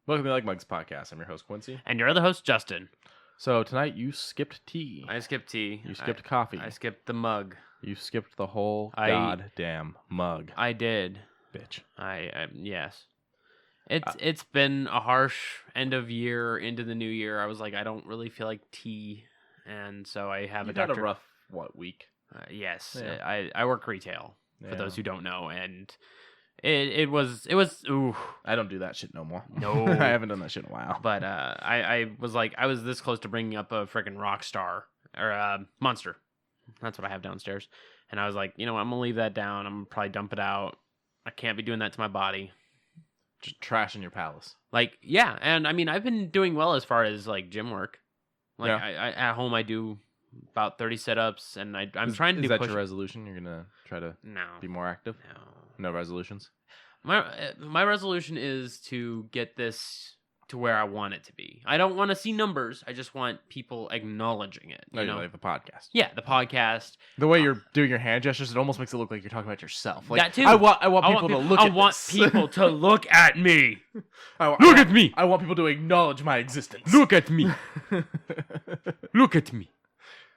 Welcome to UglyMugsPodcast. I'm your host, Quincy. And your other host, Justin. So tonight you skipped tea. I skipped tea. You skipped coffee. I skipped the mug. You skipped the whole goddamn mug. I did. Bitch. Yes. It's been a harsh end of year into the new year. I was like, I don't really feel like tea. And so I have You've a doctor. had a rough, week? Yes. Yeah. I work retail, for Yeah. those who don't know. And it was, ooh. I don't do that shit no more. No. I haven't done that shit in a while. But I was like, I was this close to bringing up a freaking rock star or monster. That's what I have downstairs. And I was like, you know what, I'm going to leave that down. I'm going to probably dump it out. I can't be doing that to my body. Just trashing your palace. Like, yeah. And I mean, I've been doing well as far as like gym work. Like Yeah. I at home, I do about 30 sit-ups and I'm trying to do Is that push. your resolution? You're going to try to No. be more active? No. No resolutions? My resolution is to get this to where I want it to be. I don't want to see numbers. I just want people acknowledging it. You know? Like the podcast. Yeah, the podcast. The way you're doing your hand gestures, it almost makes it look like you're talking about yourself. Like, That too. I want people to look at I want this. people to look at me. Look at me. I want people to acknowledge my existence. Look at me. Look at me.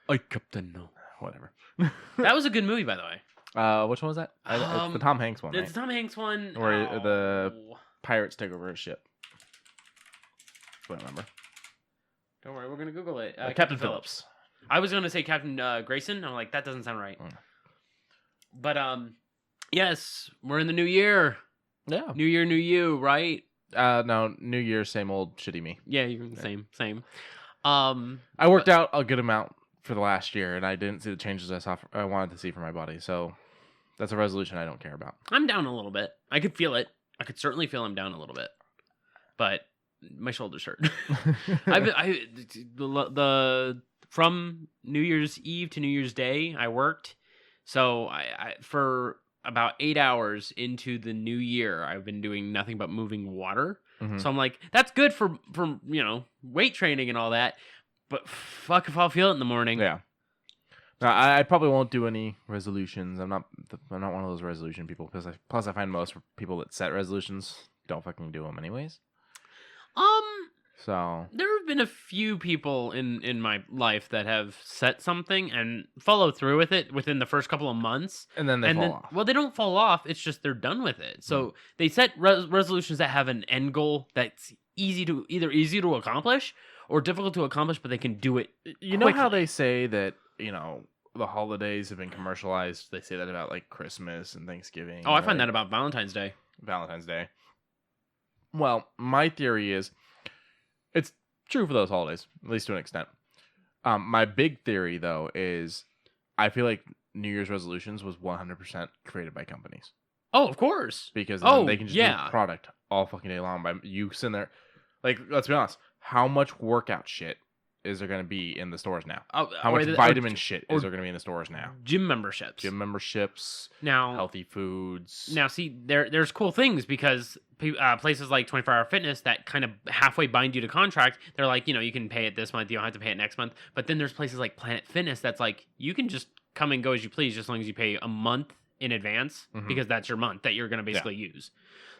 I Captain No. Whatever. That was a good movie, by the way. Which one was that? It's the Tom Hanks one, right? It's the Tom Hanks one. Where the pirates take over his ship. That's what I remember. Don't worry, we're gonna Google it. Captain Phillips. I was gonna say Captain Grayson. I'm like, that doesn't sound right. Mm. But yes, we're in the new year. Yeah. New year, new you, right? No, New Year, same old shitty me. Yeah, you're the same. I worked out a good amount for the last year, and I didn't see the changes I wanted to see for my body. So that's a resolution I don't care about. I'm down a little bit. I could feel it. I could certainly feel I'm down a little bit, but my shoulders hurt. From New Year's Eve to New Year's Day, I worked. So I for about 8 hours into the new year, I've been doing nothing but moving water. Mm-hmm. So I'm like, that's good for weight training and all that. But fuck if I'll feel it in the morning. Yeah. No, I probably won't do any resolutions. I'm not one of those resolution people because I find most people that set resolutions don't fucking do them anyways. So there have been a few people in my life that have set something and followed through with it within the first couple of months, and then they fall off. Well, they don't fall off. It's just they're done with it. So they set resolutions that have an end goal that's easy to accomplish or difficult to accomplish, but they can do it. You know how they say that the holidays have been commercialized. They say that about like Christmas and Thanksgiving. Oh, I find that about Valentine's Day. Well, my theory is it's true for those holidays, at least to an extent. My big theory, though, is I feel like New Year's resolutions was 100% created by companies. Oh, of course. Because they can just do product all fucking day long by you sitting there. Like, let's be honest, how much workout shit is there going to be in the stores now? How much vitamin shit is there going to be in the stores now? Gym memberships. Now, healthy foods. Now, see, there's cool things because places like 24 Hour Fitness that kind of halfway bind you to contract, they're like, you can pay it this month, you don't have to pay it next month. But then there's places like Planet Fitness that's like, you can just come and go as you please as long as you pay a month in advance because that's your month that you're going to basically use.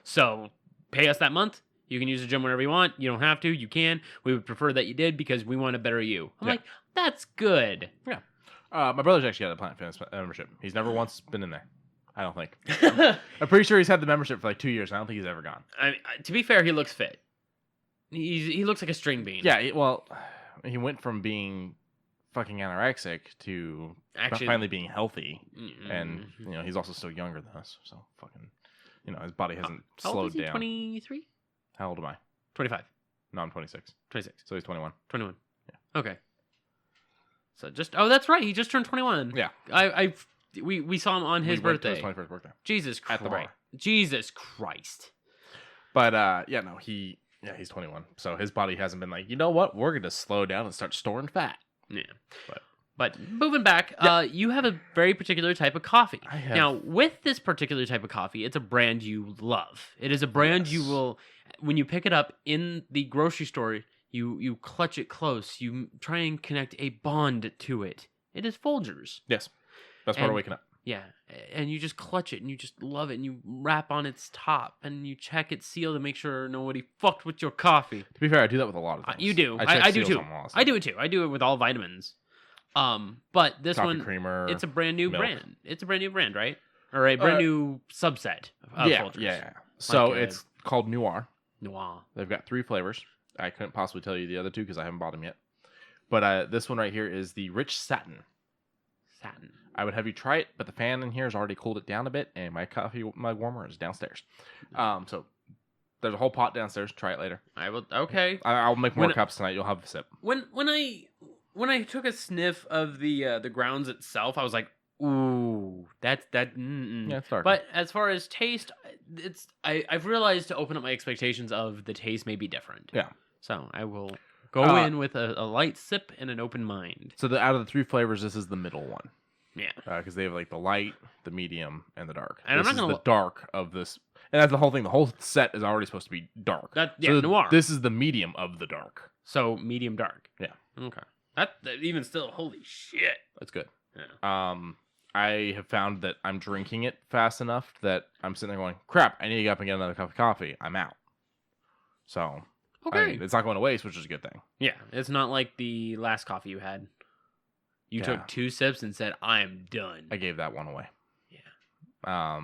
So pay us that month. You can use the gym whenever you want. You don't have to. You can. We would prefer that you did because we want to better you. I'm like, that's good. Yeah. My brother's actually got a Planet Fitness membership. He's never once been in there. I don't think. I'm pretty sure he's had the membership for like 2 years. I don't think he's ever gone. To be fair, he looks fit. He looks like a string bean. Yeah. He went from being fucking anorexic to finally being healthy, and he's also still younger than us. So fucking, his body hasn't slowed down. 23. How old am I? 25. No, I'm 26. 26. So he's 21. 21. Yeah. Okay. So that's right. He just turned 21. Yeah. We saw him on his birthday. His 21st birthday. Jesus Christ. At the bar. Jesus Christ. But he's 21. So his body hasn't been like, you know what? We're going to slow down and start storing fat. Yeah. But moving back, you have a very particular type of coffee. I have. Now, with this particular type of coffee, it's a brand you love. It is a brand you will, when you pick it up in the grocery store, you clutch it close. You try and connect a bond to it. It is Folgers. Yes. Best part of waking up. Yeah, and you just clutch it and you just love it and you wrap on its top and you check its seal to make sure nobody fucked with your coffee. To be fair, I do that with a lot of things. You do. check I do seals too. on walls. I do it too. I do it with all vitamins. But this Coffee one, creamer, it's a brand new milk. brand. It's a brand new brand, right? Or a brand new subset of yeah, Folgers. yeah. So Like, it's called Noir. Noir. They've got 3 flavors. I couldn't possibly tell you the other 2 because I haven't bought them yet. But this one right here is the Rich Satin. Satin. I would have you try it, but the fan in here has already cooled it down a bit, and my coffee mug warmer is downstairs. So there's a whole pot downstairs. Try it later. I will. Okay. I'll make more cups tonight. You'll have a sip. When I took a sniff of the grounds itself, I was like, ooh, that. Mm-mm. Yeah, it's dark. But as far as taste, I've realized to open up my expectations of the taste may be different. Yeah. So I will go in with a light sip and an open mind. So out of the 3 flavors, this is the middle one. Yeah. Because they have like the light, the medium, and the dark. And this I'm not gonna is the dark of this. And that's the whole thing. The whole set is already supposed to be dark. Noir. This is the medium of the dark. So medium dark. Yeah. Okay. That even still, holy shit. That's good. Yeah. I have found that I'm drinking it fast enough that I'm sitting there going, crap, I need to get up and get another cup of coffee. I'm out. So, Okay. it's not going to waste, which is a good thing. Yeah. It's not like the last coffee you had. You took 2 sips and said, I am done. I gave that one away. Yeah.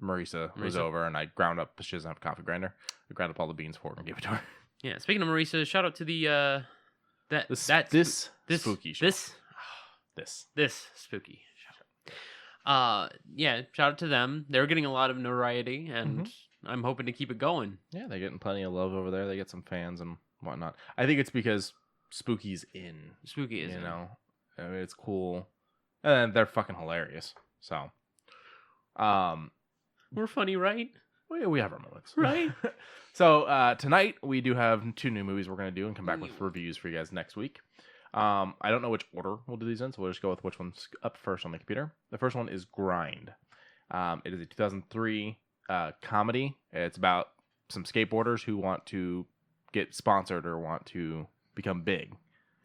Marisa was over, and I ground up, she doesn't have a coffee grinder. I ground up all the beans for her and gave it to her. Yeah. Speaking of Marisa, shout out to the This spooky show. This spooky show. Yeah, shout out to them. They're getting a lot of notoriety, and I'm hoping to keep it going. Yeah, they're getting plenty of love over there. They get some fans and whatnot. I think it's because Spooky's in. Spooky is, you know, I mean, it's cool, and they're fucking hilarious. So, we're funny, right? we have our moments, right? So tonight we do have 2 new movies we're gonna do and come back with reviews for you guys next week. I don't know which order we'll do these in, so we'll just go with which one's up first on the computer. The first one is Grind. It is a 2003 comedy. It's about some skateboarders who want to get sponsored or want to become big.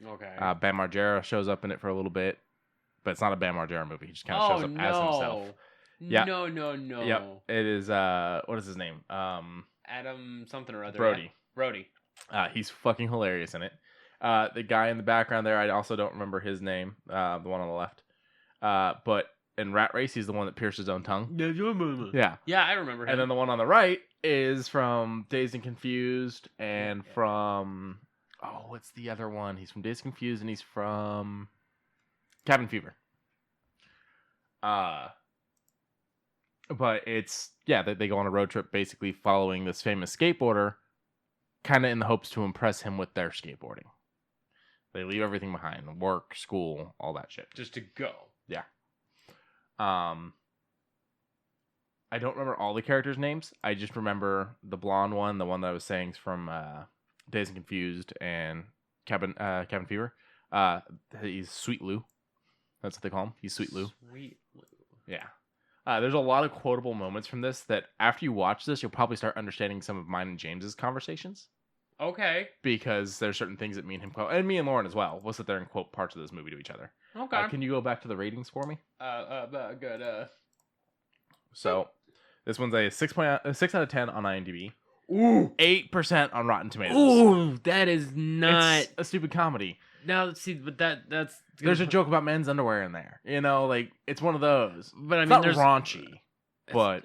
Okay. Bam Margera shows up in it for a little bit, but it's not a Bam Margera movie. He just kind of shows up as himself. Yeah. No. Yep. It is what is his name? Adam something or other. Brody. Yeah. Brody. He's fucking hilarious in it. The guy in the background there, I also don't remember his name. The one on the left. But in Rat Race, he's the one that pierced his own tongue. Yeah. Yeah, I remember him. And then the one on the right is from Dazed and Confused and from what's the other one? He's from Dazed and Confused and he's from Cabin Fever. But it's they go on a road trip basically following this famous skateboarder, kind of in the hopes to impress him with their skateboarding. They leave everything behind, work, school, all that shit. Just to go. Yeah. I don't remember all the characters' names. I just remember the blonde one, the one that I was saying is from Dazed and Confused and Cabin Fever. He's Sweet Lou. That's what they call him. He's Sweet Lou. Sweet Lou. Yeah. There's a lot of quotable moments from this that after you watch this, you'll probably start understanding some of mine and James's conversations. Okay. Because there's certain things that me and him quote, and me and Lauren as well. We'll sit there and quote parts of this movie to each other. Okay. Can you go back to the ratings for me? Good. So, this one's a 6 out of 10 on IMDb. Ooh. 8% on Rotten Tomatoes. Ooh, that is not It's a stupid comedy. Now, see, but that's There's a joke about men's underwear in there. You know, like it's one of those. But I It's mean, not raunchy. But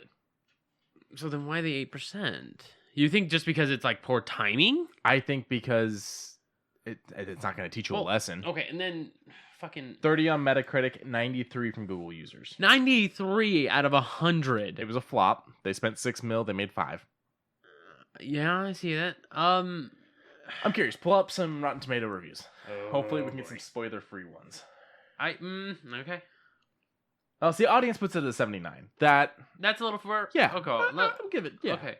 so then why the 8%? You think just because it's like poor timing? I think because it's not going to teach you a lesson. Okay, and then fucking 30 on Metacritic, 93 from Google users. 93 out of 100. It was a flop. They spent $6 million. They made $5 million. Yeah, I see that. I'm curious. Pull up some Rotten Tomato reviews. Hopefully, we can get some spoiler-free ones. Okay. Oh, see, audience puts it at 79. That's a little far. Yeah. Okay. I'll give it. Yeah. Okay.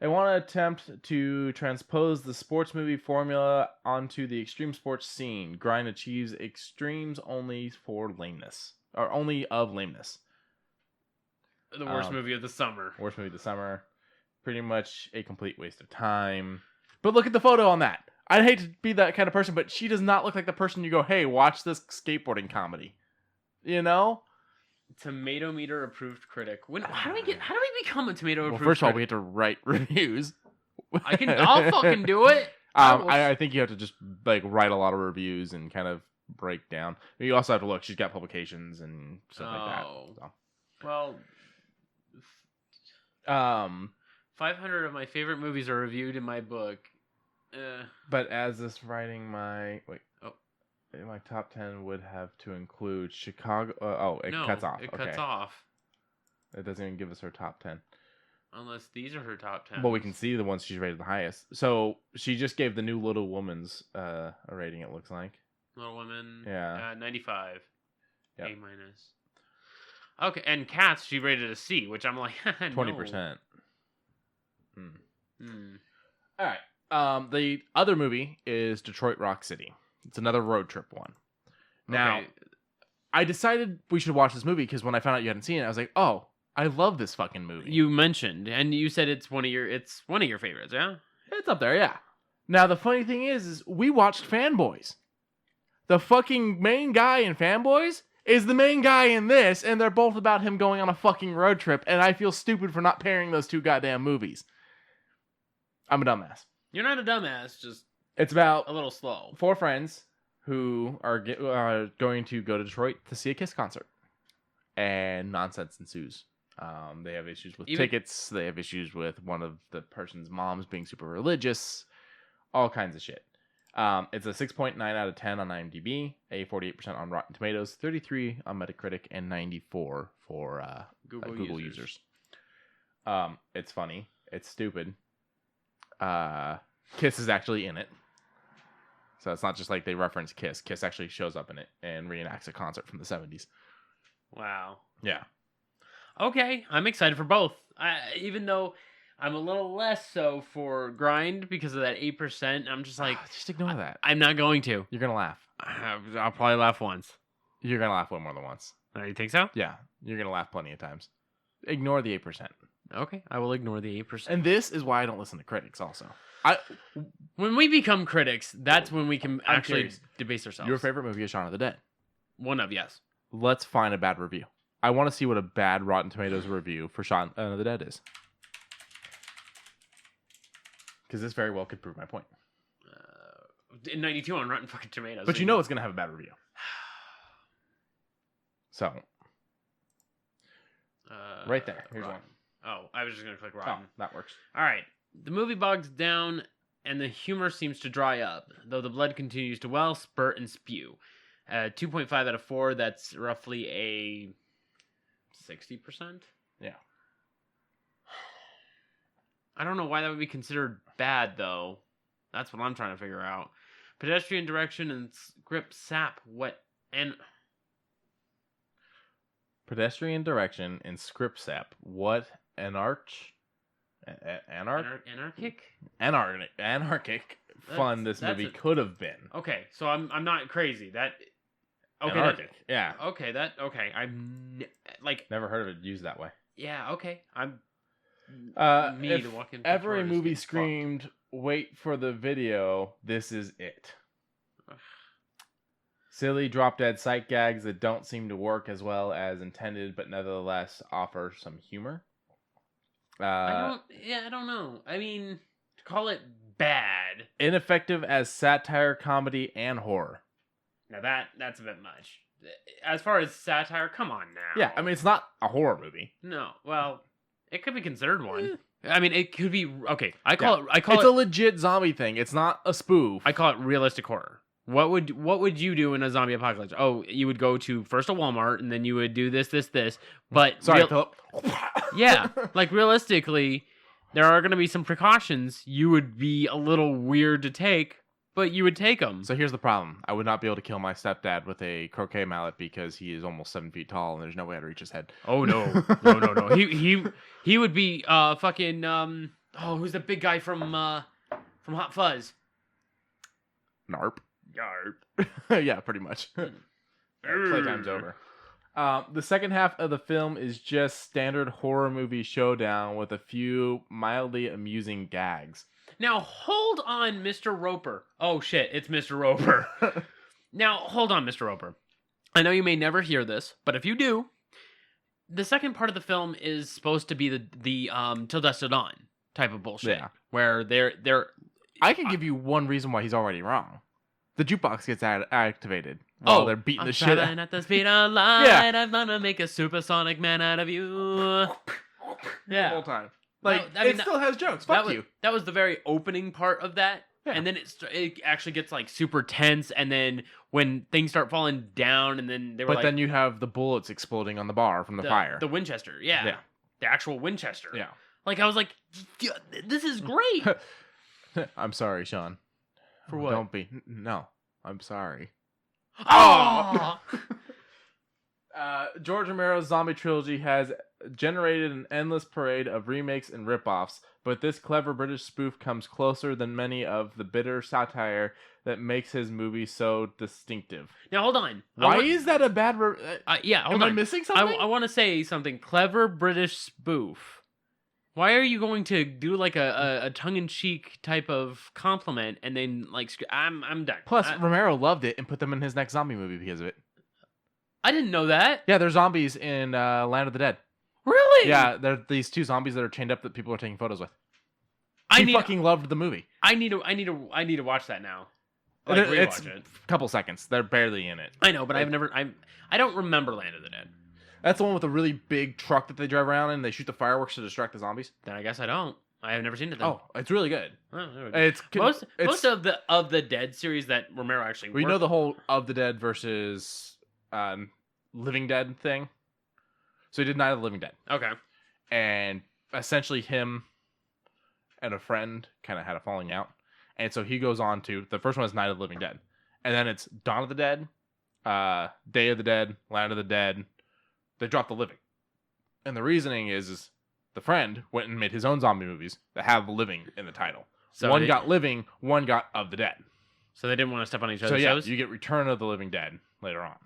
They want to attempt to transpose the sports movie formula onto the extreme sports scene. Grind achieves extremes only for lameness, or only of lameness. The worst movie of the summer. Worst movie of the summer. Pretty much a complete waste of time. But look at the photo on that. I'd hate to be that kind of person, but she does not look like the person you go, hey, watch this skateboarding comedy. You know? Tomato meter approved critic. How do we become a tomato approved? Well, first of all, critic? we have to write reviews. I'll fucking do it. I think you have to just like write a lot of reviews and kind of break down. You also have to look. She's got publications and stuff like that. So. Well, 500 of my favorite movies are reviewed in my book. But as this writing my top 10 would have to include Chicago. It cuts off. It cuts off. It doesn't even give us her top 10. Unless these are her top 10. Well, we can see the ones she's rated the highest. So she just gave the new Little Woman's a rating, it looks like. Little Women. Yeah. 95. Yep. A minus. Okay, and Cats, she rated a C, which I'm like, 20%. No. All right. The other movie is Detroit Rock City. It's another road trip one. Now, I decided we should watch this movie because when I found out you hadn't seen it, I was like, oh, I love this fucking movie. You mentioned, and you said it's one of your favorites, yeah? It's up there, yeah. Now, the funny thing is we watched Fanboys. The fucking main guy in Fanboys is the main guy in this, and they're both about him going on a fucking road trip, and I feel stupid for not pairing those two goddamn movies. I'm a dumbass. You're not a dumbass, just it's about a little slow. 4 friends who are going to go to Detroit to see a Kiss concert, and nonsense ensues. They have issues with tickets. They have issues with one of the person's moms being super religious. All kinds of shit. It's a 6.9 out of 10 on IMDb, a 48% on Rotten Tomatoes, 33 on Metacritic, and 94 for Google users. It's funny. It's stupid. Kiss is actually in it. So it's not just like they reference Kiss. Kiss actually shows up in it and reenacts a concert from the 70s. Wow. Yeah. Okay, I'm excited for both. Even though I'm a little less so for Grind because of that 8%, I'm just like... just ignore that. I'm not going to. You're going to laugh. I'll probably laugh once. You're going to laugh way more than once. You think so? Yeah, you're going to laugh plenty of times. Ignore the 8%. Okay, I will ignore the 8%. And this is why I don't listen to critics also. When we become critics, that's when we can actually debase ourselves. Your favorite movie is Shaun of the Dead. One of, yes. Let's find a bad review. I want to see what a bad Rotten Tomatoes review for Shaun of the Dead is. Because this very well could prove my point. 92 on Rotten fucking Tomatoes. But you know it's going to have a bad review. So. Right there. Here's Rotten. one. Oh, I was just going to click Rotten. Oh, that works. All right. The movie bogs down and the humor seems to dry up, though the blood continues to well, spurt, and spew. 2.5 out of 4, that's roughly a 60%? Yeah. I don't know why that would be considered bad, though. That's what I'm trying to figure out. Pedestrian direction and script sap what and... Pedestrian direction and script sap. What anarchic fun this movie could have been. Okay, so I'm not crazy. That okay. Anarchic. Yeah. Okay, I'm like never heard of it used that way. Yeah. Okay. I'm. If to walk in ever a movie screamed, "Wait for the video," this is it. Silly drop-dead sight gags that don't seem to work as well as intended, but nevertheless offer some humor. I don't know. I mean, to call it bad. Ineffective as satire, comedy, and horror. Now that's a bit much. As far as satire, come on now. Yeah, I mean, it's not a horror movie. No, well, it could be considered one. I mean, it could be okay. It's a legit zombie thing. It's not a spoof. I call it realistic horror. What would you do in a zombie apocalypse? Oh, you would go to first a Walmart and then you would do this. But sorry, Philip. Yeah, like realistically, there are going to be some precautions. You would be a little weird to take, but you would take them. So here's the problem: I would not be able to kill my stepdad with a croquet mallet because he is almost 7 feet tall and there's no way I'd reach his head. Oh no, no. He would be fucking who's the big guy from Hot Fuzz? Narp. Yeah, pretty much. Playtime's over. The second half of the film is just standard horror movie showdown with a few mildly amusing gags. Now, hold on, Mr. Roper. Oh, shit, it's Mr. Roper. Now, hold on, Mr. Roper. I know you may never hear this, but if you do, the second part of the film is supposed to be the Till Dusk Till Dawn type of bullshit. Yeah. Where they're I can give you one reason why he's already wrong. The jukebox gets activated while they're beating the shit out. At the speed of light, Yeah. I'm gonna make a supersonic man out of you. The Yeah. whole time. Like, I mean, it still has jokes. Fuck you. That was the very opening part of that. Yeah. And then it actually gets like super tense, and then when things start falling down, and then they were But then you have the bullets exploding on the bar from the fire. the Winchester, yeah, the actual Winchester, Yeah. Like I was like, "Yeah, this is great." I'm sorry, Sean. For what? Don't be. No. I'm sorry. Oh, George Romero's zombie trilogy has generated an endless parade of remakes and ripoffs, but this clever British spoof comes closer than many of the bitter satire that makes his movie so distinctive. now hold on. Why is that a bad... yeah, hold Am on. I missing something? I want to say something. Clever British spoof. Why are you going to do like a tongue-in-cheek type of compliment and then like I'm done. Plus, Romero loved it and put them in his next zombie movie because of it. I didn't know that. Yeah, they're zombies in Land of the Dead. Really? Yeah, they're these two zombies that are chained up that people are taking photos with. I He fucking loved the movie. I need to watch that now. Like, It's rewatch it. a couple seconds. They're barely in it. I know, but I don't remember Land of the Dead. That's the one with the really big truck that they drive around in. And they shoot the fireworks to distract the zombies. Then I guess I don't. I have never seen it. Then. Oh, it's really good. Oh, It's most of the Dead series that Romero actually. We know the whole of the Dead versus Living Dead thing. So he did Night of the Living Dead, Okay. and essentially him and a friend kind of had a falling out, and so he goes on to the first one is Night of the Living Dead, and then it's Dawn of the Dead, Day of the Dead, Land of the Dead. They dropped the living, and the reasoning is the friend went and made his own zombie movies that have living in the title. So one got living, one got of the dead. So they didn't want to step on each So other's yeah, toes. you get Return of the Living Dead later on,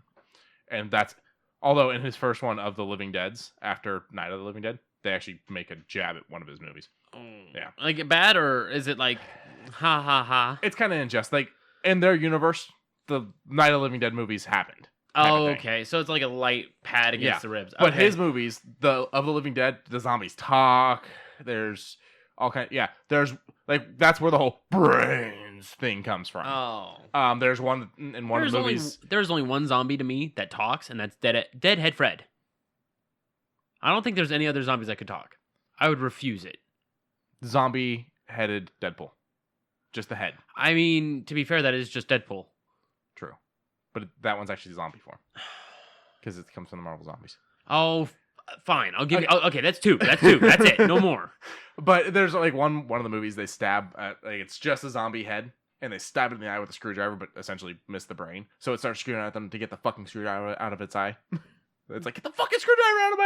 and that's although in his first one of the Living Deads after Night of the Living Dead, they actually make a jab at one of his movies. Yeah, Like bad, or is it like ha ha ha? it's kind of unjust. Like in their universe, the Night of the Living Dead movies happened. Oh, okay. So it's like a light pad against the ribs. But Okay. his movies, the of the Living Dead, the zombies talk. There's all kind. There's like that's where the whole brains thing comes from. Oh. There's one in one of the movies. There's only one zombie to me that talks, and that's Deadhead Fred. I don't think there's any other zombies that could talk. I would refuse it. Zombie-headed Deadpool, just the head. I mean, to be fair, that is just Deadpool. True, but that one's actually zombie form because it comes from the Marvel zombies. Oh, fine. I'll give you. Okay, that's two. That's it. No more. But there's like one of the movies they stab at, like it's just a zombie head and they stab it in the eye with a screwdriver, but essentially miss the brain. So it starts screwing at them to get the fucking screwdriver out of its eye. It's like, get the fucking screwdriver out of my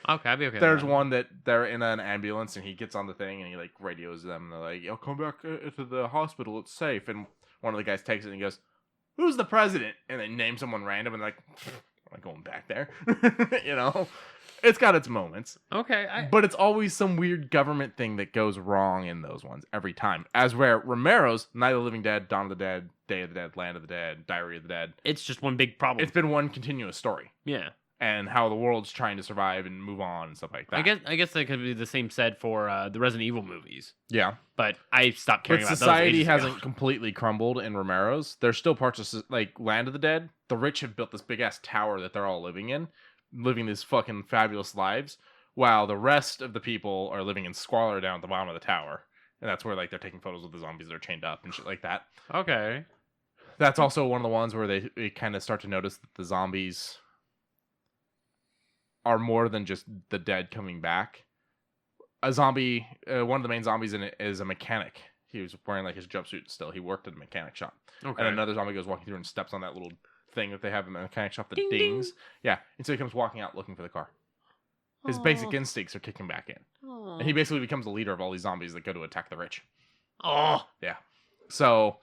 eye. Okay, I'll be okay. There's one that they're in an ambulance and he gets on the thing and he like radios them. And they're like, "Yo, come back to the hospital. It's safe." And one of the guys takes it and he goes, "Who's the president?" And they name someone random and like, I'm not going back there. You know, it's got its moments. Okay, But it's always some weird government thing that goes wrong in those ones every time. As where Romero's Night of the Living Dead, Dawn of the Dead, Day of the Dead, Land of the Dead, Diary of the Dead. it's just one big problem. It's been one continuous story. Yeah. And how the world's trying to survive and move on and stuff like that. I guess that could be the same said for the Resident Evil movies. Yeah. But I stopped But caring about society those ages ago. hasn't completely crumbled in Romero's. There's still parts of like Land of the Dead. The rich have built this big ass tower that they're all living in, living these fucking fabulous lives, while the rest of the people are living in squalor down at the bottom of the tower. And that's where like they're taking photos of the zombies that are chained up and shit like that. Okay. That's also one of the ones where they kind of start to notice that the zombies are more than just the dead coming back. A zombie, one of the main zombies in it is a mechanic. He was wearing like his jumpsuit still. He worked at a mechanic shop. Okay. And another zombie goes walking through and steps on that little thing that they have in the mechanic shop that Ding, dings. ding. Yeah. And so he comes walking out looking for the car. His basic instincts are kicking back in. Aw. And he basically becomes the leader of all these zombies that go to attack the rich. Oh. Yeah. So,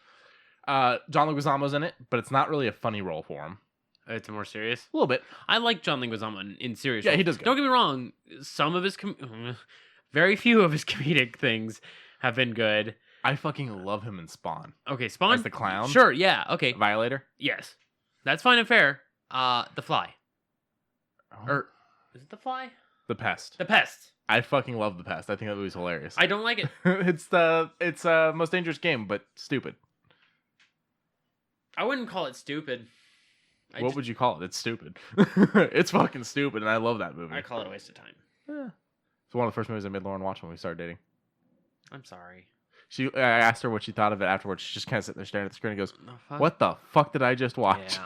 John Leguizamo's in it, but it's not really a funny role for him. It's more serious. A little bit. I like John Leguizamo in serious. Yeah, roles. he does good. Don't get me wrong. Some of his, very few of his comedic things have been good. I fucking love him in Spawn. Okay, Spawn As the clown? Sure, yeah, okay, Violator? yes, that's fine and fair. The Fly, Oh. or Is it The Fly? The Pest. The Pest. I fucking love The Pest. I think that movie's hilarious. I don't like it. It's most dangerous game, but stupid. I wouldn't call it stupid. What would you call it? It's stupid. It's fucking stupid, and I love that movie. I call it a waste of time. Yeah. It's one of the first movies I made Lauren watch when we started dating. I'm sorry. I asked her what she thought of it afterwards. She just kind of sitting there staring at the screen and goes, fuck? "What the fuck did I just watch?"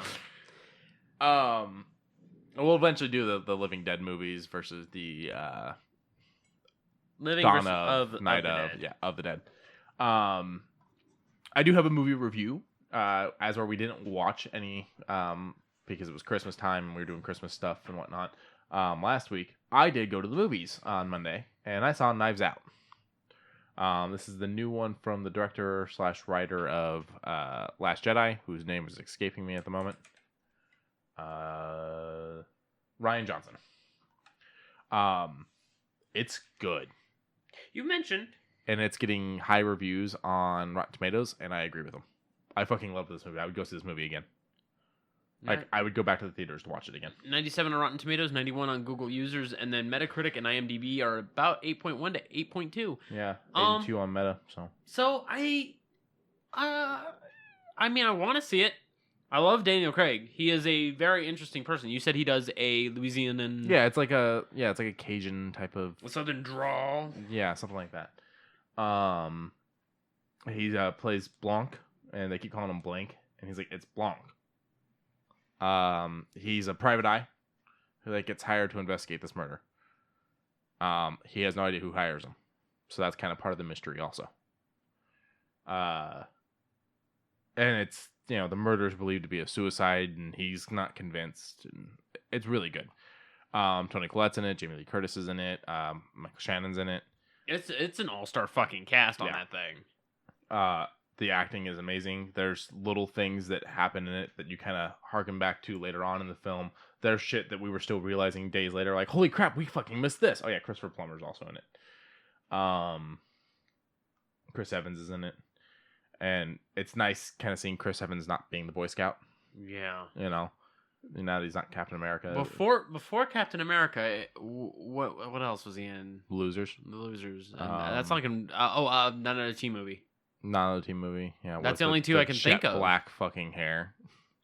Yeah. We'll eventually do the Living Dead movies versus the Living Dawn versus of Night of the Dead. I do have a movie review. As where we didn't watch any because it was Christmas time and we were doing Christmas stuff and whatnot. Last week, I did go to the movies on Monday and I saw Knives Out. This is the new one from the director/writer of Last Jedi, whose name is escaping me at the moment. Ryan Johnson. It's good. You mentioned. And it's getting high reviews on Rotten Tomatoes, and I agree with them. I fucking love this movie. I would go see this movie again. Like, I would go back to the theaters to watch it again. 97 on Rotten Tomatoes, 91 on Google users, and then Metacritic and IMDb are about 8.1 to 8.2. Yeah, 82 on Meta. So I mean, I want to see it. I love Daniel Craig. He is a very interesting person. You said he does a Louisianan. Yeah, it's like a Cajun type of Southern drawl. Yeah, something like that. He plays Blanc, and they keep calling him Blank, and he's like, it's Blanc. He's a private eye who gets hired to investigate this murder. He has no idea who hires him, so that's kind of part of the mystery also. And it's the murder is believed to be a suicide, and he's not convinced. And it's really good. Toni Collette's in it. Jamie Lee Curtis is in it. Michael Shannon's in it. It's an all-star fucking cast on that thing. The acting is amazing. There's little things that happen in it that you kind of harken back to later on in the film. There's shit that we were still realizing days later, like, holy crap, we fucking missed this. Oh yeah, Christopher Plummer's also in it. Chris Evans is in it. And it's nice kind of seeing Chris Evans not being the Boy Scout. Yeah. Now that he's not Captain America. Before Captain America, what else was he in? Losers. The Losers. That's like not another team movie. Not another team movie. Yeah, that's the only two I can think of. Black fucking hair.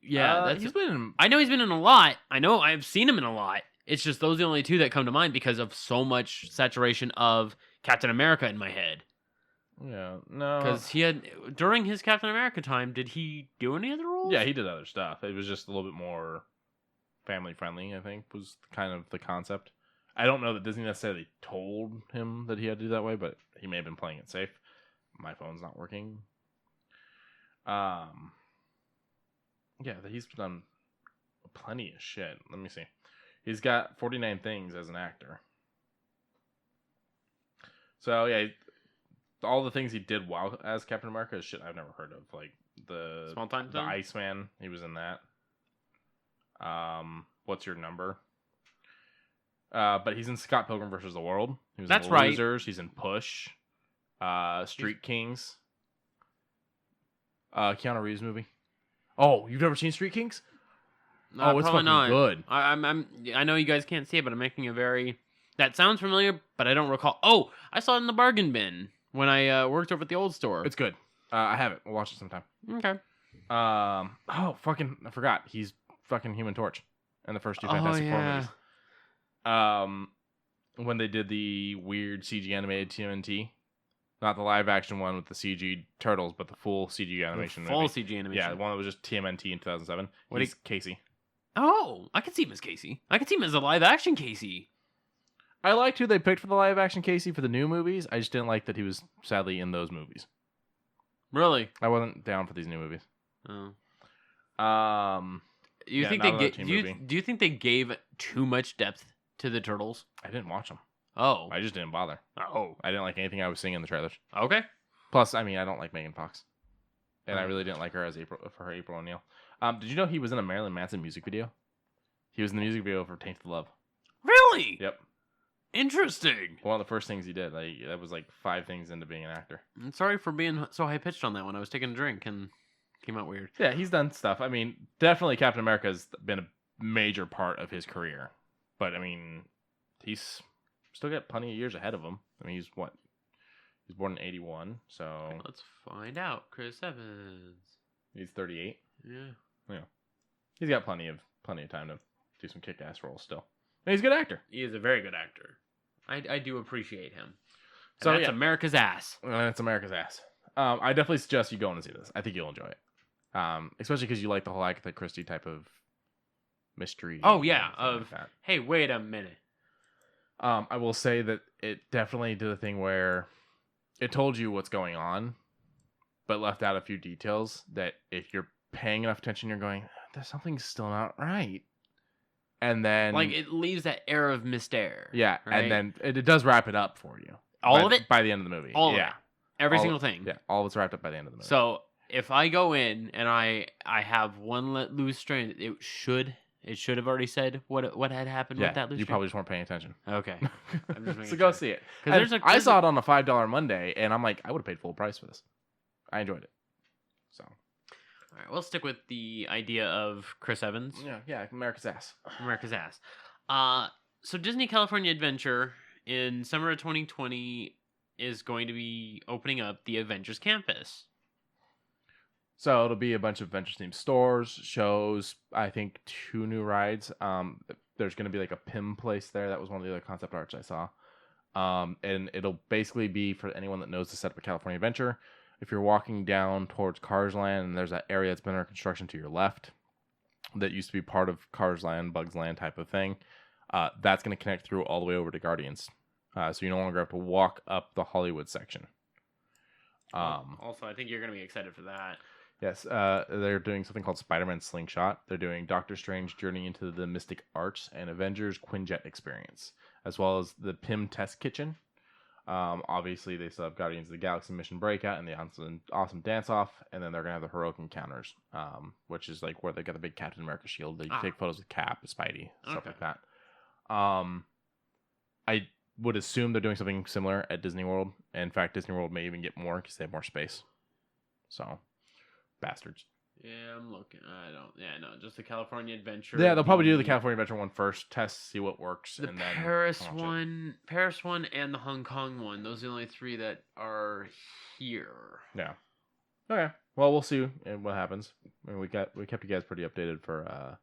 Yeah, he's been. I know he's been in a lot. I know I've seen him in a lot. It's just those are the only two that come to mind because of so much saturation of Captain America in my head. Yeah, no. Because he had during his Captain America time, did he do any other roles? Yeah, he did other stuff. It was just a little bit more family friendly. I think was kind of the concept. I don't know that Disney necessarily told him that he had to do that way, but he may have been playing it safe. My phone's not working. Yeah, he's done plenty of shit. Let me see. He's got 49 things as an actor. So yeah, all the things he did while as Captain America is shit I've never heard of. Like the Small Time the Thing? Iceman, he was in that. What's Your Number? But he's in Scott Pilgrim versus the World. He was in The Losers. He's in Push. Street Kings. Keanu Reeves movie. Oh, you've never seen Street Kings? No, it's fucking good. I know you guys can't see it, but I'm making a very. That sounds familiar, but I don't recall. Oh, I saw it in the bargain bin when I worked over at the old store. It's good. I have it. We'll watch it sometime. Okay. I forgot. He's fucking Human Torch in the first two Fantastic Four movies. When they did the weird CG animated TMNT. Not the live action one with the CG turtles, but the full CG animation movie. CG animation. Yeah, the one that was just TMNT in 2007. He's Casey. Oh, I could see him as Casey. I could see him as a live action Casey. I liked who they picked for the live action Casey for the new movies. I just didn't like that he was sadly in those movies. Really? I wasn't down for these new movies. Oh. Do you think they gave too much depth to the turtles? I didn't watch them. Oh. I just didn't bother. Oh. I didn't like anything I was seeing in the trailers. Okay. Plus, I don't like Megan Fox. And I really didn't like her as April O'Neil. Did you know he was in a Marilyn Manson music video? He was in the music video for Tainted Love. Really? Yep. Interesting. One of the first things he did. That was like 5 things into being an actor. I'm sorry for being so high-pitched on that one. I was taking a drink and came out weird. Yeah, he's done stuff. Definitely Captain America has been a major part of his career. But I mean, he's still got plenty of years ahead of him. I mean, he's what? He's born in 81, so Let's find out. Chris Evans. he's 38. Yeah. He's got plenty of time to do some kick-ass roles still. And he's a good actor. He is a very good actor. I do appreciate him. So That's America's ass. It's America's ass. I definitely suggest you go and see this. I think you'll enjoy it. Especially because you like the whole Agatha Christie type of mystery. Oh yeah. Like that. Hey, wait a minute. I will say that it definitely did a thing where it told you what's going on, but left out a few details that if you're paying enough attention, you're going, there's something still not right. And then... Like, it leaves that air of mystery. Yeah, right? and then it does wrap it up for you. All of it? By the end of the movie. All of yeah. it. Every All single thing. Yeah, all of it's wrapped up by the end of the movie. So, if I go in and I have one let loose string, it should have already said what had happened with that loose you string? probably just weren't paying attention. Okay. I'm just So making go sure. see it. 'Cause I saw it on a $5 Monday, and I'm like, I would have paid full price for this. I enjoyed it. So... All right, we'll stick with the idea of Chris Evans. Yeah, America's ass. America's ass. So Disney California Adventure in summer of 2020 is going to be opening up the Avengers Campus. So it'll be a bunch of Adventure-themed stores, shows, I think 2 new rides. There's going to be like a PIM place there. That was one of the other concept arts I saw. And it'll basically be for anyone that knows the setup of California Adventure. If you're walking down towards Cars Land and there's that area that's been under construction to your left that used to be part of Cars Land, Bugs Land type of thing, that's going to connect through all the way over to Guardians. So you no longer have to walk up the Hollywood section. Also, I think you're going to be excited for that. Yes, they're doing something called Spider-Man Slingshot. They're doing Doctor Strange Journey into the Mystic Arts and Avengers Quinjet Experience, as well as the PIM Test Kitchen. Obviously, they still have Guardians of the Galaxy Mission Breakout and the awesome Dance-Off, and then they're going to have the Heroic Encounters, which is like where they got the big Captain America shield. They take photos with Cap, Spidey, stuff like that. I would assume they're doing something similar at Disney World. In fact, Disney World may even get more because they have more space. So, bastards. Yeah, I'm looking. No, just the California Adventure. Yeah, they'll probably do the California Adventure one first, test, see what works, The and then Paris one, and the Hong Kong one. Those are the only 3 that are here. Yeah. Okay. Well, we'll see what happens. I mean, we kept you guys pretty updated for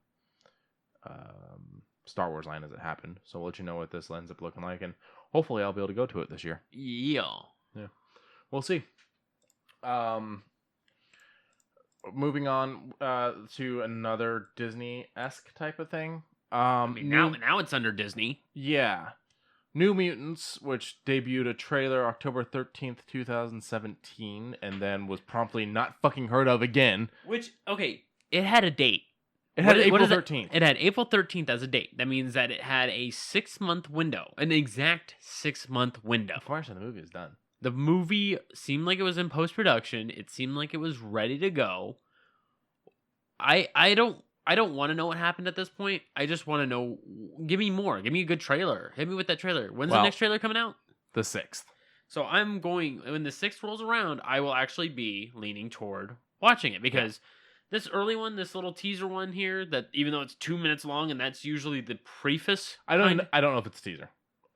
Star Wars line as it happened, so we'll let you know what this ends up looking like, and hopefully I'll be able to go to it this year. Yeah. We'll see. Moving on to another Disney-esque type of thing. I mean, now it's under Disney. Yeah. New Mutants, which debuted a trailer October 13th, 2017, and then was promptly not fucking heard of again. Which, okay, it had a date. It had April 13th. It had April 13th as a date. That means that it had a 6-month window. An exact 6-month window. Unfortunately, the movie is done. The movie seemed like it was in post-production. It seemed like it was ready to go. I don't want to know what happened at this point. I just want to know. Give me more. Give me a good trailer. Hit me with that trailer. When's the next trailer coming out? The 6th. So I'm going, when the 6th rolls around, I will actually be leaning toward watching it because this early one, this little teaser one here, that even though it's 2 minutes long and that's usually the preface. I don't know if it's a teaser.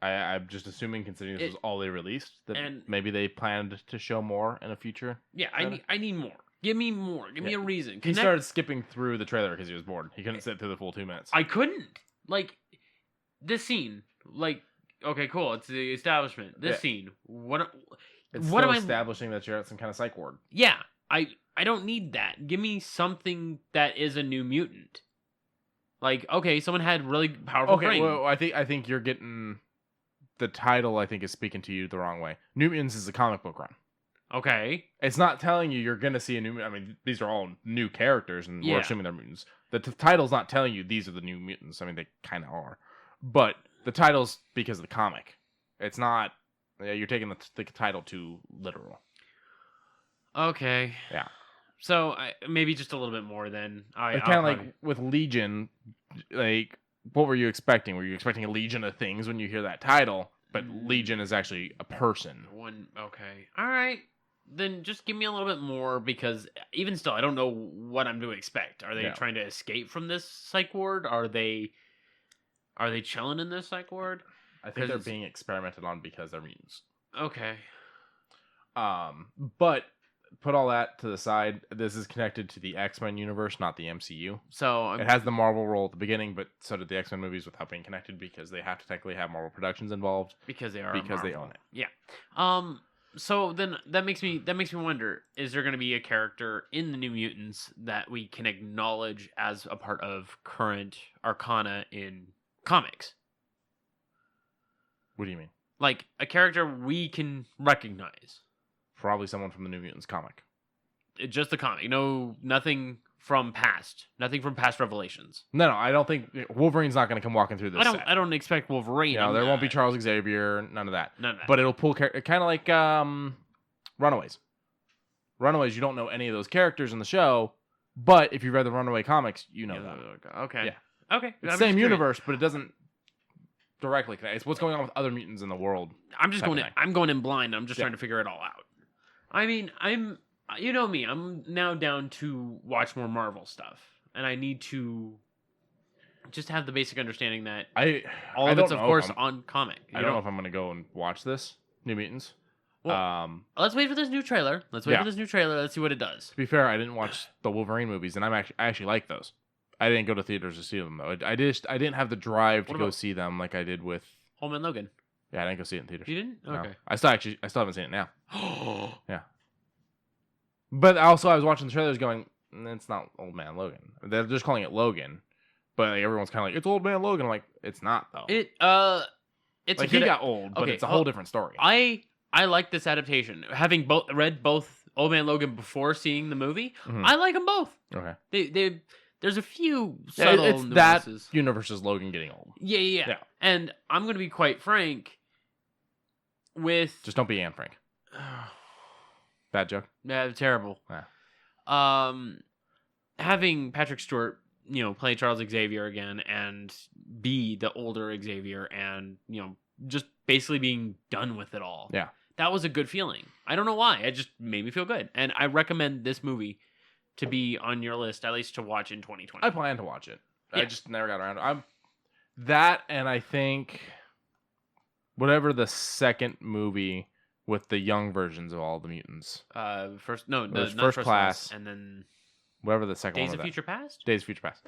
I'm just assuming, considering this was all they released, that maybe they planned to show more in a future. Yeah, I need more. Give me more. Give me a reason. He started skipping through the trailer because he was bored. He couldn't sit through the full 2 minutes. I couldn't. Like, this scene. Like, okay, cool. It's the establishment. This scene. What am I establishing that you're at some kind of psych ward? Yeah. I don't need that. Give me something that is a new mutant. Like, okay, someone had really powerful brain. Well, I think you're getting... The title, I think, is speaking to you the wrong way. New Mutants is a comic book run. Okay. It's not telling you you're going to see a new... I mean, these are all new characters, and we're assuming they're mutants. The title's not telling you these are the new mutants. I mean, they kind of are. But the title's because of the comic. It's not... You're taking the title too literal. Okay. Yeah. So, maybe just a little bit more then. Kind of like with Legion, like... What were you expecting? Were you expecting a legion of things when you hear that title? But Legion is actually a person. Okay. All right. Then just give me a little bit more, because even still, I don't know what I'm to expect. Are they trying to escape from this psych ward? Are they Are they chilling in this psych ward? I think they're being experimented on because they're mutants. Okay. But put all that to the side. This is connected to the X-Men universe, not the MCU. So it has the Marvel role at the beginning, but so did the X-Men movies without being connected because they have to technically have Marvel Productions involved because they are because they own it. Yeah. So then that makes me wonder: is there going to be a character in the New Mutants that we can acknowledge as a part of current arcana in comics? What do you mean? Like a character we can recognize? Probably someone from the New Mutants comic. Just the comic. No, nothing from past Revelations. No, I don't think Wolverine's not going to come walking through this. I don't expect Wolverine. There won't be Charles Xavier. None of that. None of that. But it'll pull kind of like Runaways. Runaways, you don't know any of those characters in the show, but if you read the Runaway comics, you know them. Okay. Yeah. Okay. It's the same universe, but it doesn't directly connect. It's what's going on with other mutants in the world. I'm going in blind. I'm just trying to figure it all out. I mean, you know me. I'm now down to watch more Marvel stuff, and I need to just have the basic understanding that all of it's, of course, on comic. I don't know if I'm going to go and watch this New Mutants. Well, let's wait for this new trailer. Let's see what it does. To be fair, I didn't watch the Wolverine movies, and I actually like those. I didn't go to theaters to see them though. I didn't have the drive to go see them like I did with Old Man Logan. Yeah, I didn't go see it in theaters. You didn't? Okay. No. I still haven't seen it now. Yeah. But also, I was watching the trailers going, it's not Old Man Logan. They're just calling it Logan. But like, everyone's kind of like, it's Old Man Logan. I'm like, it's not, though. It's like, he got old, but it's a whole different story. I like this adaptation. Having read both Old Man Logan before seeing the movie, I like them both. Okay. There's a few subtle it's nuances. That universe's Logan getting old. Yeah. And I'm going to be quite frank with... Just don't be Anne Frank. Bad joke? Yeah, terrible. Yeah. Having Patrick Stewart, play Charles Xavier again and be the older Xavier and, just basically being done with it all. Yeah. That was a good feeling. I don't know why. It just made me feel good. And I recommend this movie to be on your list, at least to watch in 2020. I plan to watch it. Yeah. I just never got around to it. That, and I think whatever the second movie with the young versions of all the mutants. First class, and then whatever the second Days one. of Future Past. Days of Future Past.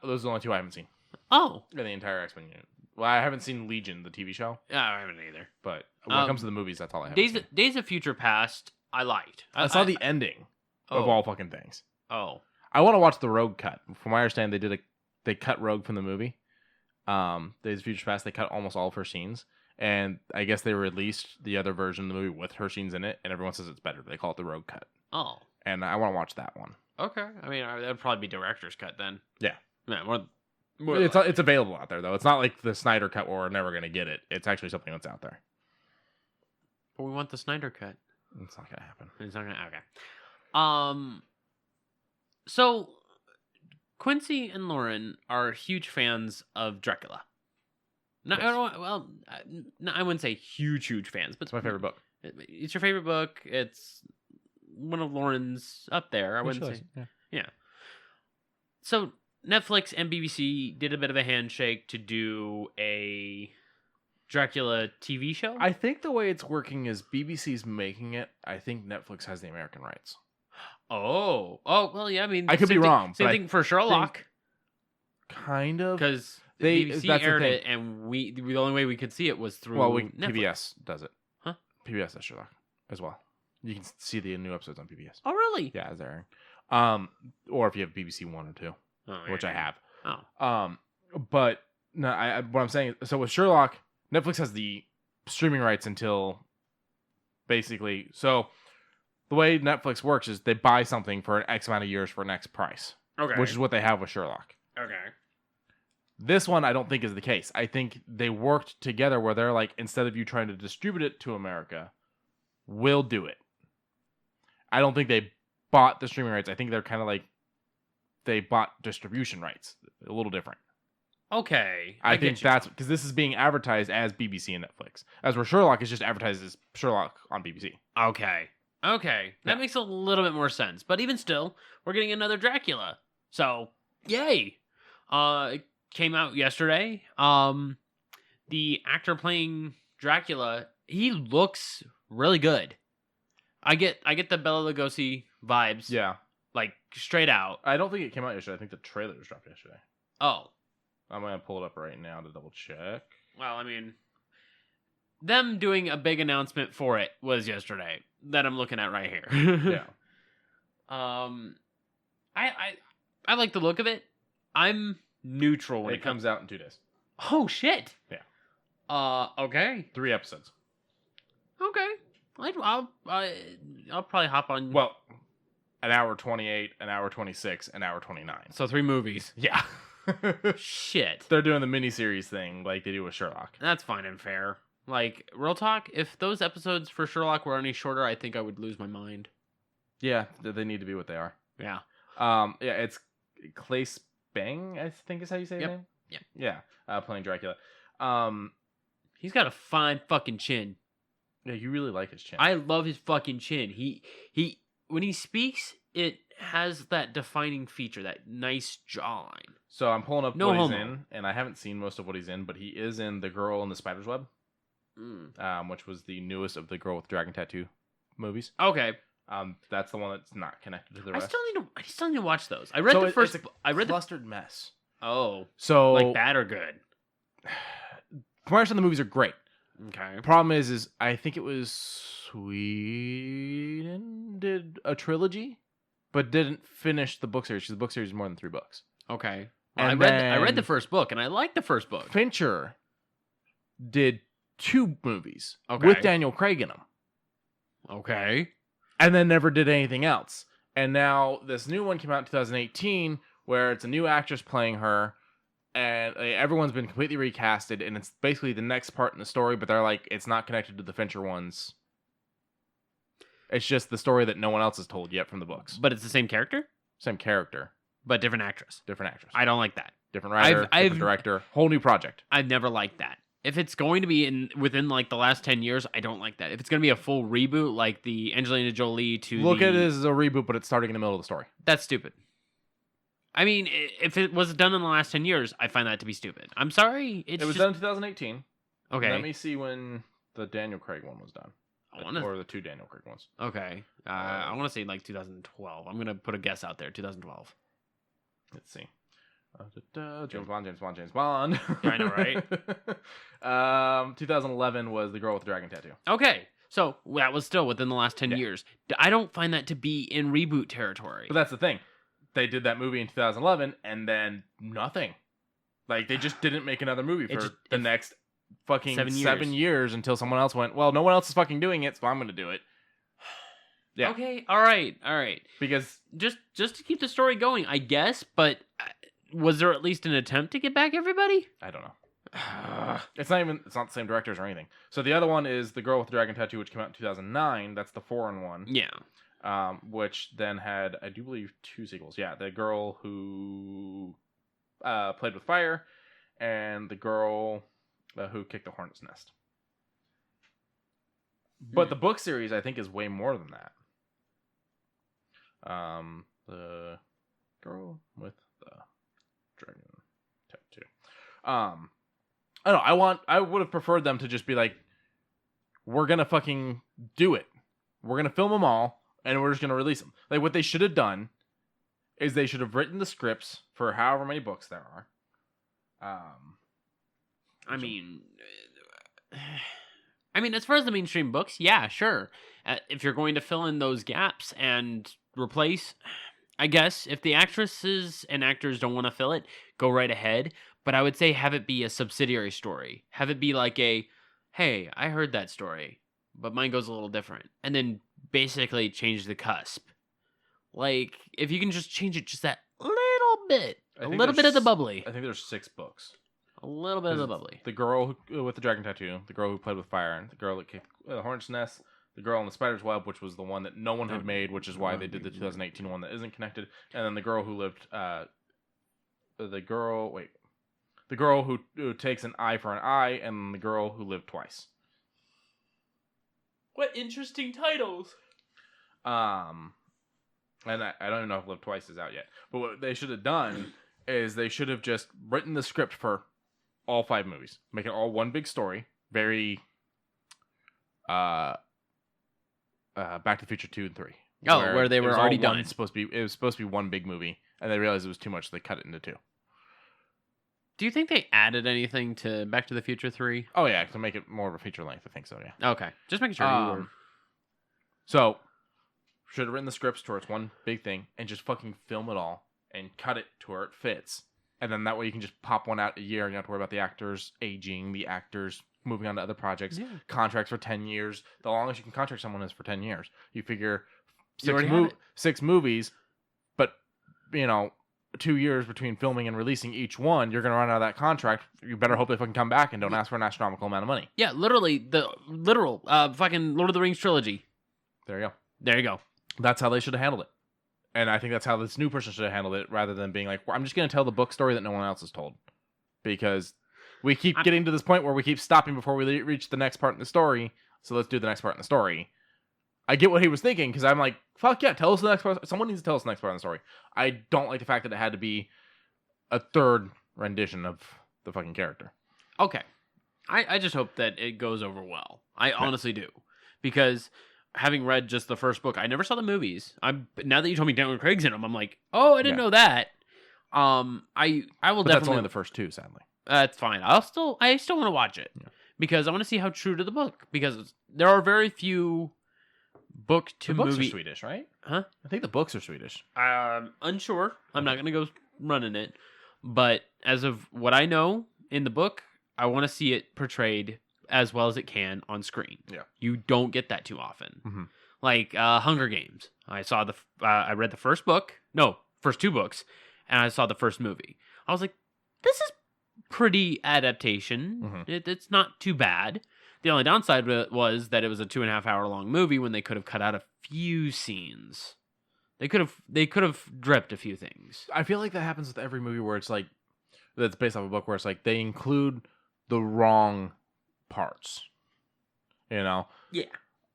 Those are the only two I haven't seen. Oh, in the entire X-Men unit. Well, I haven't seen Legion, the TV show. I haven't either. But when it comes to the movies, that's all I have. Days of Future Past, I liked. I saw the ending of all fucking things. Oh, I want to watch the Rogue cut. From what I understand, they cut Rogue from the movie. Days of Future Past, they cut almost all of her scenes. And I guess they released the other version of the movie with her scenes in it, and everyone says it's better. They call it the Rogue cut. Oh. And I want to watch that one. Okay. I mean, that'd probably be director's cut then. Yeah. More it's available out there, though. It's not like the Snyder cut where we're never going to get it. It's actually something that's out there. But we want the Snyder cut. It's not going to happen. It's not going to... Okay. So, Quincy and Lauren are huge fans of Dracula. No, Yes. I wouldn't say huge fans, but It's my favorite book. It's your favorite book. It's one of Lauren's up there. I wouldn't say. Yeah. So Netflix and BBC did a bit of a handshake to do a Dracula TV show. I think the way it's working is BBC's making it. I think Netflix has the American rights. Oh, well, yeah. I mean, I could be wrong. Same thing for Sherlock. Kind of, because BBC aired it, and the only way we could see it was through. Well, Netflix. PBS does it. Huh? PBS does Sherlock as well. You can see the new episodes on PBS. Oh, really? Yeah, as they're airing. Or if you have BBC One or Two, which I have. Oh. But no, what I'm saying. So with Sherlock, Netflix has the streaming rights until basically. So the way Netflix works is they buy something for an X amount of years for an X price. Okay. Which is what they have with Sherlock. Okay. This one, I don't think is the case. I think they worked together where they're like, instead of you trying to distribute it to America, we'll do it. I don't think they bought the streaming rights. I think they're kind of like, they bought distribution rights. A little different. Okay. I think that's because this is being advertised as BBC and Netflix. As where Sherlock is just advertised as Sherlock on BBC. Okay. That makes a little bit more sense. But even still, we're getting another Dracula. So, yay. came out yesterday. The actor playing Dracula, he looks really good. I get the Bela Lugosi vibes. Yeah. Like, straight out. I don't think it came out yesterday. I think the trailers dropped yesterday. Oh. I'm going to pull it up right now to double check. Well, I mean, them doing a big announcement for it was yesterday that I'm looking at right here. Yeah. I like the look of it. I'm neutral when It comes out in 2 days. Oh shit. Yeah. Okay. 3 episodes. Okay. I'll probably hop on. Well, an hour 28, an hour 26, an hour 29. So 3 movies. Yeah. Shit. They're doing the miniseries thing like they do with Sherlock. That's fine and fair. Like, real talk, if those episodes for Sherlock were any shorter, I think I would lose my mind. Yeah, they need to be what they are. Yeah. Yeah, it's Clay Spang, I think is how you say his name. Yep. Yeah, playing Dracula. He's got a fine fucking chin. Yeah, you really like his chin. I love his fucking chin. He when he speaks, it has that defining feature, that nice jawline. So I'm pulling up No what homo. he's in, and I haven't seen most of what he's in, but he is in The Girl in the Spider's Web, which was the newest of the Girl with Dragon Tattoo movies. Okay. That's the one that's not connected to the I rest. still need to watch those. I read the first. I read the clustered mess. Oh, So like bad or good? From what I understand, the movies are great. Okay. The problem is I think it was Sweden did a trilogy, but didn't finish the book series because the book series is more than 3 books. Okay. Well, And I read the then first book and I liked the first book. Fincher did 2 movies Okay. with Daniel Craig in them, Okay. and then never did anything else. And now this new one came out in 2018, where it's a new actress playing her, and everyone's been completely recasted, and it's basically the next part in the story, but they're like, it's not connected to the Fincher ones. It's just the story that no one else has told yet from the books. But it's the same character, Same character, but different actress. different actress. I don't like that. Different writer, I've- different director, whole new project. I've never liked that. If it's going to be within like the last 10 years, I don't like that. If it's going to be a full reboot, like the Angelina Jolie to Look at it as a reboot, but it's starting in the middle of the story. that's stupid. I mean, if it was done in the last 10 years, I find that to be stupid. I'm sorry. It was done in 2018. Okay. Let me see when the Daniel Craig one was done. Or the 2 Daniel Craig ones. Okay. I want to say like 2012. I'm going to put a guess out there. 2012. Let's see. James Bond. Yeah, I know, right? 2011 was The Girl with the Dragon Tattoo. Okay. So that was still within the last 10 Yeah. years. I don't find that to be in reboot territory. But that's the thing. They did that movie in 2011, and then nothing. Like, they just didn't make another movie for the next fucking 7 years until someone else went, well, no one else is fucking doing it, so I'm going to do it. Yeah. Okay. All right. Because Just to keep the story going, I guess, but was there at least an attempt to get back everybody? I don't know. It's not the same directors or anything. So the other one is The Girl with the Dragon Tattoo, which came out in 2009. That's the foreign one. Yeah. Which then had, I do believe, 2 sequels. Yeah, the girl who played with fire, and the girl who kicked the hornet's nest. But the book series, I think, is way more than that. The girl with the dragon tattoo. I don't know. I would have preferred them to just be like, we're gonna fucking do it. We're gonna film them all, and we're just gonna release them. Like, what they should have done is they should have written the scripts for however many books there are. I mean, as far as the mainstream books, yeah, sure. If you're going to fill in those gaps and replace, I guess, if the actresses and actors don't want to fill it, go right ahead. But I would say have it be a subsidiary story. Have it be like hey, I heard that story, but mine goes a little different. And then basically change the cusp. Like, if you can just change it just that little bit. A little bit of the bubbly. I think there's 6 books. A little bit of the bubbly. The girl with the dragon tattoo, the girl who played with fire, and the girl that kicked the hornet's nest, the girl in the spider's web, which was the one that no one had made, which is why they did the 2018 one that isn't connected, and then the girl who lived, the girl who takes an eye for an eye, and the girl who lived twice. What interesting titles. And I don't even know if Live Twice is out yet. But what they should have done is they should have just written the script for all 5 movies. Make it all one big story. Very Back to the Future 2 and 3. Oh, where they were already done. It was supposed to be one big movie, and they realized it was too much, so they cut it into 2. Do you think they added anything to Back to the Future 3? Oh, yeah, to make it more of a feature length, I think so, yeah. Okay. Just making sure you were... So, should have written the scripts towards one big thing, and just fucking film it all, and cut it to where it fits. And then that way you can just pop one out a year, and you don't have to worry about the actors aging, the actors moving on to other projects, contracts for 10 years. The longest you can contract someone is for 10 years. You figure 6 movies, but, 2 years between filming and releasing each one, you're going to run out of that contract. You better hope they fucking come back and don't ask for an astronomical amount of money. Yeah, literally, the literal fucking Lord of the Rings trilogy. There you go. There you go. That's how they should have handled it. And I think that's how this new person should have handled it, rather than being like, well, I'm just going to tell the book story that no one else has told. Because we keep getting to this point where we keep stopping before we reach the next part in the story. So let's do the next part in the story. I get what he was thinking, because I'm like, fuck yeah, tell us the next part. Someone needs to tell us the next part of the story. I don't like the fact that it had to be a third rendition of the fucking character. Okay. I just hope that it goes over well. I honestly do. Because having read just the first book, I never saw the movies. Now that you told me Daniel Craig's in them, I'm like, oh, I didn't know that. I will definitely... That's only the first 2, sadly. That's fine. I still want to watch it. Yeah. Because I want to see how true to the book. Because there are very few... book to movie. The books are Swedish, right? Huh? I think the books are Swedish. Unsure. I'm not going to go running it. But as of what I know in the book, I want to see it portrayed as well as it can on screen. Yeah. You don't get that too often. Mm-hmm. Like Hunger Games. I read the first book. No, first 2 books. And I saw the first movie. I was like, this is pretty adaptation. Mm-hmm. It's not too bad. The only downside was that it was a 2.5 hour long movie when they could have cut out a few scenes. They could have dripped a few things. I feel like that happens with every movie where it's like, that's based off a book, where it's like they include the wrong parts. Yeah.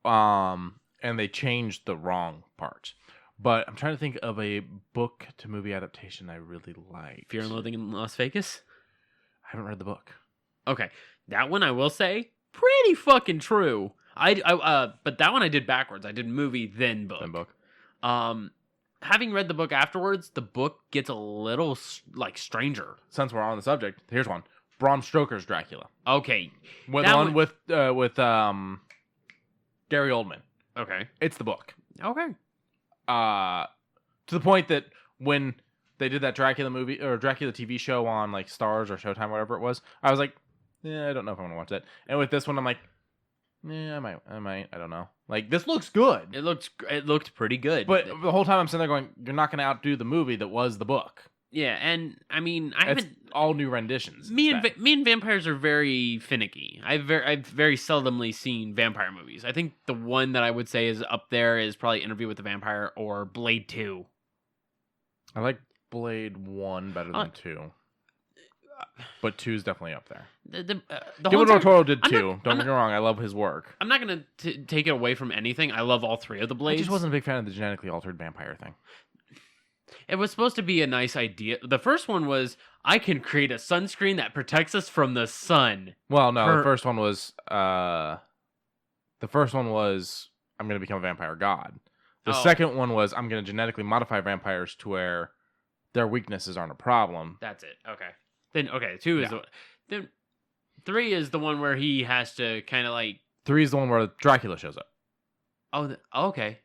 And they changed the wrong parts. But I'm trying to think of a book to movie adaptation I really like. Fear and Loathing in Las Vegas? I haven't read the book. Okay. That one I will say, pretty fucking true. But that one I did backwards. I did movie, then book. Having read the book afterwards, the book gets a little stranger. Since we're on the subject, here's one: Bram Stoker's Dracula. Okay, with Gary Oldman. Okay, it's the book. Okay, to the point that when they did that Dracula movie or Dracula TV show on like Stars or Showtime, whatever it was, I was like, I don't know if I want to watch that. And with this one, I'm like, I might. I don't know. Like, this looks good. It looked pretty good. But the whole time I'm sitting there going, you're not going to outdo the movie that was the book. Yeah, and I mean, it's all new renditions. Me and vampires are very finicky. I've very seldomly seen vampire movies. I think the one that I would say is up there is probably Interview with the Vampire or Blade 2. I like Blade 1 better than 2. But 2 is definitely up there. Guillermo del Toro did 2. Don't get me wrong. I love his work. I'm not going to take it away from anything. I love all 3 of the Blades. I just wasn't a big fan of the genetically altered vampire thing. It was supposed to be a nice idea. The first one was, I can create a sunscreen that protects us from the sun. Well, no. The first one was, I'm going to become a vampire god. The second one was, I'm going to genetically modify vampires to where their weaknesses aren't a problem. That's it. Okay. Then 2 is then 3 is the one where he has to kind of like 3 is the one where Dracula shows up. Okay.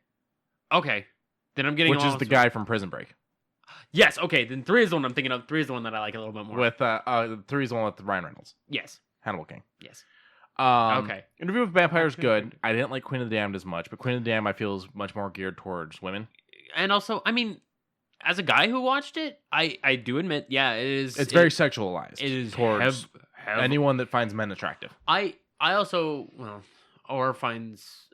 Then I'm getting which is the guy from Prison Break. Yes. Okay. Then 3 is the one I'm thinking of. 3 is the one that I like a little bit more. With 3 is the one with Ryan Reynolds. Yes. Hannibal King. Yes. Okay. Interview with Vampire is good. I didn't like Queen of the Damned as much, but Queen of the Damned I feel is much more geared towards women. And also, I mean, as a guy who watched it, I do admit, yeah, it is. It's very sexualized. It is towards anyone that finds men attractive. I also or finds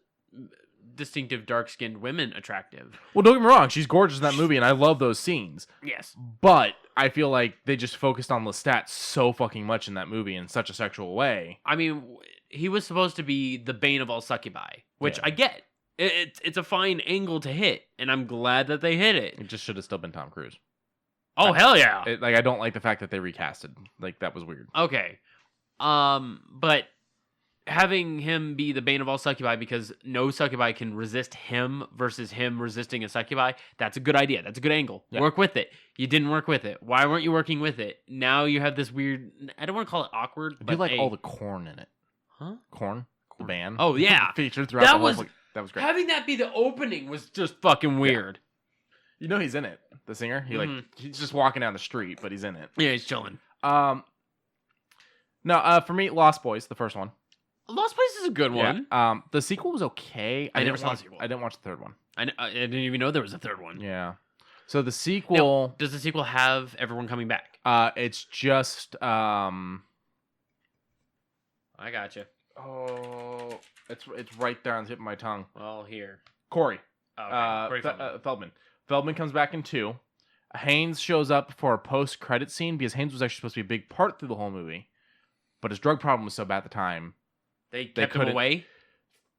distinctive dark-skinned women attractive. Well, don't get me wrong, she's gorgeous in that movie, and I love those scenes. Yes, but I feel like they just focused on Lestat so fucking much in that movie in such a sexual way. I mean, he was supposed to be the bane of all succubi, which I get. It's a fine angle to hit, and I'm glad that they hit it. It just should have still been Tom Cruise. Oh, hell yeah. I don't like the fact that they recasted. Like, that was weird. Okay. But having him be the bane of all succubi because no succubi can resist him versus him resisting a succubi, that's a good idea. That's a good angle. Yeah. Work with it. You didn't work with it. Why weren't you working with it? Now you have this weird, I don't want to call it awkward, I but do like all the corn in it. Huh? Corn? The band. Oh, yeah. Featured throughout the whole that was great. Having that be the opening was just fucking weird. You know he's in it, the singer. He's just walking down the street, but he's in it. Yeah, he's chilling. No, for me, Lost Boys, the first one. Lost Place is a good one. Yeah. The sequel was okay. I never saw the sequel. I didn't watch the third one. I didn't even know there was a third one. Yeah. So the sequel. Now, does the sequel have everyone coming back? It's just I got you. Oh, it's right there on the tip of my tongue. Well, here. Corey. Okay. Corey Feldman. Feldman comes back in 2. Haynes shows up for a post-credit scene because Haynes was actually supposed to be a big part through the whole movie, but his drug problem was so bad at the time. They kept him away?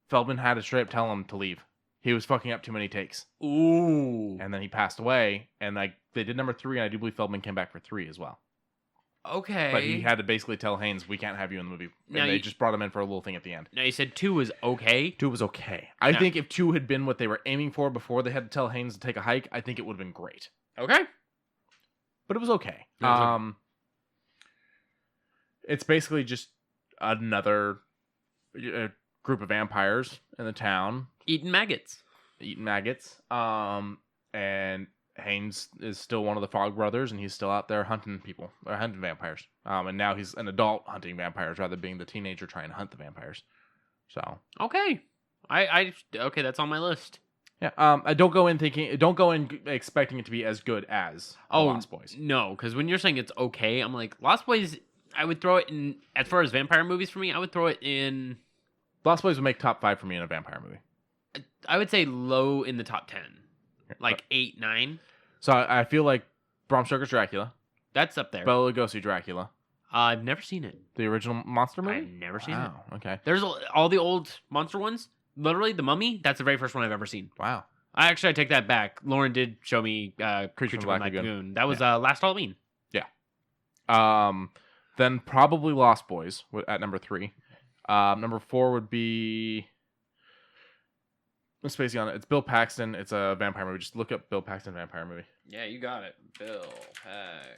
Feldman had to straight up tell him to leave. He was fucking up too many takes. Ooh. And then he passed away, and they did number 3, and I do believe Feldman came back for 3 as well. Okay. But he had to basically tell Haynes, we can't have you in the movie. And they just brought him in for a little thing at the end. Now, you said 2 was okay? 2 was okay. I think if 2 had been what they were aiming for before they had to tell Haynes to take a hike, I think it would have been great. Okay. But it was okay. It's basically just another group of vampires in the town. Eating maggots. And Haynes is still one of the Fog brothers, and he's still out there hunting vampires. And now he's an adult hunting vampires rather than being the teenager trying to hunt the vampires. So okay, okay, that's on my list. Yeah. I don't go in expecting it to be as good as Lost Boys. No, because when you're saying it's okay, I'm like Lost Boys. I would throw it in as far as vampire movies for me. I would throw it in. Lost Boys would make top 5 for me in a vampire movie. I would say low in the top 10, like 8, 9. So I feel like Bram Stoker's Dracula. That's up there. Bela Lugosi Dracula. I've never seen it. The original monster movie? I've never seen it. Okay. There's all the old monster ones. Literally, The Mummy, that's the very first one I've ever seen. Wow. I take that back. Lauren did show me Creature from Black Lagoon. That was last Halloween. Yeah. Then probably Lost Boys at number 3. Number 4 would be... Let's spacey on it. It's Bill Paxton. It's a vampire movie. Just look up Bill Paxton vampire movie. Yeah, you got it. Bill Paxton.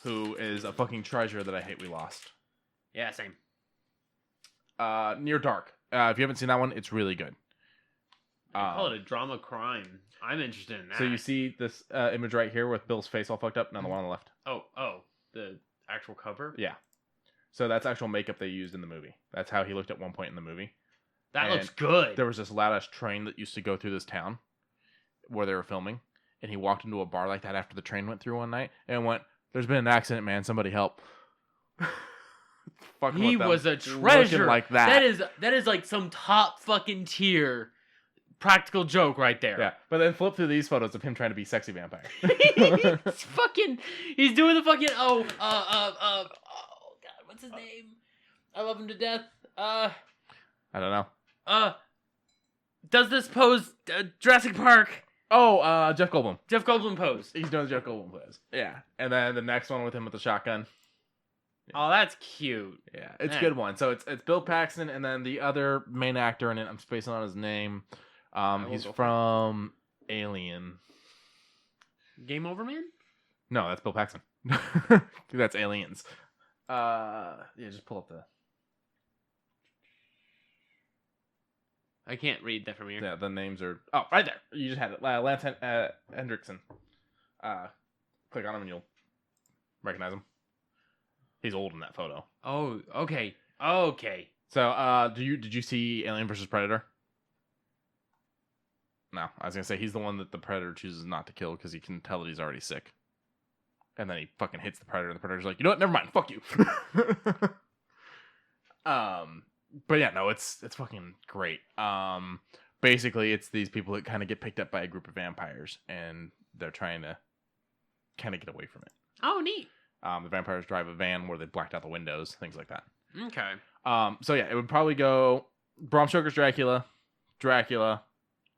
Who is a fucking treasure that I hate we lost. Yeah, same. Near Dark. If you haven't seen that one, it's really good. I call it a drama crime. I'm interested in that. So you see this image right here with Bill's face all fucked up? No, the one on the left. Oh, the actual cover? Yeah. So that's actual makeup they used in the movie. That's how he looked at one point in the movie. That looks good. There was this loud-ass train that used to go through this town where they were filming, and he walked into a bar like that after the train went through one night and went, "There's been an accident, man. Somebody help." He was a treasure. Like that. That is like some top fucking tier practical joke right there. Yeah, but then flip through these photos of him trying to be sexy vampire. He's doing the fucking oh god, what's his name? I love him to death. I don't know. Does this pose Jurassic Park? Oh, Jeff Goldblum. Jeff Goldblum pose. He's doing the Jeff Goldblum pose. Yeah, and then the next one with him with the shotgun. Oh, that's cute. Yeah, it's a good one. So it's Bill Paxton, and then the other main actor in it, I'm spacing on his name. He's from Alien. Game Over Man? No, that's Bill Paxton. That's Aliens. Yeah, just pull up the... I can't read that from here. Yeah, the names are... Oh, right there. You just had it. Lance Hendrickson. Click on him and you'll recognize him. He's old in that photo. Oh, okay. Okay. So, did you see Alien vs. Predator? No, I was gonna say he's the one that the Predator chooses not to kill because he can tell that he's already sick. And then he fucking hits the Predator, and the Predator's like, you know what? Never mind. Fuck you. But yeah, no, it's fucking great. Basically, it's these people that kind of get picked up by a group of vampires, and they're trying to kind of get away from it. Oh, neat. The vampires drive a van where they blacked out the windows, things like that. Okay. So yeah, it would probably go Bram Stoker's Dracula,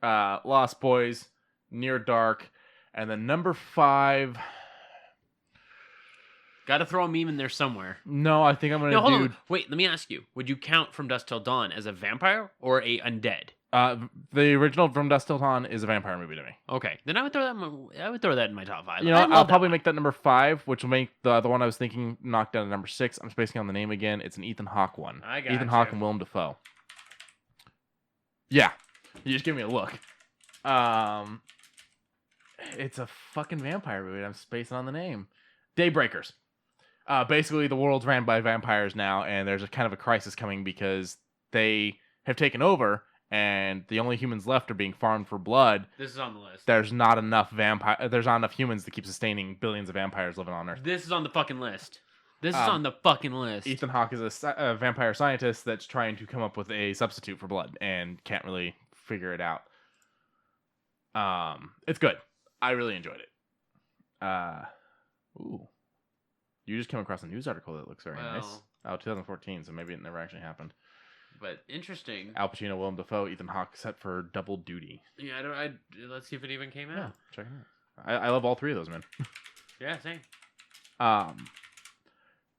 Lost Boys, Near Dark, and then number 5. Got to throw a meme in there somewhere. No, I think I'm gonna No, hold do. on. Wait, let me ask you. Would you count From Dusk Till Dawn as a vampire or a undead? The original From Dusk Till Dawn is a vampire movie to me. Okay, then I would throw that in my top 5. You know, I'll probably make that number 5, which will make the other one I was thinking knock down to number 6. I'm spacing on the name again. It's an Ethan Hawke one. I got Ethan Hawke and Willem Dafoe. Yeah, you just give me a look. It's a fucking vampire movie. I'm spacing on the name. Daybreakers. Basically, the world's ran by vampires now, and there's a kind of a crisis coming because they have taken over, and the only humans left are being farmed for blood. This is on the list. There's not enough humans to keep sustaining billions of vampires living on Earth. This is on the fucking list. This is on the fucking list. Ethan Hawke is a vampire scientist that's trying to come up with a substitute for blood and can't really figure it out. It's good. I really enjoyed it. Ooh. You just came across a news article that looks very nice. Oh, 2014, so maybe it never actually happened. But interesting. Al Pacino, Willem Dafoe, Ethan Hawke set for double duty. Yeah, let's see if it even came out. Yeah, check it out. I love all three of those, man. Yeah, same.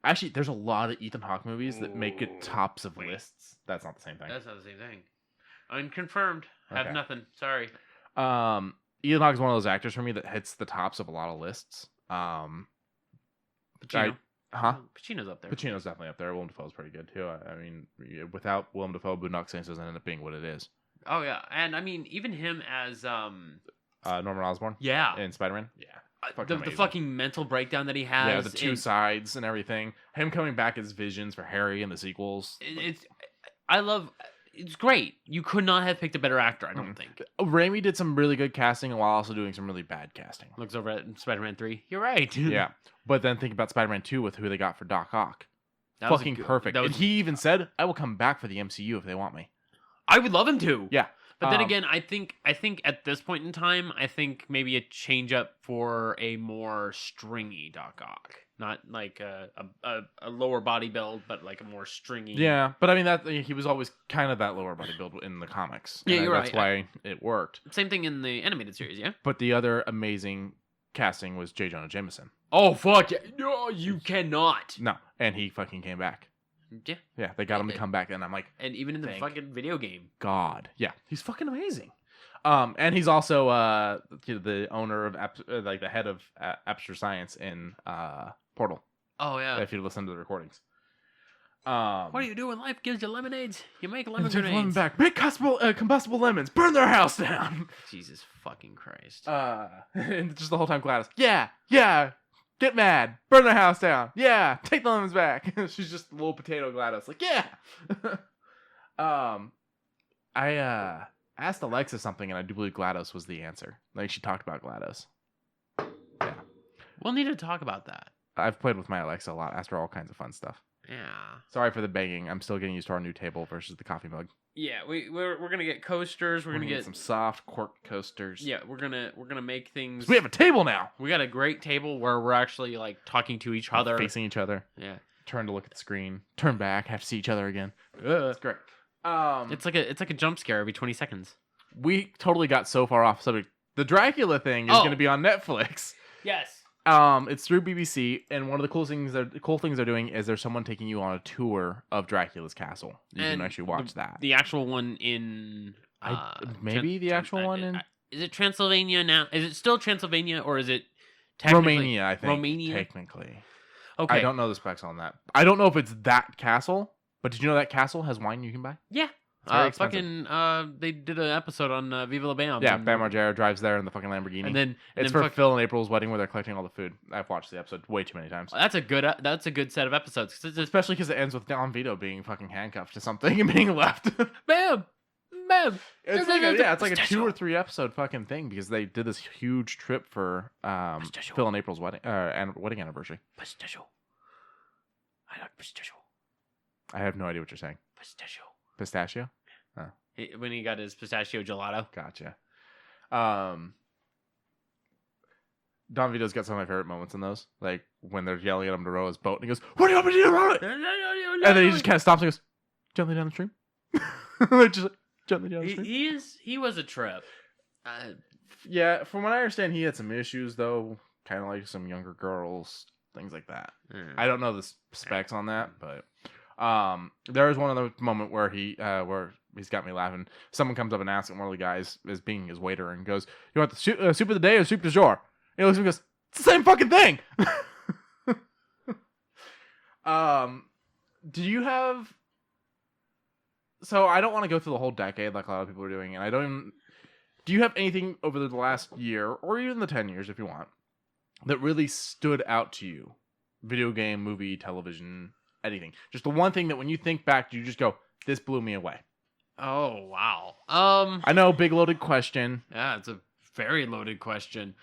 Actually, there's a lot of Ethan Hawke movies that make it tops of lists. That's not the same thing. That's not the same thing. Unconfirmed. Have Okay. nothing. Sorry. Ethan Hawke's one of those actors for me that hits the tops of a lot of lists. Pacino. Pacino's up there. Pacino's definitely up there. Willem Dafoe's pretty good too. I mean, without Willem Dafoe, Boondock Saints doesn't end up being what it is. Oh yeah, and I mean even him as Norman Osborn. Yeah. In Spider-Man. Yeah. The fucking mental breakdown that he has. Yeah, the two sides and everything. Him coming back as Visions for Harry in the sequels. It's great. You could not have picked a better actor, I don't think. Raimi did some really good casting while also doing some really bad casting. Looks over at Spider-Man 3. You're right. Yeah. But then think about Spider-Man 2 with who they got for Doc Ock. That was fucking perfect. And he even said, I will come back for the MCU if they want me. I would love him to. Yeah. But then again, I think at this point in time, I think maybe a change up for a more stringy Doc Ock. Not like a lower body build, but like a more stringy. Yeah, but I mean that he was always kind of that lower body build in the comics. Yeah, you're right. That's why it worked. Same thing in the animated series, yeah. But the other amazing casting was J. Jonah Jameson. Oh fuck yeah! No, you cannot. No, and he fucking came back. Yeah. Yeah, they got him to come back, and I'm like, and even in the fucking video game, God, yeah, he's fucking amazing. And he's also the owner of like the head of Aperture Science in Portal. Oh yeah. If you listen to the recordings. What do you do when life gives you lemonades? You make lemon take grenades. lemon back. Make combustible lemons. Burn their house down. Jesus fucking Christ. And just the whole time GLaDOS. Yeah. Get mad. Burn their house down. Yeah. Take the lemons back. She's just a little potato GLaDOS. Like, yeah. I asked Alexa something, and I do believe GLaDOS was the answer. Like, she talked about GLaDOS. Yeah. We'll need to talk about that. I've played with my Alexa a lot. Asked her all kinds of fun stuff. Yeah. Sorry for the begging. I'm still getting used to our new table versus the coffee mug. Yeah, we're gonna get coasters. We're gonna get some soft cork coasters. Yeah, we're gonna make things. We have a table now. We got a great table where we're actually like talking to each other, facing each other. Yeah. Turn to look at the screen. Turn back. Have to see each other again. It's great. It's like a jump scare every 20 seconds. We totally got so far off subject. The Dracula thing is going to be on Netflix. Yes. It's through BBC, and one of the cool things they're doing is there's someone taking you on a tour of Dracula's castle. You can actually watch that. The actual one in the actual one in is it Transylvania now? Is it still Transylvania or is it Romania? I think Romania technically. Okay. I don't know the specs on that. I don't know if it's that castle, but did you know that castle has wine you can buy? Yeah. They did an episode on Viva La Bam. Yeah, Bam Margera drives there in the fucking Lamborghini. And then it's for Phil and April's wedding where they're collecting all the food. I've watched the episode way too many times. That's a good set of episodes. Especially because it ends with Don Vito being fucking handcuffed to something and being left. Bam! It's like a 2 or 3 episode fucking thing because they did this huge trip for Phil and April's wedding wedding anniversary. Pistachio. I like pistachio. I have no idea what you're saying. Pistachio? Oh. When he got his pistachio gelato. Gotcha. Don Vito's got some of my favorite moments in those. Like when they're yelling at him to row his boat and he goes, "What do you want me to do to row it?" And then he just kind of stops and goes, "Gently down the stream." Just gently down the stream. He was a trip. Yeah, from what I understand, he had some issues though. Kind of like some younger girls things like that. Mm. I don't know the specs on that, but there was one other moment where he's got me laughing. Someone comes up and asks him, one of the guys is being his waiter, and goes, "You want the soup of the day or soup du jour?" And he looks at me and goes, "It's the same fucking thing." Do you have? So I don't want to go through the whole decade like a lot of people are doing, and I don't even. Do you have anything over the last year, or even the 10 years if you want, that really stood out to you? Video game, movie, television, anything. Just the one thing that when you think back, you just go, "This blew me away." Oh, wow. I know, big loaded question. Yeah, it's a very loaded question.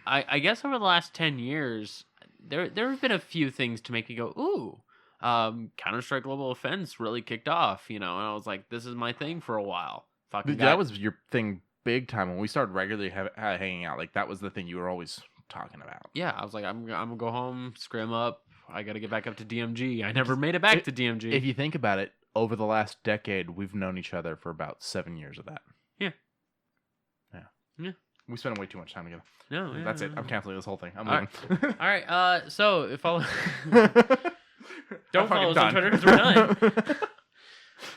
I guess over the last 10 years, there have been a few things to make me go, ooh. Counter-Strike Global Offense really kicked off, and I was like, this is my thing for a while. That was your thing big time when we started regularly hanging out. Like, that was the thing you were always talking about. Yeah, I was like, I'm gonna go home, scrim up. I gotta get back up to DMG. I never made it back to DMG. If you think about it, over the last decade, we've known each other for about 7 years of that. Yeah. We spent way too much time together. No, That's it. I'm canceling this whole thing. I'm All leaving. All right. So if I'll don't follow us on Twitter because we're done.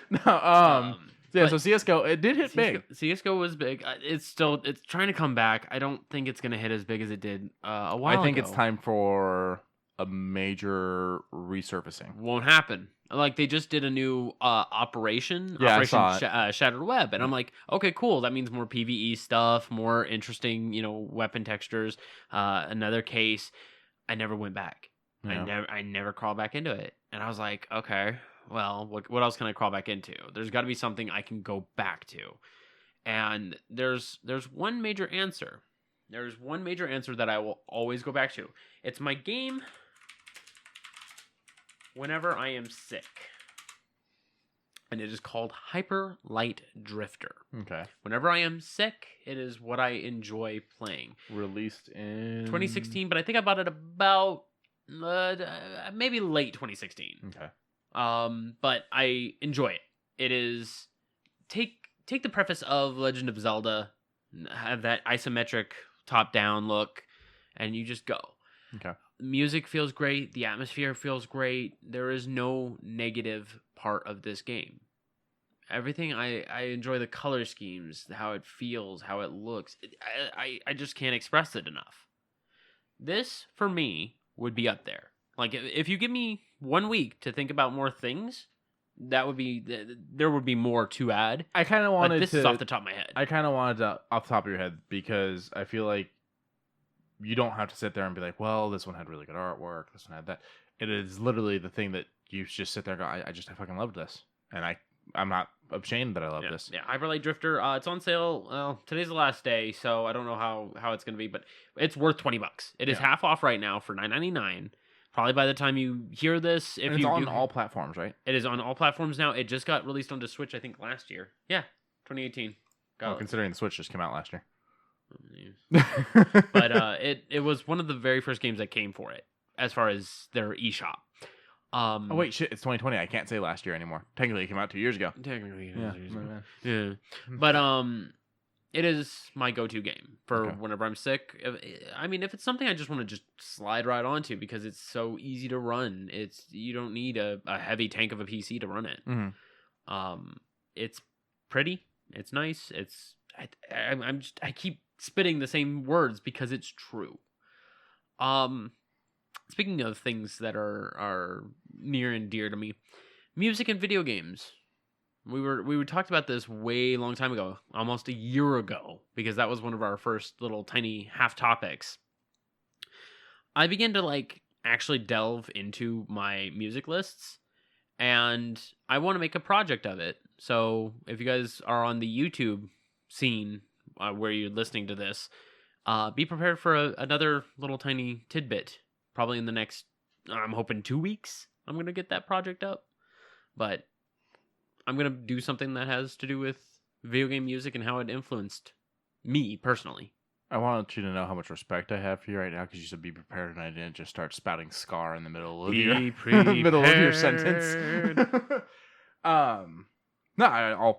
No. Yeah. So CS:GO, it did hit big. CS:GO was big. It's trying to come back. I don't think it's gonna hit as big as it did a while ago. I think it's time for a major resurfacing. Won't happen. Like, they just did a new Operation Shattered Web, and I'm like, okay, cool. That means more PvE stuff, more interesting, weapon textures. Another case. I never went back. Yeah. I never crawled back into it, and I was like, okay, well, what else can I crawl back into? There's got to be something I can go back to, and there's one major answer. There's one major answer that I will always go back to. It's my game whenever I am sick. And it is called Hyper Light Drifter. Okay. Whenever I am sick, it is what I enjoy playing. Released in 2016, but I think I bought it about maybe late 2016. Okay. But I enjoy it. It is take the preface of Legend of Zelda, have that isometric top-down look, and you just go. Okay. Music feels great. The atmosphere feels great. There is no negative part of this game. Everything, I enjoy the color schemes, how it feels, how it looks. I just can't express it enough. This, for me, would be up there. Like, if you give me 1 week to think about more things, there would be more to add. I kind of wanted this is off the top of my head. I kind of wanted to off the top of your head because I feel like you don't have to sit there and be like, well, this one had really good artwork, this one had that. It is literally the thing that you just sit there and go, I fucking loved this. And I'm not ashamed that I love this. Yeah, Hyper Light Drifter, it's on sale. Well, today's the last day, so I don't know how it's going to be, but it's worth $20. It is half off right now for $9.99. Probably by the time you hear this, it's on all platforms, right? It is on all platforms now. It just got released onto Switch, I think, last year. Yeah, 2018. Considering the Switch just came out last year. But it was one of the very first games that came for it, as far as their eShop. Oh wait, shit! It's 2020. I can't say last year anymore. Technically, it came out 2 years ago. Technically, yeah. But it is my go-to game for whenever I'm sick. If it's something I just want to just slide right onto because it's so easy to run. You don't need a heavy tank of a PC to run it. Mm-hmm. It's pretty. It's nice. I keep spitting the same words because it's true. Speaking of things that are near and dear to me, music and video games. We talked about this way long time ago, almost a year ago, because that was one of our first little tiny half topics. I began to actually delve into my music lists, and I want to make a project of it. So if you guys are on the YouTube scene where you're listening to this, be prepared for another little tiny tidbit. Probably in the next, I'm hoping 2 weeks, I'm going to get that project up. But I'm going to do something that has to do with video game music and how it influenced me personally. I wanted you to know how much respect I have for you right now because you said be prepared and I didn't just start spouting Scar in the middle of your sentence. All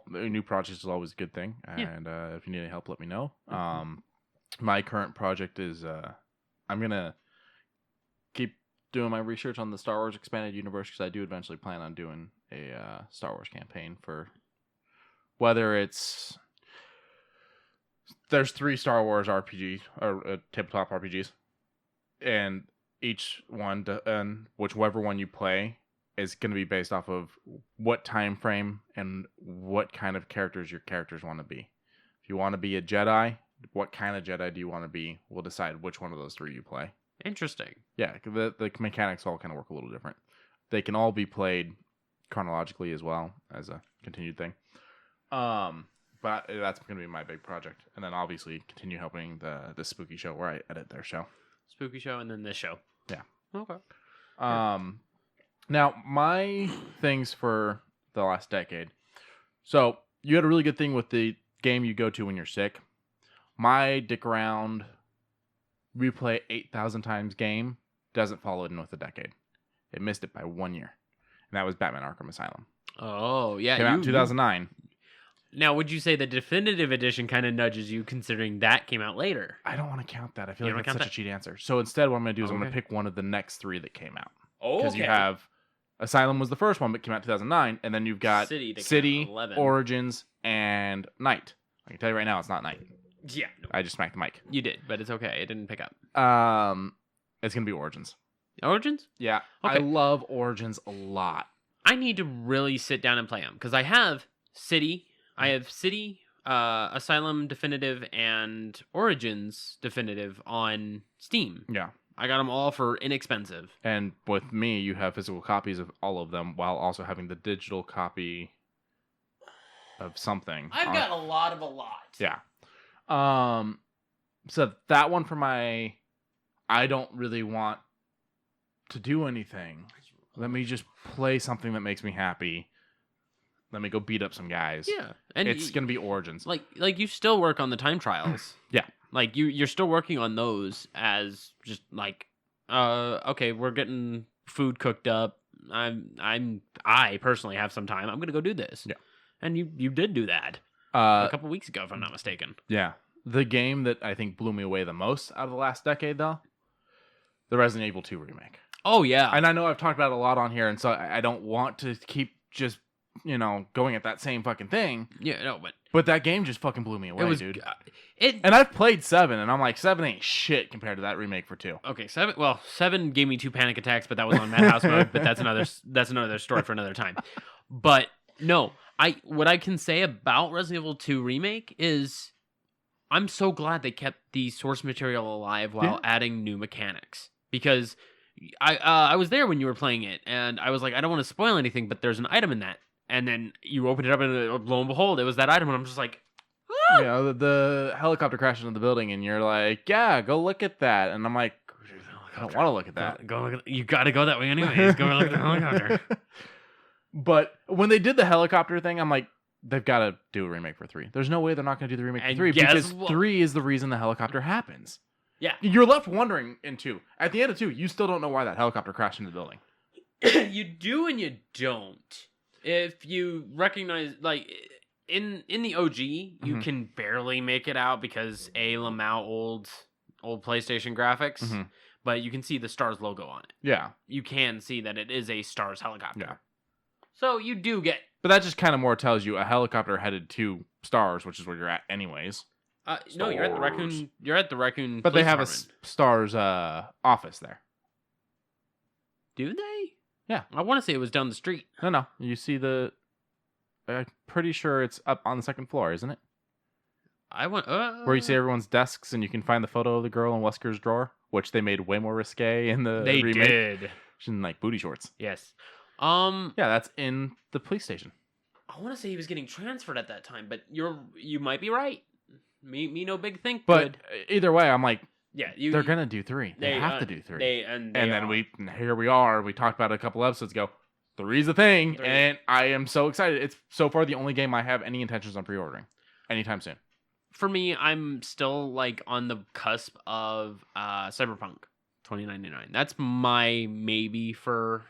new projects is always a good thing. And if you need any help, let me know. My current project is I'm going to keep doing my research on the Star Wars Expanded Universe because I do eventually plan on doing a Star Wars campaign for whether it's there's 3 Star Wars RPGs or tabletop RPGs, and each one and whichever one you play is going to be based off of what time frame and what kind of characters your characters want to be. If you want to be a Jedi, what kind of Jedi do you want to be? We'll decide which one of those 3 you play. Interesting. Yeah, the mechanics all kind of work a little different. They can all be played chronologically as well as a continued thing. But that's going to be my big project. And then obviously continue helping the Spooky Show where I edit their show. Spooky Show and then this show. Yeah. Okay. Now, my things for the last decade. So, you had a really good thing with the game you go to when you're sick. My dick around replay 8,000 times game doesn't follow in with a decade. It missed it by 1 year. And that was Batman Arkham Asylum. Oh, yeah. Came out in 2009. Now, would you say the definitive edition kind of nudges you considering that came out later? I don't want to count that. I feel You like don't that's count such a cheat answer. So instead, what I'm going to do is I'm going to pick one of the next 3 that came out. Oh, because you have Asylum was the first one, but came out in 2009, and then you've got City, Origins, and Night. I can tell you right now, it's not Night. Yeah, no. I just smacked the mic. You did, but it's okay. It didn't pick up. It's gonna be Origins. Origins? Yeah, okay. I love Origins a lot. I need to really sit down and play them because I have City, Asylum Definitive, and Origins Definitive on Steam. Yeah. I got them all for inexpensive. And with me, you have physical copies of all of them while also having the digital copy of something. I've got a lot. Yeah. So that one for I don't really want to do anything. Let me just play something that makes me happy. Let me go beat up some guys. Yeah. And it's going to be Origins. Like you still work on the time trials. Yeah. Like you're still working on those as just like, okay, we're getting food cooked up. I personally have some time. I'm going to go do this. Yeah. And you did do that a couple weeks ago, if I'm not mistaken. Yeah. The game that I think blew me away the most out of the last decade, though, the Resident Evil 2 remake. Oh, yeah. And I know I've talked about it a lot on here, and so I don't want to keep just, going at that same fucking thing. Yeah, no, But that game just fucking blew me away, dude. And I've played 7, and I'm like, 7 ain't shit compared to that remake for 2. Okay, 7 gave me 2 panic attacks, but that was on Madhouse mode, but that's another story for another time. But, no, what I can say about Resident Evil 2 remake is I'm so glad they kept the source material alive while adding new mechanics. Because I was there when you were playing it, and I was like, I don't want to spoil anything, but there's an item in that. And then you opened it up, and lo and behold, it was that item, and I'm just like, ah! The helicopter crashed into the building, and you're like, yeah, go look at that. And I'm like, I don't want to look at that. You got to go that way anyways. Go look at the helicopter. But when they did the helicopter thing, I'm like, they've got to do a remake for 3. There's no way they're not going to do the remake for 3 because 3 is the reason the helicopter happens. Yeah. You're left wondering in 2. At the end of 2, you still don't know why that helicopter crashed into the building. You do and you don't. If you recognize, like, in the OG, you can barely make it out because Lamau old PlayStation graphics, but you can see the Stars logo on it. Yeah. You can see that it is a Stars helicopter. Yeah. So you do get... But that just kind of more tells you a helicopter headed to Stars, which is where you're at anyways. No, you're at the Raccoon. You're at the Raccoon. But they have a Stars office there. Do they? Yeah. I want to say it was down the street. No. You see I'm pretty sure it's up on the 2nd floor, isn't it? Where you see everyone's desks and you can find the photo of the girl in Wesker's drawer, which they made way more risque in the remake. They did. She's in like booty shorts. Yes. Yeah, that's in the police station. I want to say he was getting transferred at that time, but you might be right. Me no big think. But either way, I'm like, yeah, they're gonna do 3. They have to do 3. And then here we are. We talked about it a couple episodes ago. 3's a thing, and I am so excited. It's so far the only game I have any intentions on pre-ordering anytime soon. For me, I'm still like on the cusp of Cyberpunk 2099. That's my maybe for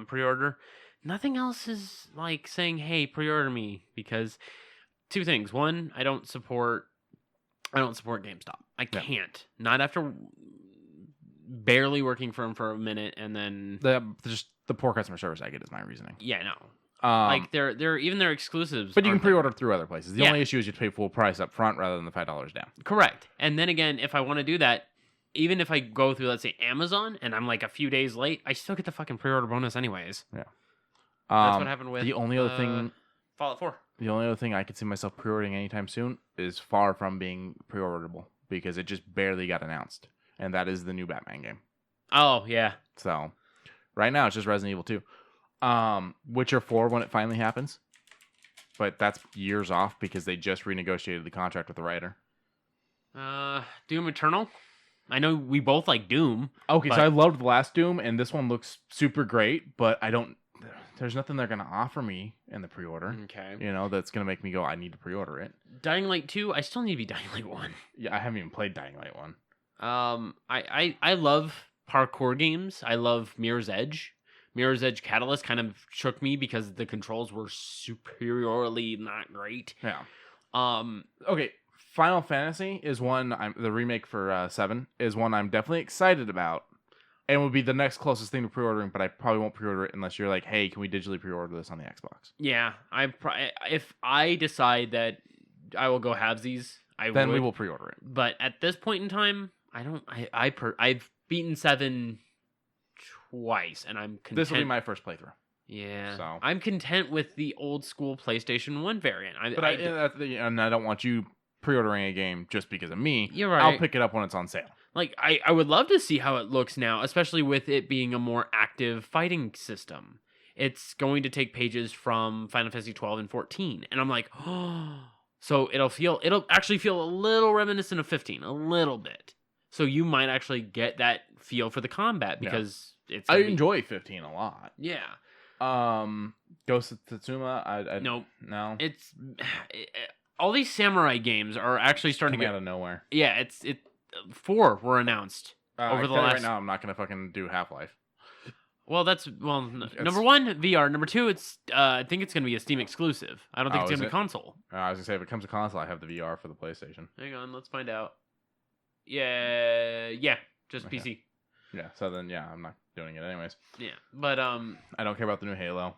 pre-order. Nothing else is like saying, hey, pre-order me, because 2 things. One, I don't support GameStop. I can't. Not after barely working for them for a minute, and then the poor customer service I get is my reasoning. yeah, no. Like they're even their exclusives. But you can pre-order through other places. The Yeah. only issue is you pay full price up front rather than the $5 down. Correct. And then again, if I want to do that, even if I go through, let's say, Amazon, and I'm like a few days late, I still get the fucking pre-order bonus anyways. Yeah. That's what happened with the only other thing. Fallout 4. The only other thing I could see myself pre-ordering anytime soon is far from being pre-orderable because it just barely got announced, and that is the new Batman game. Oh yeah. So right now it's just Resident Evil 2. Witcher 4 when it finally happens, but that's years off because they just renegotiated the contract with the writer. Doom Eternal. I know we both like Doom. Okay, but... so I loved the last Doom, and this one looks super great, but there's nothing they're gonna offer me in the pre-order. Okay. That's gonna make me go, I need to pre-order it. Dying Light 2, I still need to be Dying Light 1. Yeah, I haven't even played Dying Light 1. I love parkour games. I love Mirror's Edge. Mirror's Edge Catalyst kind of shook me because the controls were superiorly not great. Yeah. Okay, Final Fantasy is one the remake for 7 is one I'm definitely excited about. And would be the next closest thing to pre-ordering, but I probably won't pre-order it unless you're like, hey, can we digitally pre-order this on the Xbox? Yeah, if I decide that I will go halvesies, then we will pre-order it. But at this point in time, I've beaten 7 twice, and I'm content. This will be my first playthrough. Yeah, so I'm content with the old school PlayStation 1 variant. And I don't want you pre-ordering a game just because of me. You're right. I'll pick it up when it's on sale. Like, I would love to see how it looks now, especially with it being a more active fighting system. It's going to take pages from Final Fantasy 12 and 14. And I'm like, oh. So it'll actually feel a little reminiscent of 15, a little bit. So you might actually get that feel for the combat because I enjoy 15 a lot. Yeah. Ghost of Tsushima, Nope. No. It's all these samurai games are actually starting to get out of nowhere. Yeah, 4 were announced over the last. Right now, I'm not gonna fucking do Half-Life. Well, number 1 VR. Number 2, it's I think it's gonna be a Steam exclusive. I don't think it's gonna be console. I was gonna say if it comes to console, I have the VR for the PlayStation. Hang on, let's find out. Yeah, just okay. PC. Yeah, so then I'm not doing it anyways. Yeah, but I don't care about the new Halo.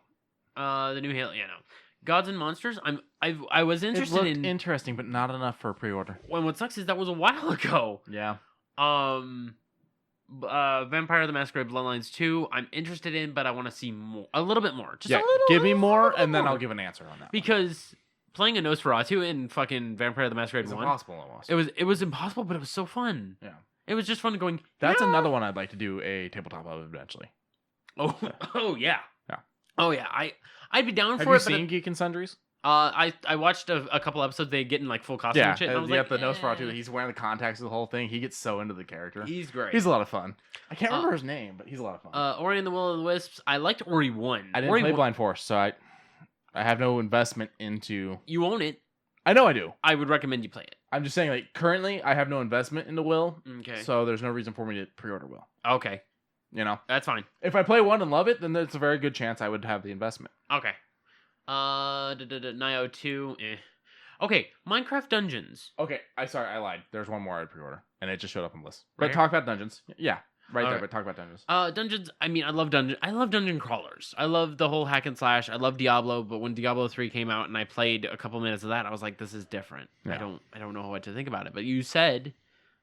The new Halo, yeah, no. Gods and Monsters. I was interested in. Interesting, but not enough for a pre-order. Well, what sucks is that was a while ago. Yeah. Vampire the Masquerade Bloodlines 2. I'm interested in, but I want to see more, a little bit more. Just a little. Give me more, and then I'll give an answer on that. Because playing a Nosferatu in fucking Vampire the Masquerade 1, impossible almost. It was impossible, but it was so fun. Yeah. It was just fun going. That's another one I'd like to do a tabletop of eventually. Oh yeah. Yeah. Oh yeah. I'd be down for it. Have you seen Geek and Sundries? I watched a couple episodes. They get in like full costume and shit. And I was like, the Nosferatu. He's wearing the contacts of the whole thing. He gets so into the character. He's great. He's a lot of fun. I can't remember his name, but he's a lot of fun. Ori and the Will of the Wisps. I liked Ori 1. I didn't play Blind Force, so I have no investment into. You own it. I know I do. I would recommend you play it. I'm just saying, like, currently I have no investment into Will. Okay. So there's no reason for me to pre-order Will. Okay. That's fine. If I play one and love it, then there's a very good chance I would have the investment. Okay. Nioh 2. Okay, Minecraft Dungeons. Okay, I lied. There's one more I'd pre-order, and it just showed up on the list. Right But talk about Dungeons. Yeah, there. Okay. But talk about Dungeons. Dungeons. I mean, I love dungeon crawlers. I love the whole hack and slash. I love Diablo, but when Diablo 3 came out and I played a couple minutes of that, I was like, this is different. Yeah. I don't know what to think about it. But you said,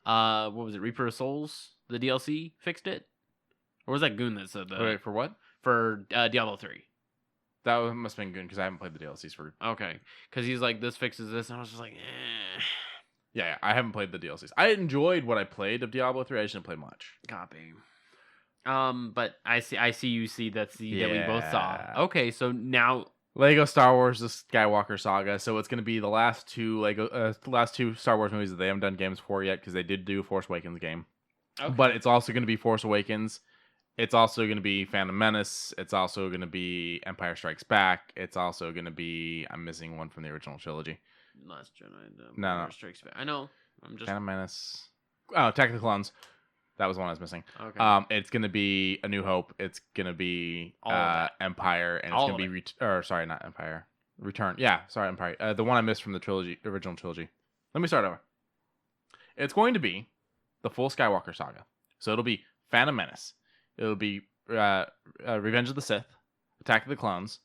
what was it? Reaper of Souls, the DLC fixed it, or was that Goon that said that? Wait, for what? For Diablo 3. That must have been good because I haven't played the DLCs for. Okay, because he's like, this fixes this, and I was just like, eh. Yeah, I haven't played the DLCs. I enjoyed what I played of Diablo 3. I just didn't play much. Copy. But I see you see that we both saw. Okay, so now Lego Star Wars: The Skywalker Saga. So it's going to be the last two Star Wars movies that they haven't done games for yet because they did do a Force Awakens game. Okay. But it's also going to be Force Awakens. It's also going to be Phantom Menace. It's also going to be Empire Strikes Back. It's also going to be I'm missing one from the original trilogy. Last Jedi. No. Strikes Back. I know. I'm just Phantom Menace. Oh, Attack of the Clones. That was one I was missing. Okay. It's going to be A New Hope. It's going to be Empire, and it's going to be not Empire. Return. Yeah, sorry, Empire. The one I missed from the original trilogy. Let me start over. It's going to be the full Skywalker saga. So it'll be Phantom Menace. It'll be Revenge of the Sith, Attack of the Clones.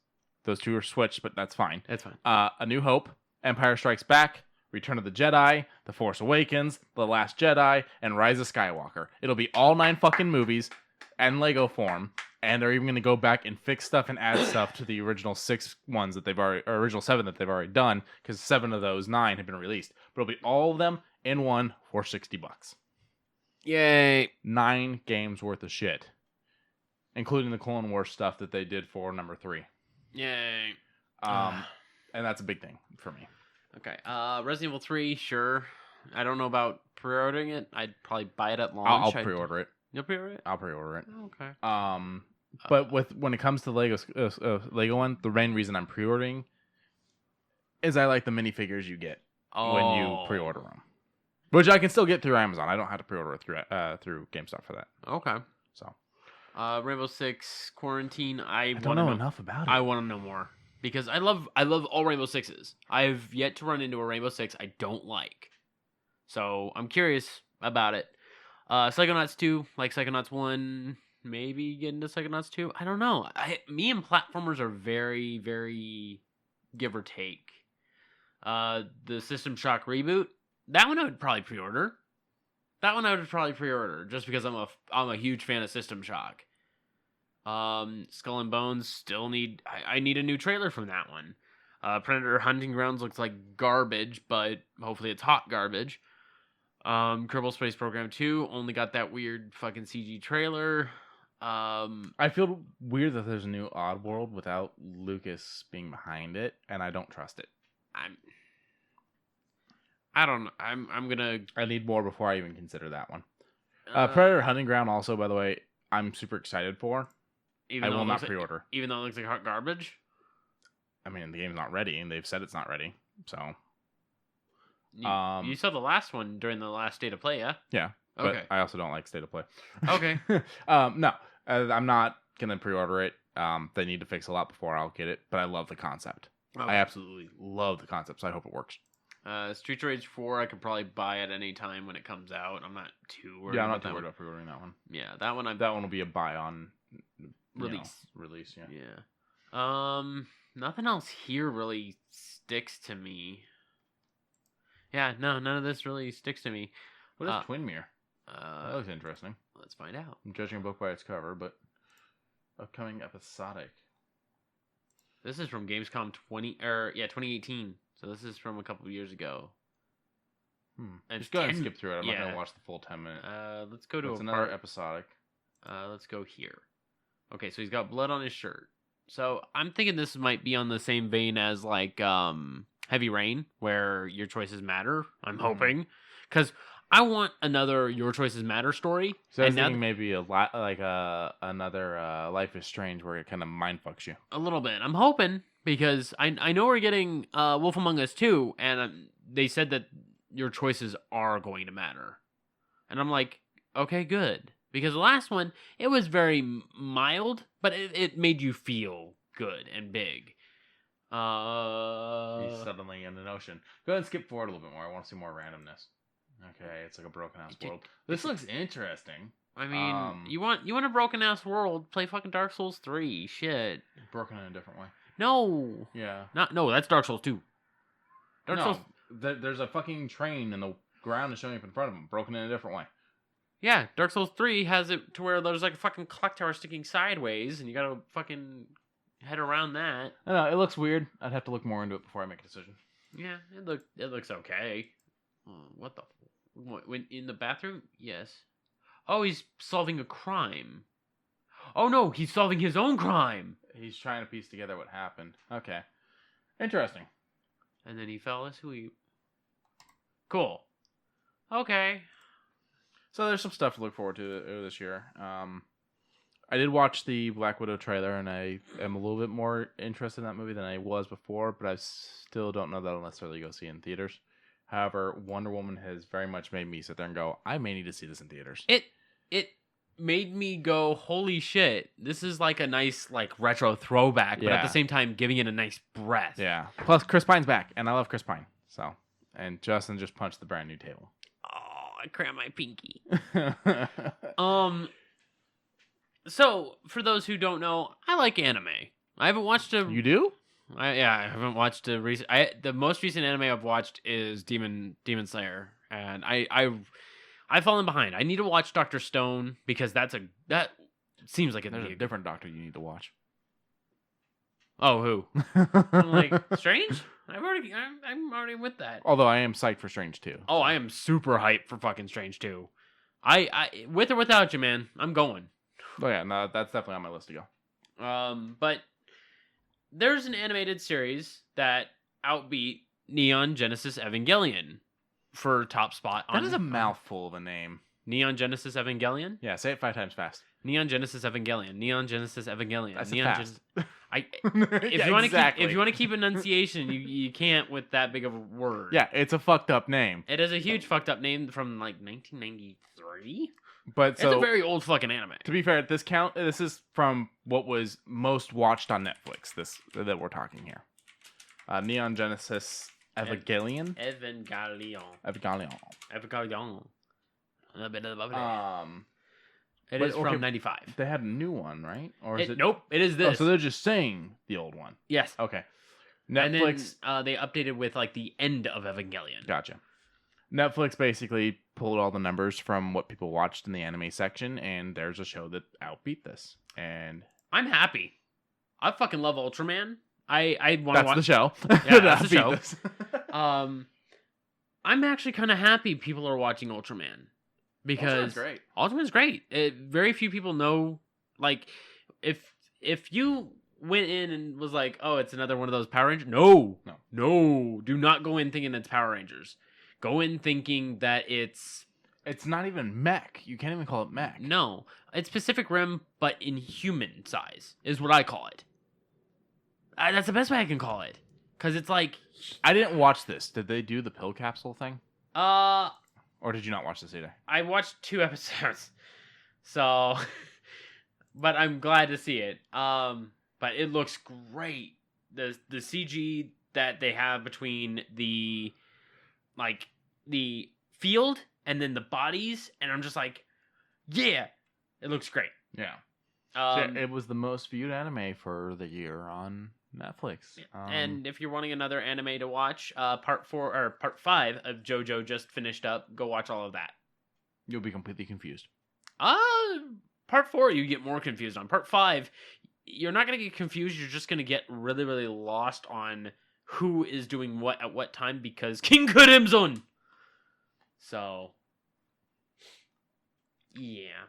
Those two are switched, but that's fine. That's fine. A New Hope, Empire Strikes Back, Return of the Jedi, The Force Awakens, The Last Jedi, and Rise of Skywalker. It'll be all 9 fucking movies and Lego form, and they're even going to go back and fix stuff and add stuff to the original 6 ones that they've already, or original 7 that they've already done, because 7 of those 9 have been released. But it'll be all of them in one for $60. Yay! 9 games worth of shit, including the Clone Wars stuff that they did for number 3. Yay! And that's a big thing for me. Okay. Resident Evil 3, sure. I don't know about pre-ordering it. I'd probably buy it at launch. I'll pre-order it. You'll pre-order it? I'll pre-order it. Okay. But when it comes to Lego one, the main reason I'm pre-ordering is I like the minifigures you get when you pre-order them, which I can still get through Amazon. I don't have to pre-order it through GameStop for that. Okay. So, Rainbow Six Quarantine. I don't know enough about it. I want to know more because I love all Rainbow Sixes. I've yet to run into a Rainbow Six I don't like, so I'm curious about it. Psychonauts 2, like Psychonauts 1, maybe get into Psychonauts 2. I don't know. Me and platformers are very, very give or take. The System Shock reboot, that one I would probably pre-order. Just because I'm a huge fan of System Shock. Skull and Bones still I need a new trailer from that one. Predator Hunting Grounds looks like garbage, but hopefully it's hot garbage. Kerbal Space Program 2 only got that weird fucking CG trailer. I feel weird that there's a new Oddworld without Lucas being behind it, and I don't trust it. I don't know. I need more before I even consider that one. Predator Hunting Ground also, by the way, I'm super excited for. I will not pre-order. Even though it looks like hot garbage? I mean, the game's not ready, and they've said it's not ready, so... You saw the last one during the last State of Play, yeah? Yeah. Okay. But I also don't like State of Play. Okay. No, I'm not going to pre-order it. They need to fix a lot before I'll get it, but I love the concept. Okay. I absolutely love the concept, so I hope it works. Streets of Rage 4, I could probably buy at any time when it comes out. I'm not too worried about that. Yeah, I'm not too worried about pre-ordering that one. Yeah, that one will be a buy on release. Release, yeah. Yeah. Nothing else here really sticks to me. Yeah, no, none of this really sticks to me. What is Twin Mirror? That looks interesting. Let's find out. I'm judging a book by its cover, but upcoming episodic. This is from Gamescom 2018. So this is from a couple of years ago. And just go ahead and skip through it. I'm not going to watch the full 10 minutes. Let's go to another episodic. Let's go here. Okay, so he's got blood on his shirt. So I'm thinking this might be on the same vein as like Heavy Rain, where your choices matter. I'm hoping, because I want another Your Choices Matter story. So I was thinking maybe another Life is Strange, where it kind of mind fucks you a little bit. I'm hoping because I know we're getting Wolf Among Us 2, and they said that your choices are going to matter, and I'm like, okay, good, because the last one, it was very mild, but it made you feel good and big. He's suddenly in an ocean. Go ahead and skip forward a little bit more. I want to see more randomness. Okay, it's like a broken ass world. This looks interesting. I mean, you want a broken ass world? Play fucking Dark Souls 3. Shit. Broken in a different way. No. Yeah. No, that's Dark Souls 2. Souls. There's a fucking train and the ground is showing up in front of him. Broken in a different way. Yeah, Dark Souls 3 has it to where there's like a fucking clock tower sticking sideways, and you gotta fucking head around that. I know, it looks weird. I'd have to look more into it before I make a decision. Yeah, it looks okay. What the? When in the bathroom? Yes. Oh, he's solving a crime. Oh no, he's solving his own crime. He's trying to piece together what happened. Okay, interesting. And then he fell asleep. Cool. Okay. So there's some stuff to look forward to this year. I did watch the Black Widow trailer, and I am a little bit more interested in that movie than I was before, but I still don't know that I'll necessarily go see it in theaters. However, Wonder Woman has very much made me sit there and go, I may need to see this in theaters. It made me go, holy shit, this is like a nice like retro throwback, but at the same time giving it a nice breath. Yeah. Plus, Chris Pine's back, and I love Chris Pine. So, and Justin just punched the brand new table. Oh, I crammed my pinky. So, for those who don't know, I like anime. I haven't watched a. You do? I haven't watched a recent. The most recent anime I've watched is Demon Slayer, and I've fallen behind. I need to watch Doctor Stone because that seems like There's a different doctor you need to watch. Oh, who? I'm like Strange. I'm already with that. Although I am psyched for Strange too. Oh, I am super hyped for fucking Strange too. I with or without you, man, I'm going. Oh yeah, no, that's definitely on my list to go. But there's an animated series that outbeat Neon Genesis Evangelion for top spot. That is a mouthful of a name. Neon Genesis Evangelion. Yeah, say it 5 times fast. Neon Genesis Evangelion. Neon Genesis Evangelion. That's Neon fast. If you want to keep enunciation, you can't with that big of a word. Yeah, it's a fucked up name. It is a huge fucked up name from like 1993. But It's a very old fucking anime. To be fair, this is from what was most watched on Netflix. That we're talking here. Neon Genesis Evangelion. Evangelion. It is from 95. They had a new one, right? Or is it? Nope, it is this. Oh, so they're just saying the old one. Yes. Okay. Netflix. And then, they updated with like the end of Evangelion. Gotcha. Netflix basically pulled all the numbers from what people watched in the anime section, and there's a show that outbeat this. And I'm happy. I fucking love Ultraman. I want to watch the show. Yeah, that's the show. I'm actually kind of happy people are watching Ultraman because Ultraman's great. Very few people know. Like, if you went in and was like, "Oh, it's another one of those Power Rangers," no, do not go in thinking it's Power Rangers. Go in thinking that it's not even mech. You can't even call it mech. No, it's Pacific Rim, but in human size is what I call it. That's the best way I can call it, because it's like I didn't watch this. Did they do the pill capsule thing? Or did you not watch this either? I watched 2 episodes, so but I'm glad to see it. But it looks great. The CG that they have between the field and then the bodies, and I'm just like, yeah, it looks great. Yeah. It was the most viewed anime for the year on Netflix. And if you're wanting another anime to watch, part 5 of JoJo just finished up. Go watch all of that. You'll be completely confused. Part 4 you get more confused on. Part 5, you're not going to get confused. You're just going to get really, really lost on who is doing what at what time because King Crimson. So, yeah.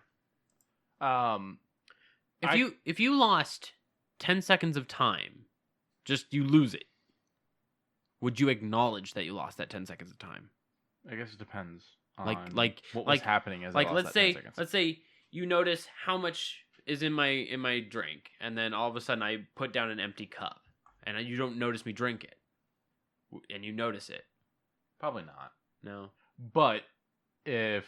If you lost 10 seconds of time, just you lose it. Would you acknowledge that you lost that 10 seconds of time? I guess it depends on what was happening as let's say you notice how much is in my drink, and then all of a sudden I put down an empty cup, and you don't notice me drink it, and you notice it. Probably not. No. But if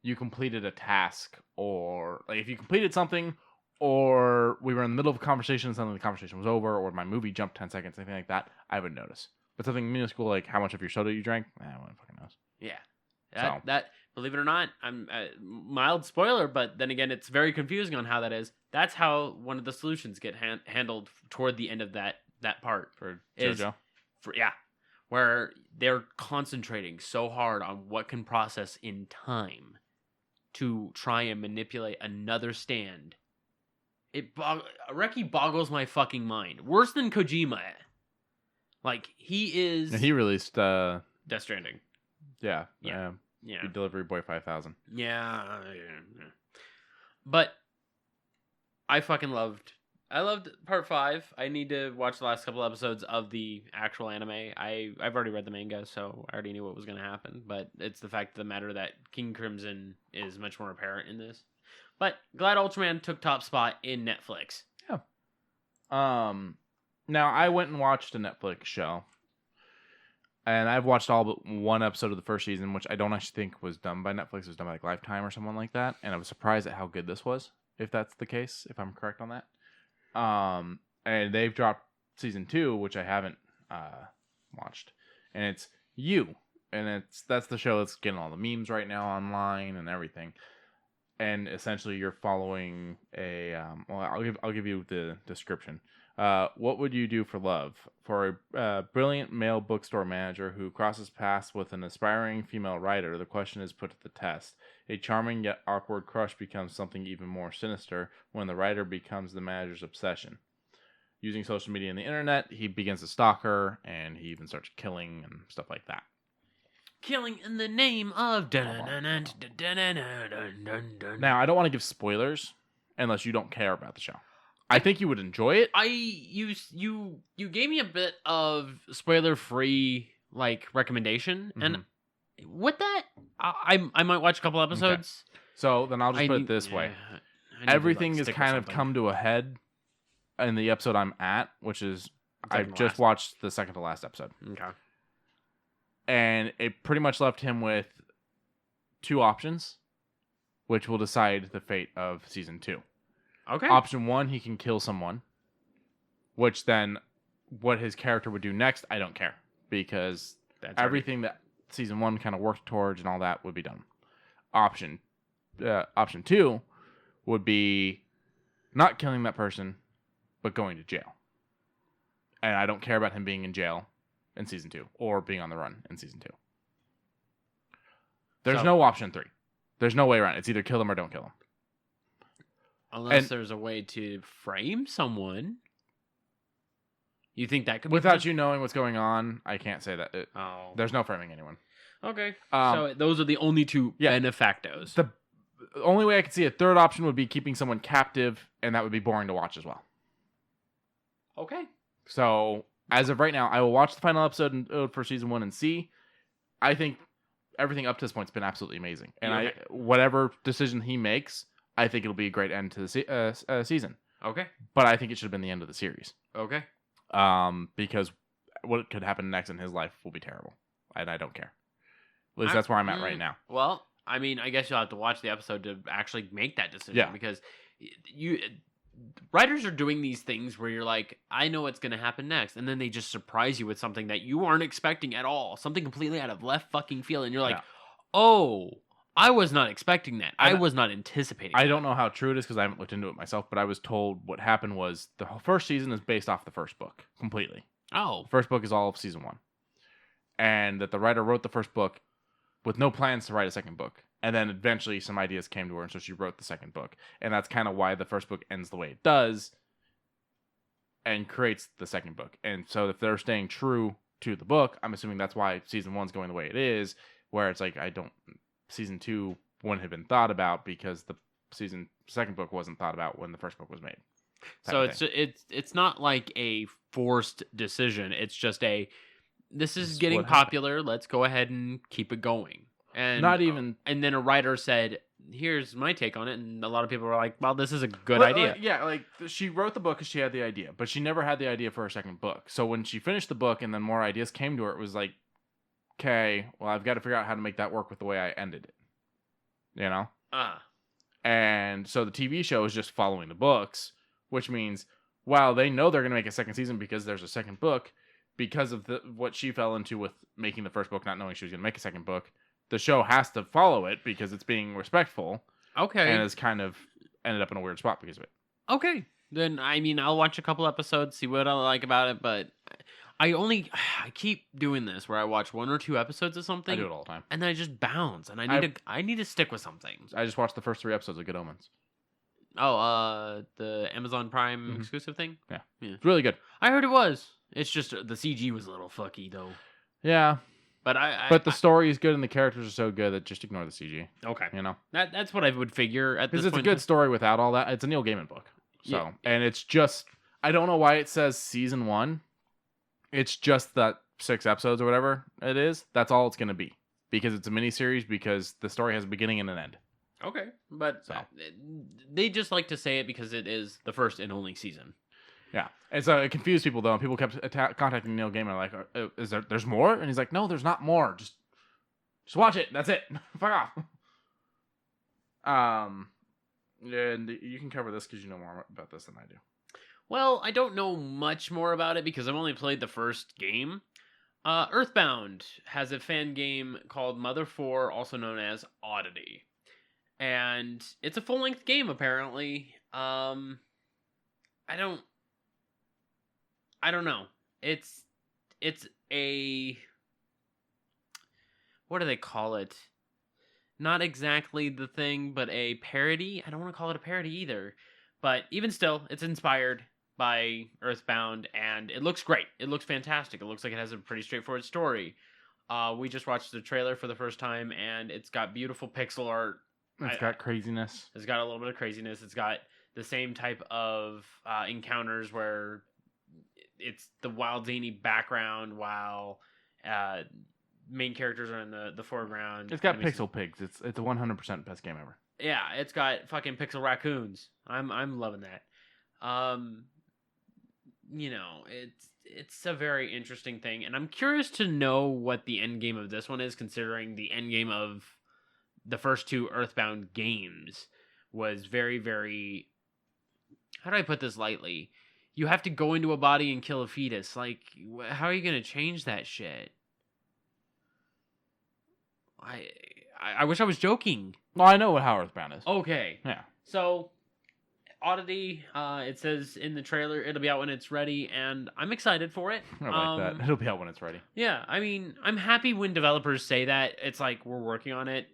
you completed a task, or like if you completed something, or we were in the middle of a conversation and suddenly the conversation was over, or my movie jumped 10 seconds, anything like that, I would notice. But something minuscule like how much of your soda you drank, I wouldn't fucking knows. Yeah. That believe it or not, I'm mild spoiler, but then again, it's very confusing on how that is. That's how one of the solutions get handled toward the end of that part for JoJo. Where they're concentrating so hard on what can process in time to try and manipulate another stand. Reki boggles my fucking mind. Worse than Kojima. Like, he is... He released... Death Stranding. Yeah. Yeah. Delivery Boy 5000. Yeah. But I fucking loved... I loved part 5. I need to watch the last couple episodes of the actual anime. I've already read the manga, so I already knew what was going to happen. But it's the fact of the matter that King Crimson is much more apparent in this. But glad Ultraman took top spot in Netflix. Yeah. Now I went and watched a Netflix show, and I've watched all but one episode of the first season, which I don't actually think was done by Netflix. It was done by like Lifetime or someone like that. And I was surprised at how good this was, if that's the case, if I'm correct on that. And they've dropped season 2, which I haven't watched, and it's You, and that's the show that's getting all the memes right now online and everything. and essentially you're following a. Well, I'll give you the description. What would you do for love? For a brilliant male bookstore manager who crosses paths with an aspiring female writer, the question is put to the test. A charming yet awkward crush becomes something even more sinister when the writer becomes the manager's obsession. Using social media and the internet, he begins to stalk her, and he even starts killing and stuff like that. Killing in the name of... Now, I don't want to give spoilers unless you don't care about the show. I think you would enjoy it. You gave me a bit of spoiler-free like recommendation, and with that, I might watch a couple episodes. Okay. So then I'll just put it this way: everything has kind of come to a head in the episode I'm at, which is I've just watched the second to last episode. Okay, and it pretty much left him with two options, which will decide the fate of season 2. Okay. Option 1, he can kill someone, which then what his character would do next, I don't care, because everything that season 1 kind of worked towards and all that would be done. Option 2 would be not killing that person, but going to jail. And I don't care about him being in jail in season 2 or being on the run in season 2. There's no option 3. There's no way around it. It's either kill him or don't kill him. Unless there's a way to frame someone. You think that could be... Without you knowing what's going on, I can't say that. There's no framing anyone. Okay. So those are the only two benefactos. The only way I could see a third option would be keeping someone captive, and that would be boring to watch as well. Okay. So, as of right now, I will watch the final episode for season 1 and see. I think everything up to this point has been absolutely amazing. And whatever decision he makes, I think it'll be a great end to the season. Okay. But I think it should have been the end of the series. Okay. Because what could happen next in his life will be terrible. And I don't care. At least that's where I'm at right now. Well, I mean, I guess you'll have to watch the episode to actually make that decision. Yeah. Because writers are doing these things where you're like, I know what's going to happen next. And then they just surprise you with something that you aren't expecting at all. Something completely out of left fucking field. And you're like, oh... I was not expecting that. I was not anticipating I don't know how true it is because I haven't looked into it myself, but I was told what happened was the first season is based off the first book completely. Oh. The first book is all of season 1. And that the writer wrote the first book with no plans to write a second book. And then eventually some ideas came to her, and so she wrote the second book. And that's kind of why the first book ends the way it does and creates the second book. And so if they're staying true to the book, I'm assuming that's why season 1's going the way it is, where it's like season 2 wouldn't have been thought about because the second book wasn't thought about when the first book was made. So it's not like a forced decision. It's just this is getting popular. Let's go ahead and keep it going. And not even. And then a writer said, "Here's my take on it," and a lot of people were like, "Well, this is a good idea." She wrote the book because she had the idea, but she never had the idea for her second book. So when she finished the book and then more ideas came to her, it was like, okay, well, I've got to figure out how to make that work with the way I ended it. You know? And so the TV show is just following the books, which means, while they know they're going to make a second season because there's a second book, because of what she fell into with making the first book, not knowing she was going to make a second book, the show has to follow it because it's being respectful. Okay. And it's kind of ended up in a weird spot because of it. Okay. Then, I mean, I'll watch a couple episodes, see what I like about it, but... I keep doing this where I watch 1 or 2 episodes of something. I do it all the time. And then I just bounce, and I need to stick with something. I just watched the first 3 episodes of Good Omens. Oh, the Amazon Prime exclusive thing? Yeah. It's really good. I heard it was. It's just the CG was a little fucky, though. Yeah. But the story is good and the characters are so good that just ignore the CG. Okay. You know? That's what I would figure at this point. Because it's a good story without all that. It's a Neil Gaiman book. So, and it's just... I don't know why it says season 1. It's just that 6 episodes or whatever it is. That's all it's going to be. Because it's a miniseries, because the story has a beginning and an end. Okay. But they just like to say it because it is the first and only season. Yeah. And so it confused people, though. And people kept contacting Neil Gaiman like, there's more? And he's like, no, there's not more. Just watch it. That's it. Fuck off. And you can cover this because you know more about this than I do. Well, I don't know much more about it because I've only played the first game. Earthbound has a fan game called Mother 4, also known as Oddity. and it's a full-length game apparently. I don't know. It's a, what do they call it? Not exactly the thing, but a parody. I don't want to call it a parody either. But even still, it's inspired by Earthbound, and it looks great. It looks fantastic. It looks like it has a pretty straightforward story. We just watched the trailer for the first time, and it's got beautiful pixel art. It's got craziness. It's got a little bit of craziness. It's got the same type of encounters where it's the wild zany background while main characters are in the foreground. It's got pixel pigs. It's a 100% best game ever. Yeah, it's got fucking pixel raccoons. I'm loving that. It's a very interesting thing, and I'm curious to know what the end game of this one is, considering the end game of the first two Earthbound games was very, very, how do I put this lightly? You have to go into a body and kill a fetus. Like, how are you going to change that shit? I wish I was joking. Well, I know how Earthbound is. Okay. Yeah. So, Oddity, it says in the trailer it'll be out when it's ready, and I'm excited for it. I like that. It'll be out when it's ready. Yeah, I mean, I'm happy when developers say that. It's like, we're working on it.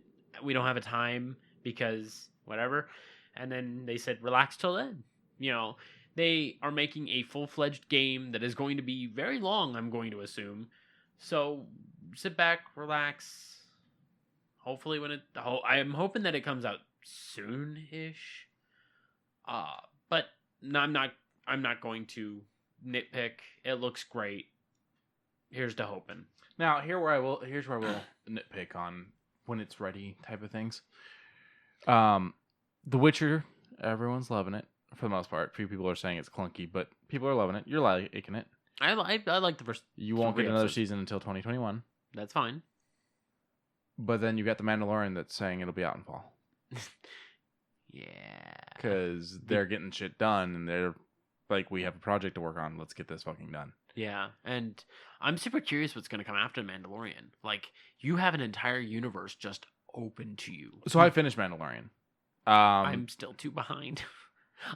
We don't have a time because whatever. And then they said, relax till then. You know, they are making a full-fledged game that is going to be very long, I'm going to assume. So sit back, relax. Hopefully I'm hoping that it comes out soon-ish. But no, I'm not going to nitpick. It looks great. Here's to hoping. Now, here's where I will nitpick on when it's ready type of things. The Witcher, everyone's loving it for the most part. Few people are saying it's clunky, but people are loving it. You're liking it. I like the first. You won't get another season until 2021. That's fine. But then you got the Mandalorian that's saying it'll be out in fall. Yeah. Because they're getting shit done, and they're like, we have a project to work on. Let's get this fucking done. Yeah, and I'm super curious what's going to come after Mandalorian. Like, you have an entire universe just open to you. So I finished Mandalorian. I'm still too behind.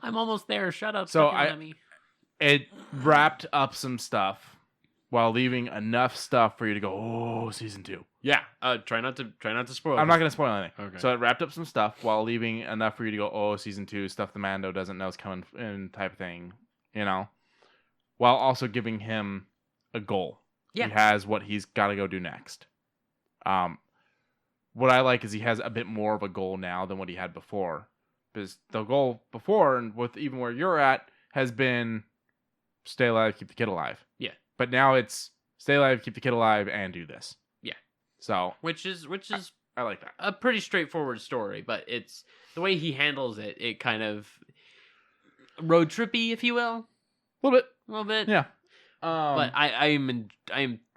I'm almost there. Shut up. So at me. It wrapped up some stuff while leaving enough stuff for you to go, oh, season 2. Yeah. Try not to spoil. I'm not going to spoil anything. Okay. So it wrapped up some stuff while leaving enough for you to go, oh, season 2, stuff the Mando doesn't know is coming in type of thing, you know? While also giving him a goal. Yeah. He has what he's got to go do next. What I like is he has a bit more of a goal now than what he had before. Because the goal before, and with even where you're at, has been stay alive, keep the kid alive. Yeah. But now it's stay alive, keep the kid alive, and do this. Yeah. So which is I like that. A pretty straightforward story, but it's the way he handles it. It kind of road trippy, if you will. A little bit. Yeah. But I am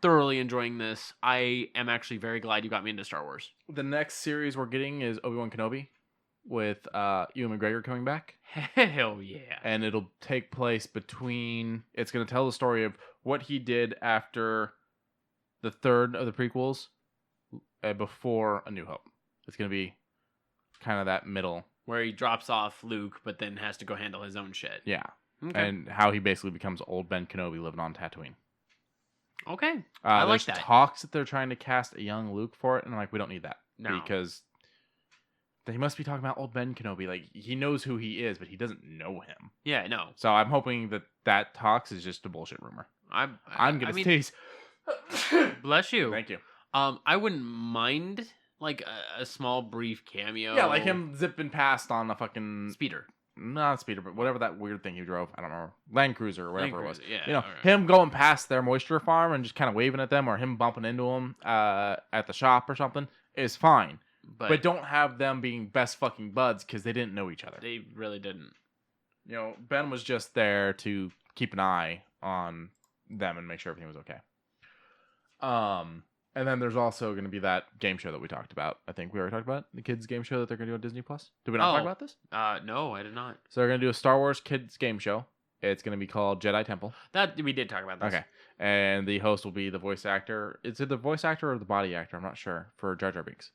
thoroughly enjoying this. I am actually very glad you got me into Star Wars. The next series we're getting is Obi-Wan Kenobi with Ewan McGregor coming back. Hell yeah. And it'll take place it's going to tell the story of what he did after the third of the prequels before A New Hope. It's going to be kind of that middle. Where he drops off Luke, but then has to go handle his own shit. Yeah. Okay. And how he basically becomes old Ben Kenobi living on Tatooine. Okay. I like that. There's talks that they're trying to cast a young Luke for it, and I'm like, we don't need that. No. Because they must be talking about old Ben Kenobi. Like, he knows who he is, but he doesn't know him. Yeah, no. So I'm hoping that talks is just a bullshit rumor. I'm going to taste. Bless you. Thank you. I wouldn't mind, like, a small, brief cameo. Yeah, like him zipping past on a fucking... Speeder. Not speeder, but whatever that weird thing he drove. I don't remember. Land Cruiser or whatever it was. Yeah, you know, him going past their moisture farm and just kind of waving at them, or him bumping into them at the shop or something is fine. But don't have them being best fucking buds because they didn't know each other. They really didn't. You know, Ben was just there to keep an eye on them and make sure everything was okay. And then there's also going to be that game show that we talked about. I think we already talked about it, the kids game show that they're going to do on Disney Plus. Did we not talk about this? No, I did not. So they're going to do a Star Wars kids game show. It's going to be called Jedi Temple. That we did talk about this. Okay. And the host will be the voice actor. Is it the voice actor or the body actor? I'm not sure. For Jar Jar Binks.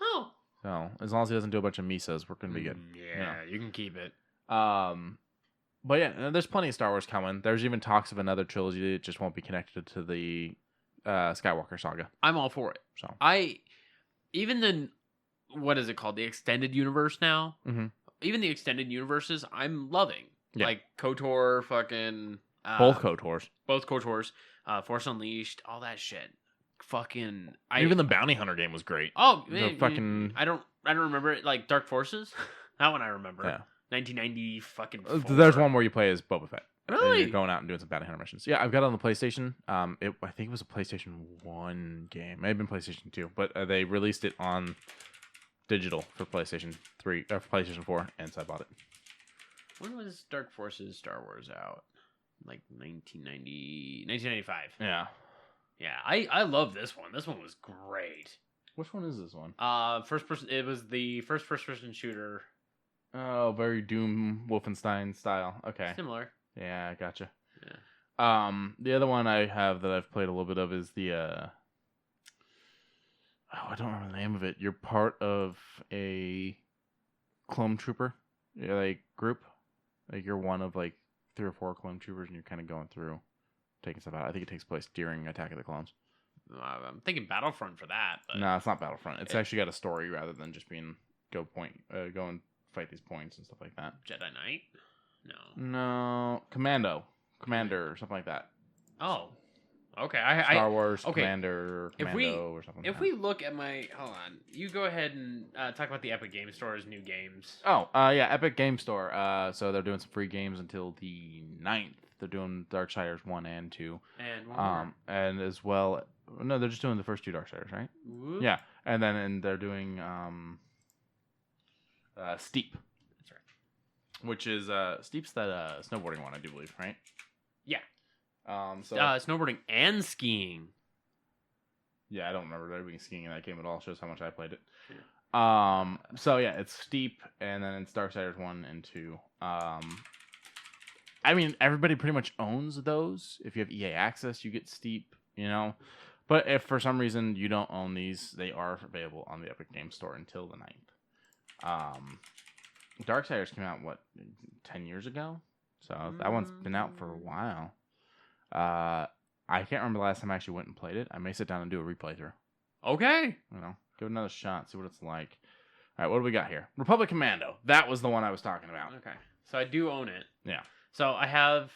Oh, So as long as he doesn't do a bunch of Misas, we're gonna be good. Yeah, you can keep it. But yeah, there's plenty of Star Wars coming. There's even talks of another trilogy that just won't be connected to the Skywalker saga. I'm all for it. So Even the, what is it called? The extended universe now? Mhm. Even the extended universes, I'm loving. Yeah. Like KOTOR, fucking... both KOTORs. Both KOTORs. Force Unleashed, all that shit. Fucking... Even the Bounty Hunter game was great. Oh, The fucking... I don't remember it. Like Dark Forces? That one I remember. Yeah. 1990 fucking... There's one where you play as Boba Fett. Really? You're going out and doing some Bounty Hunter missions. Yeah, I've got it on the PlayStation. I think it was a PlayStation 1 game. It may have been PlayStation 2, but they released it on digital for PlayStation 3 or PlayStation 4, and so I bought it. When was Dark Forces Star Wars out? Like 1995. Yeah. Yeah, I love this one. This one was great. Which one is this one? First person. It was the first person shooter. Oh, very Doom Wolfenstein style. Okay. Similar. Yeah, I gotcha. Yeah. The other one I have that I've played a little bit of is the I don't remember the name of it. You're part of a clone trooper, group. Like you're one of like 3 or 4 clone troopers, and you're kind of going through taking stuff out. I think it takes place during Attack of the Clones. I'm thinking Battlefront for that. But No, it's not Battlefront. It's actually got a story rather than just being go and fight these points and stuff like that. Jedi Knight? No, Commander or something like that. Oh, okay. Star Wars okay. Commander or Commando or something. If we look at my, hold on, you go ahead and talk about the Epic Game Store's new games. Oh, yeah, Epic Game Store. So they're doing some free games until the 9th. They're doing Darksiders 1 and 2. And one more. And as well, no, they're just doing the first 2 Darksiders, right? Whoop. Yeah, and they're doing Steep. That's right. Which is Steep's that snowboarding one, I do believe, right? Yeah. So snowboarding and skiing. yeah, I don't remember there being skiing in that game at all. Shows how much I played it. Yeah. So yeah, it's Steep, and then it's Darksiders 1 and 2. I mean, everybody pretty much owns those. If you have EA access, you get Steep, you know. But if for some reason you don't own these, they are available on the Epic Game Store until the 9th. Darksiders came out, 10 years ago? So that one's been out for a while. I can't remember the last time I actually went and played it. I may sit down and do a replay through. Okay. You know, give it another shot, see what it's like. All right, what do we got here? Republic Commando. That was the one I was talking about. Okay. So I do own it. Yeah. So I have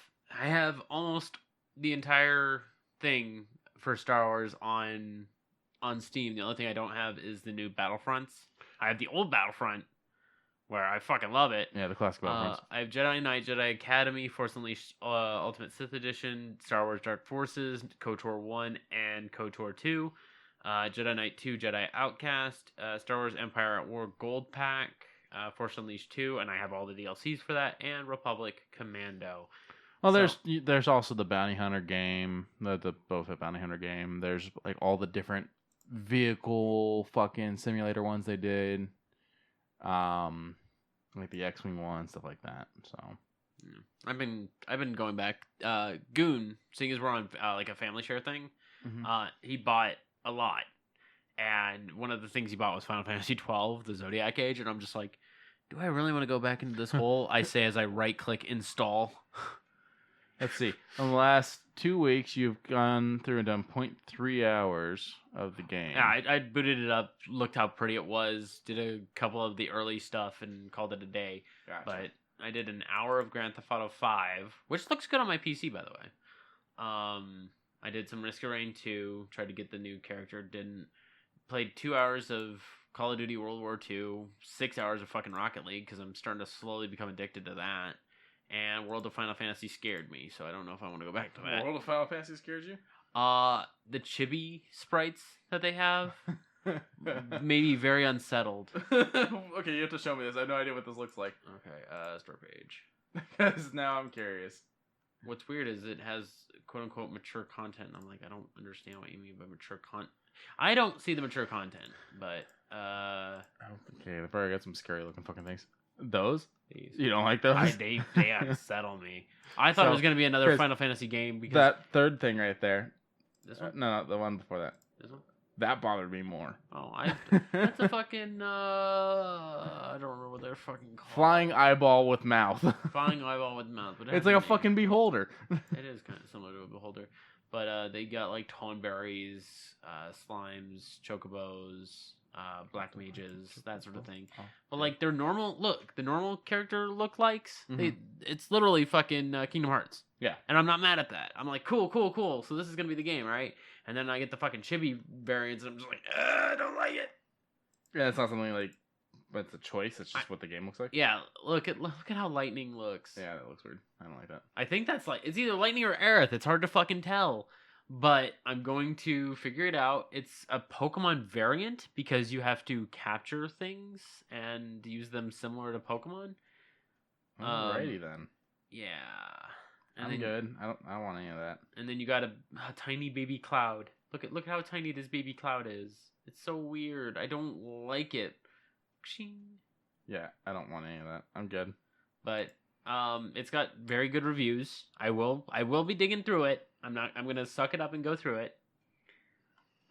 almost the entire thing for Star Wars on Steam. The only thing I don't have is the new Battlefronts. I have the old Battlefront, where I fucking love it. Yeah, the classic Battlefronts. I have Jedi Knight, Jedi Academy, Force Unleashed, Ultimate Sith Edition, Star Wars Dark Forces, KOTOR 1 and KOTOR 2, Jedi Knight 2, Jedi Outcast, Star Wars Empire at War Gold Pack, Force Unleashed 2, and I have all the DLCs for that, and Republic Commando. Well, there's also the Bounty Hunter game, the Boba Fett Bounty Hunter game. There's like all the different vehicle fucking simulator ones they did. Like the X-Wing one, stuff like that. So I've been going back. Goon, seeing as we're on like a family share thing, he bought a lot, and one of the things he bought was Final Fantasy 12, the Zodiac Age, and I'm just like, do I really want to go back into this hole? I say as I right click install. Let's see. In the last 2 weeks, you've gone through and done 0.3 hours of the game. Yeah, I booted it up, looked how pretty it was, did a couple of the early stuff, and called it a day. Gotcha. But I did an hour of Grand Theft Auto 5, which looks good on my PC, by the way. I did some Risk of Rain 2, tried to get the new character, didn't. Played 2 hours of Call of Duty World War II, 6 hours of fucking Rocket League, because I'm starting to slowly become addicted to that. And World of Final Fantasy scared me, so I don't know if I want to go back to that. World of Final Fantasy scared you? The chibi sprites that they have made me very unsettled. Okay, you have to show me this. I have no idea what this looks like. Okay, store page. Because now I'm curious. What's weird is it has quote-unquote mature content. I'm like, I don't understand what you mean by mature content. I don't see the mature content, but... Okay, they've already got some scary-looking fucking things. Those? These. You don't like those? They unsettle me. I thought it was going to be another Chris, Final Fantasy game because that third thing right there. This one? No, the one before that. This one? That bothered me more. Oh, that's a fucking I don't remember what they're fucking called. Flying eyeball with mouth. Flying eyeball with mouth. But It's like a fucking beholder. It is kind of similar to a beholder, but they got like tonberries, slimes, chocobos, black mages, that sort of thing. But like their the normal character look likes, it's literally fucking Kingdom Hearts. Yeah. And I'm not mad at that. I'm like, cool. So this is gonna be the game, right? And then I get the fucking chibi variants, and I'm just like, I don't like it. Yeah, it's not something like, but it's a choice. It's just what the game looks like. Yeah, look at how Lightning looks. Yeah, that looks weird. I don't like that. I think that's like it's either Lightning or Aerith. It's hard to fucking tell. But I'm going to figure it out. It's a Pokemon variant because you have to capture things and use them similar to Pokemon. Alrighty then. Yeah. And I'm good. I don't want any of that. And then you got a tiny baby Cloud. Look at how tiny this baby Cloud is. It's so weird. I don't like it. Yeah, I don't want any of that. I'm good. But it's got very good reviews. I will be digging through it. I'm gonna suck it up and go through it.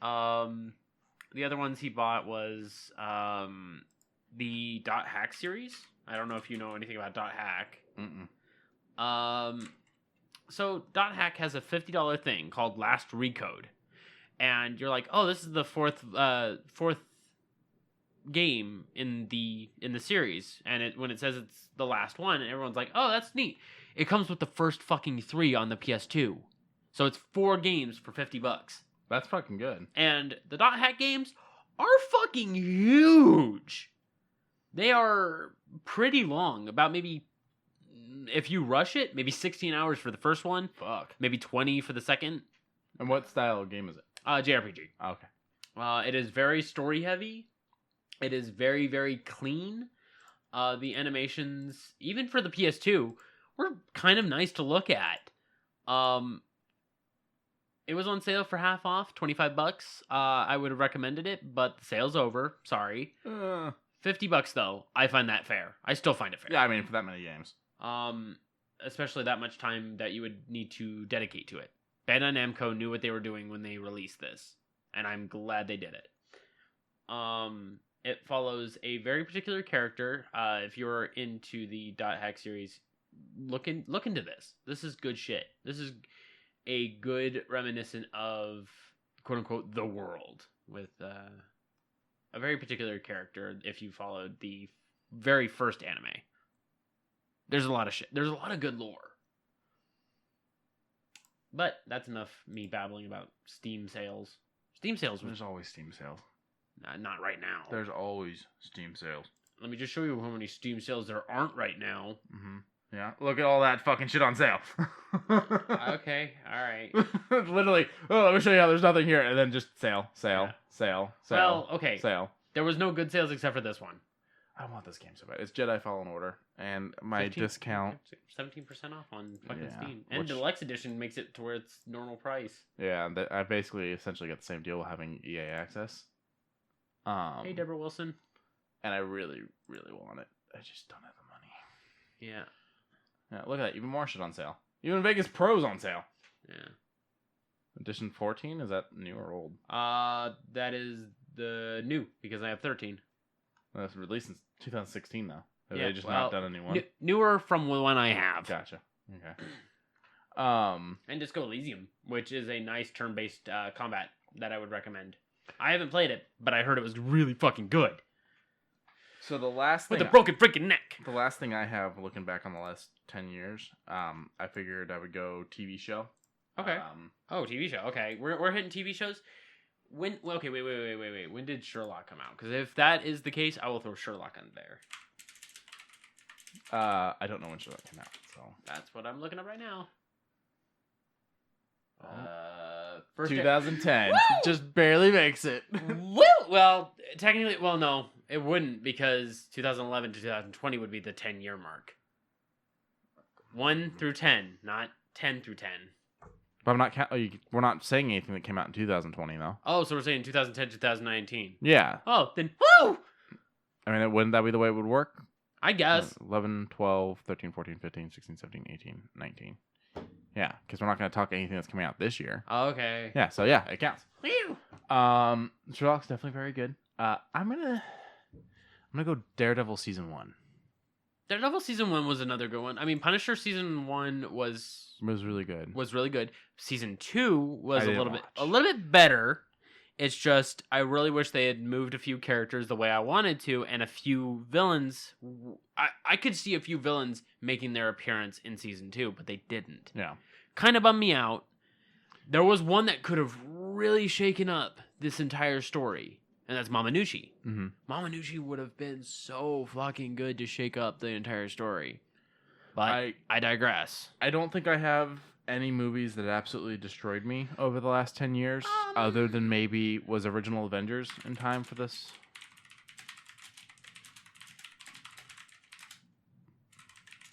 The other ones he bought was the Dot Hack series. I don't know if you know anything about Dot Hack. So Dot Hack has a $50 thing called Last Recode, and you're like, oh, this is the fourth game in the series, and when it says it's the last one, and everyone's like, oh, that's neat. It comes with the first fucking 3 on the PS2, so it's 4 games for $50. That's fucking good. And the Dot Hack games are fucking huge. They are pretty long, about maybe, if you rush it, maybe 16 hours for the first one. Fuck. Maybe 20 for the second. And what style of game is it? JRPG. Okay. It is very story heavy. It is very, very clean. The animations, even for the PS2, were kind of nice to look at. It was on sale for half off, $25. I would have recommended it, but the sale's over. Sorry. $50 though. I find that fair. I still find it fair. Yeah, I mean, for that many games. Especially that much time that you would need to dedicate to it. Bandai Namco knew what they were doing when they released this, and I'm glad they did it. It follows a very particular character. If you're into the Dot Hack series, look into this. This is good shit. This is a good reminiscent of quote unquote the world with a very particular character. If you followed the very first anime, there's a lot of shit. There's a lot of good lore. But that's enough me babbling about Steam sales. Steam sales. There's always Steam sales. Not right now. There's always Steam sales. Let me just show you how many Steam sales there aren't right now. Yeah, look at all that fucking shit on sale. Okay, all right. Literally, let me show you how there's nothing here, and then just sale. Well, okay. Sale. There was no good sales except for this one. I want this game so bad. It's Jedi Fallen Order, and my discount 17% off on fucking Yeah, Steam, and Deluxe Edition makes it to where it's normal price. Yeah, I basically essentially got the same deal with having EA access. Hey, Deborah Wilson. And I really, really want it. I just don't have the money. Yeah. Yeah, look at that. Even more shit on sale. Even Vegas Pro's on sale. Yeah. Edition 14? Is that new or old? That is the new, because I have 13. Well, it's released in 2016, though. Have Yeah, they just not done a new one? Newer from the one I have. Gotcha. Okay. And Disco Elysium, which is a nice turn-based combat that I would recommend. I haven't played it, but I heard it was really fucking good. So the last thing... With a broken freaking neck! The last thing I have, looking back on the last 10 years, I figured I would go TV show. Okay. TV show. Okay. We're hitting TV shows. Wait. When did Sherlock come out? Because if that is the case, I will throw Sherlock on there. I don't know when Sherlock came out, so... That's what I'm looking at right now. 2010. Just barely makes it. Well, technically, no, it wouldn't, because 2011 to 2020 would be the 10-year mark. 1 through 10, not 10 through 10. But I'm not. We're not saying anything that came out in 2020, though. Oh, so we're saying 2010, 2019. Yeah. Oh, then woo! I mean, wouldn't that be the way it would work? I guess. 11, 12, 13, 14, 15, 16, 17, 18, 19. Yeah, because we're not going to talk anything that's coming out this year. Okay. Yeah, so yeah, it counts. Whew. Sherlock's definitely very good. I'm gonna go Daredevil season 1. Daredevil season 1 was another good one. I mean, Punisher season 1 was really good. Season 2 was I a didn't little bit better. It's just I really wish they had moved a few characters the way I wanted to, and a few villains. I could see a few villains making their appearance in season 2, but they didn't. Yeah. Kind of bummed me out. There was one that could have really shaken up this entire story, and that's Mamanushi. Mm-hmm. Mamanushi would have been so fucking good to shake up the entire story. But I digress. I don't think I have any movies that absolutely destroyed me over the last 10 years, other than maybe was original Avengers in time for this.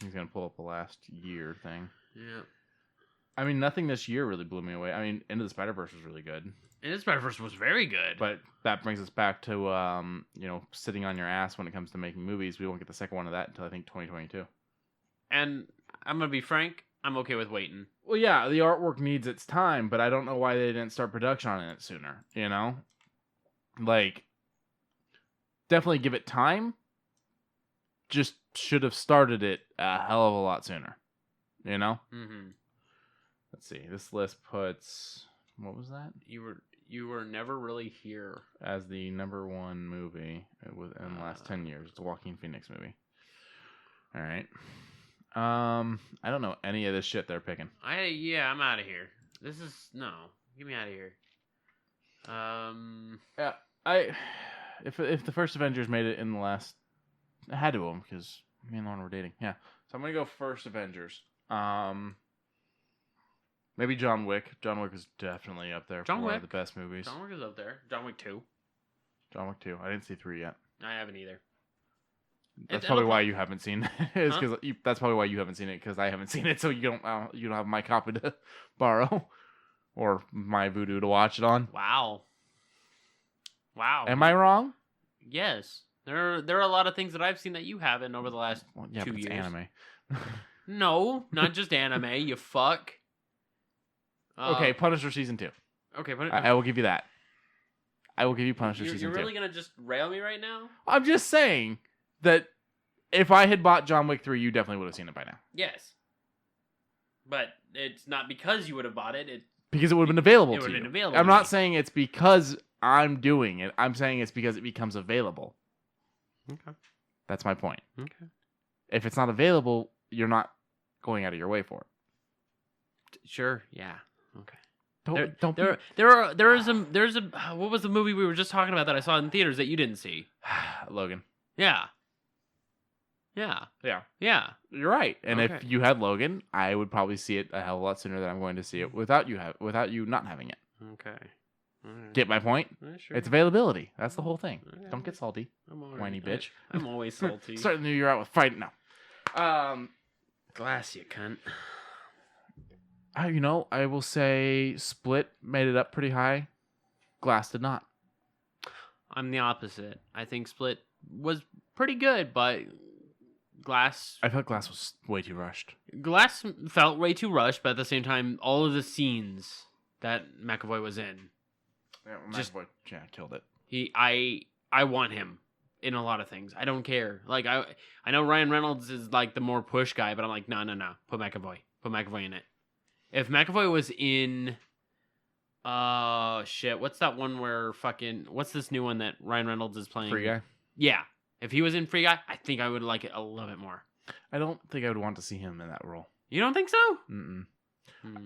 He's going to pull up the last year thing. Yeah. I mean, nothing this year really blew me away. I mean, Into the Spider-Verse was really good. Into the Spider-Verse was very good. But that brings us back to, sitting on your ass when it comes to making movies. We won't get the second one of that until, I think, 2022. And I'm going to be frank, I'm okay with waiting. Well, yeah, the artwork needs its time, but I don't know why they didn't start production on it sooner, you know? Like, definitely give it time. Just should have started it a hell of a lot sooner, you know? Mm-hmm. Let's see. This list puts... What was that? You were never really here. As the number one movie in the last 10 years. It's a Joaquin Phoenix movie. All right. I don't know any of this shit they're picking. I'm out of here. Get me out of here. Yeah, if the first Avengers made it in the last, I had to them because me and Lauren were dating. Yeah, so I'm gonna go first Avengers. Maybe John Wick. John Wick is definitely up there. One of the best movies. John Wick is up there. John Wick 2. John Wick 2. I didn't see 3 yet. I haven't either. That's probably why you haven't seen it. That's probably why you haven't seen it, because I haven't seen it. So you don't have my copy to borrow, or my Vudu to watch it on. Wow. Am I wrong? Yes. There are a lot of things that I've seen that you haven't over the last 2 years. Anime. No, not just anime. You fuck. Okay, Punisher season 2. Okay, I will give you that. I will give you Punisher season 2. You're really gonna just rail me right now? I'm just saying that if I had bought John Wick 3, you definitely would have seen it by now. Yes. But it's not because you would have bought it. Because it would have been available to you. It would have been available. I'm not saying it's because I'm doing it. I'm saying it's because it becomes available. Okay. That's my point. Okay. If it's not available, you're not going out of your way for it. Sure. Yeah. Okay. There's a what was the movie we were just talking about that I saw in theaters that you didn't see? Logan. Yeah. You're right. And Okay. if you had Logan, I would probably see it a hell of a lot sooner than I'm going to see it without you not having it. Okay. Right. Get my point? Sure. It's availability. That's the whole thing. Okay. Don't get salty, whiny bitch. I'm always salty. Start the new year out with fight. No. Glass, you cunt. I will say Split made it up pretty high. Glass did not. I'm the opposite. I think Split was pretty good, but Glass... I felt Glass was way too rushed. Glass felt way too rushed, but at the same time, all of the scenes that McAvoy was in... Yeah, McAvoy killed it. I want him in a lot of things. I don't care. Like, I know Ryan Reynolds is like the more push guy, but I'm like, no. Put McAvoy in it. If McAvoy was in, what's that one where what's this new one that Ryan Reynolds is playing? Free Guy? Yeah. If he was in Free Guy, I think I would like it a little bit more. I don't think I would want to see him in that role. You don't think so? Mm-mm.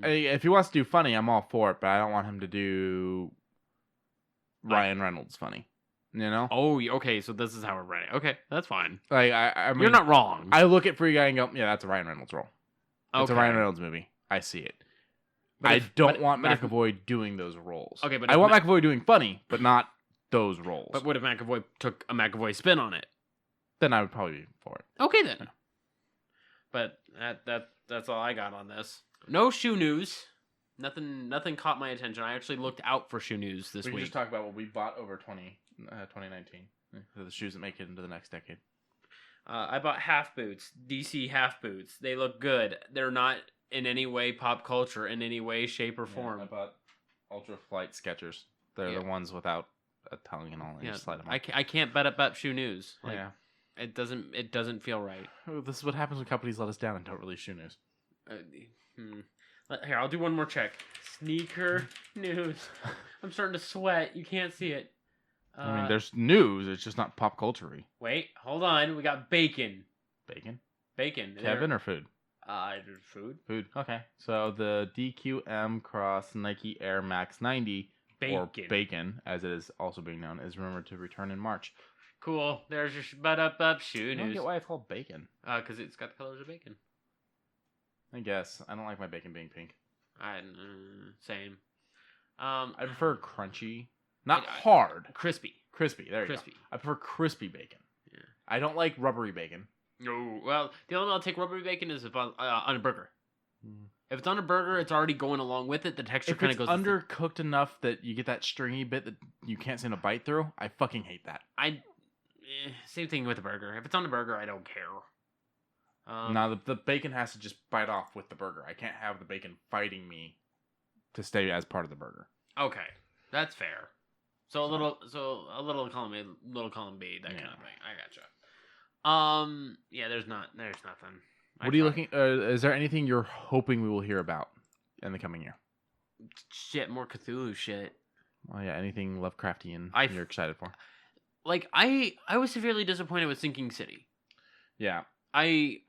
If he wants to do funny, I'm all for it, but I don't want him to do Ryan Reynolds funny. You know? Oh, okay, so this is how we're running. Okay, that's fine. Like, I mean, you're not wrong. I look at Free Guy and go, yeah, that's a Ryan Reynolds role. It's a Okay. Ryan Reynolds movie. I see it. But I don't want McAvoy doing those roles. Okay, but I want McAvoy doing funny, but not those roles. But what if McAvoy took a McAvoy spin on it? Then I would probably be for it. Okay, then. Yeah. But that's all I got on this. No shoe news. Nothing caught my attention. I actually looked out for shoe news this week. We can just talk about what we bought over 2019. The shoes that make it into the next decade. I bought half boots, DC half boots. They look good. They're not in any way pop culture in any way, shape, or form. I bought Ultra Flight Skechers. They're the ones without a tongue and all. And you just slide them on. I can't bet up shoe news. Like, yeah. It doesn't feel right. Oh, this is what happens when companies let us down and don't release shoe news. Here, I'll do one more check. Sneaker news. I'm starting to sweat. You can't see it. I mean, there's news. It's just not pop culture-y. Wait, hold on. We got bacon. Bacon? Kevin or food? Food. Food. Okay. So the DQM Cross Nike Air Max 90, or Bacon, as it is also being known, is rumored to return in March. Cool. There's your shoe news. I don't get why it's called bacon. Because it's got the colors of bacon. I guess. I don't like my bacon being pink. Same. I prefer crunchy. Not hard. Crispy. There you go. I prefer crispy bacon. Yeah. I don't like rubbery bacon. No. Well, the only way I'll take rubbery bacon is if on a burger. If it's on a burger, it's already going along with it. The texture kind of goes. If it's undercooked enough that you get that stringy bit that you can't seem to bite through, I fucking hate that. Same thing with a burger. If it's on a burger, I don't care. No, the bacon has to just bite off with the burger. I can't have the bacon fighting me to stay as part of the burger. Okay, that's fair. So a little column A, little column B, that kind of thing. I gotcha. Yeah, there's nothing. What are you looking? Is there anything you're hoping we will hear about in the coming year? Shit, more Cthulhu shit. Well, yeah, anything Lovecraftian you're excited for? Like I was severely disappointed with Sinking City. Yeah. I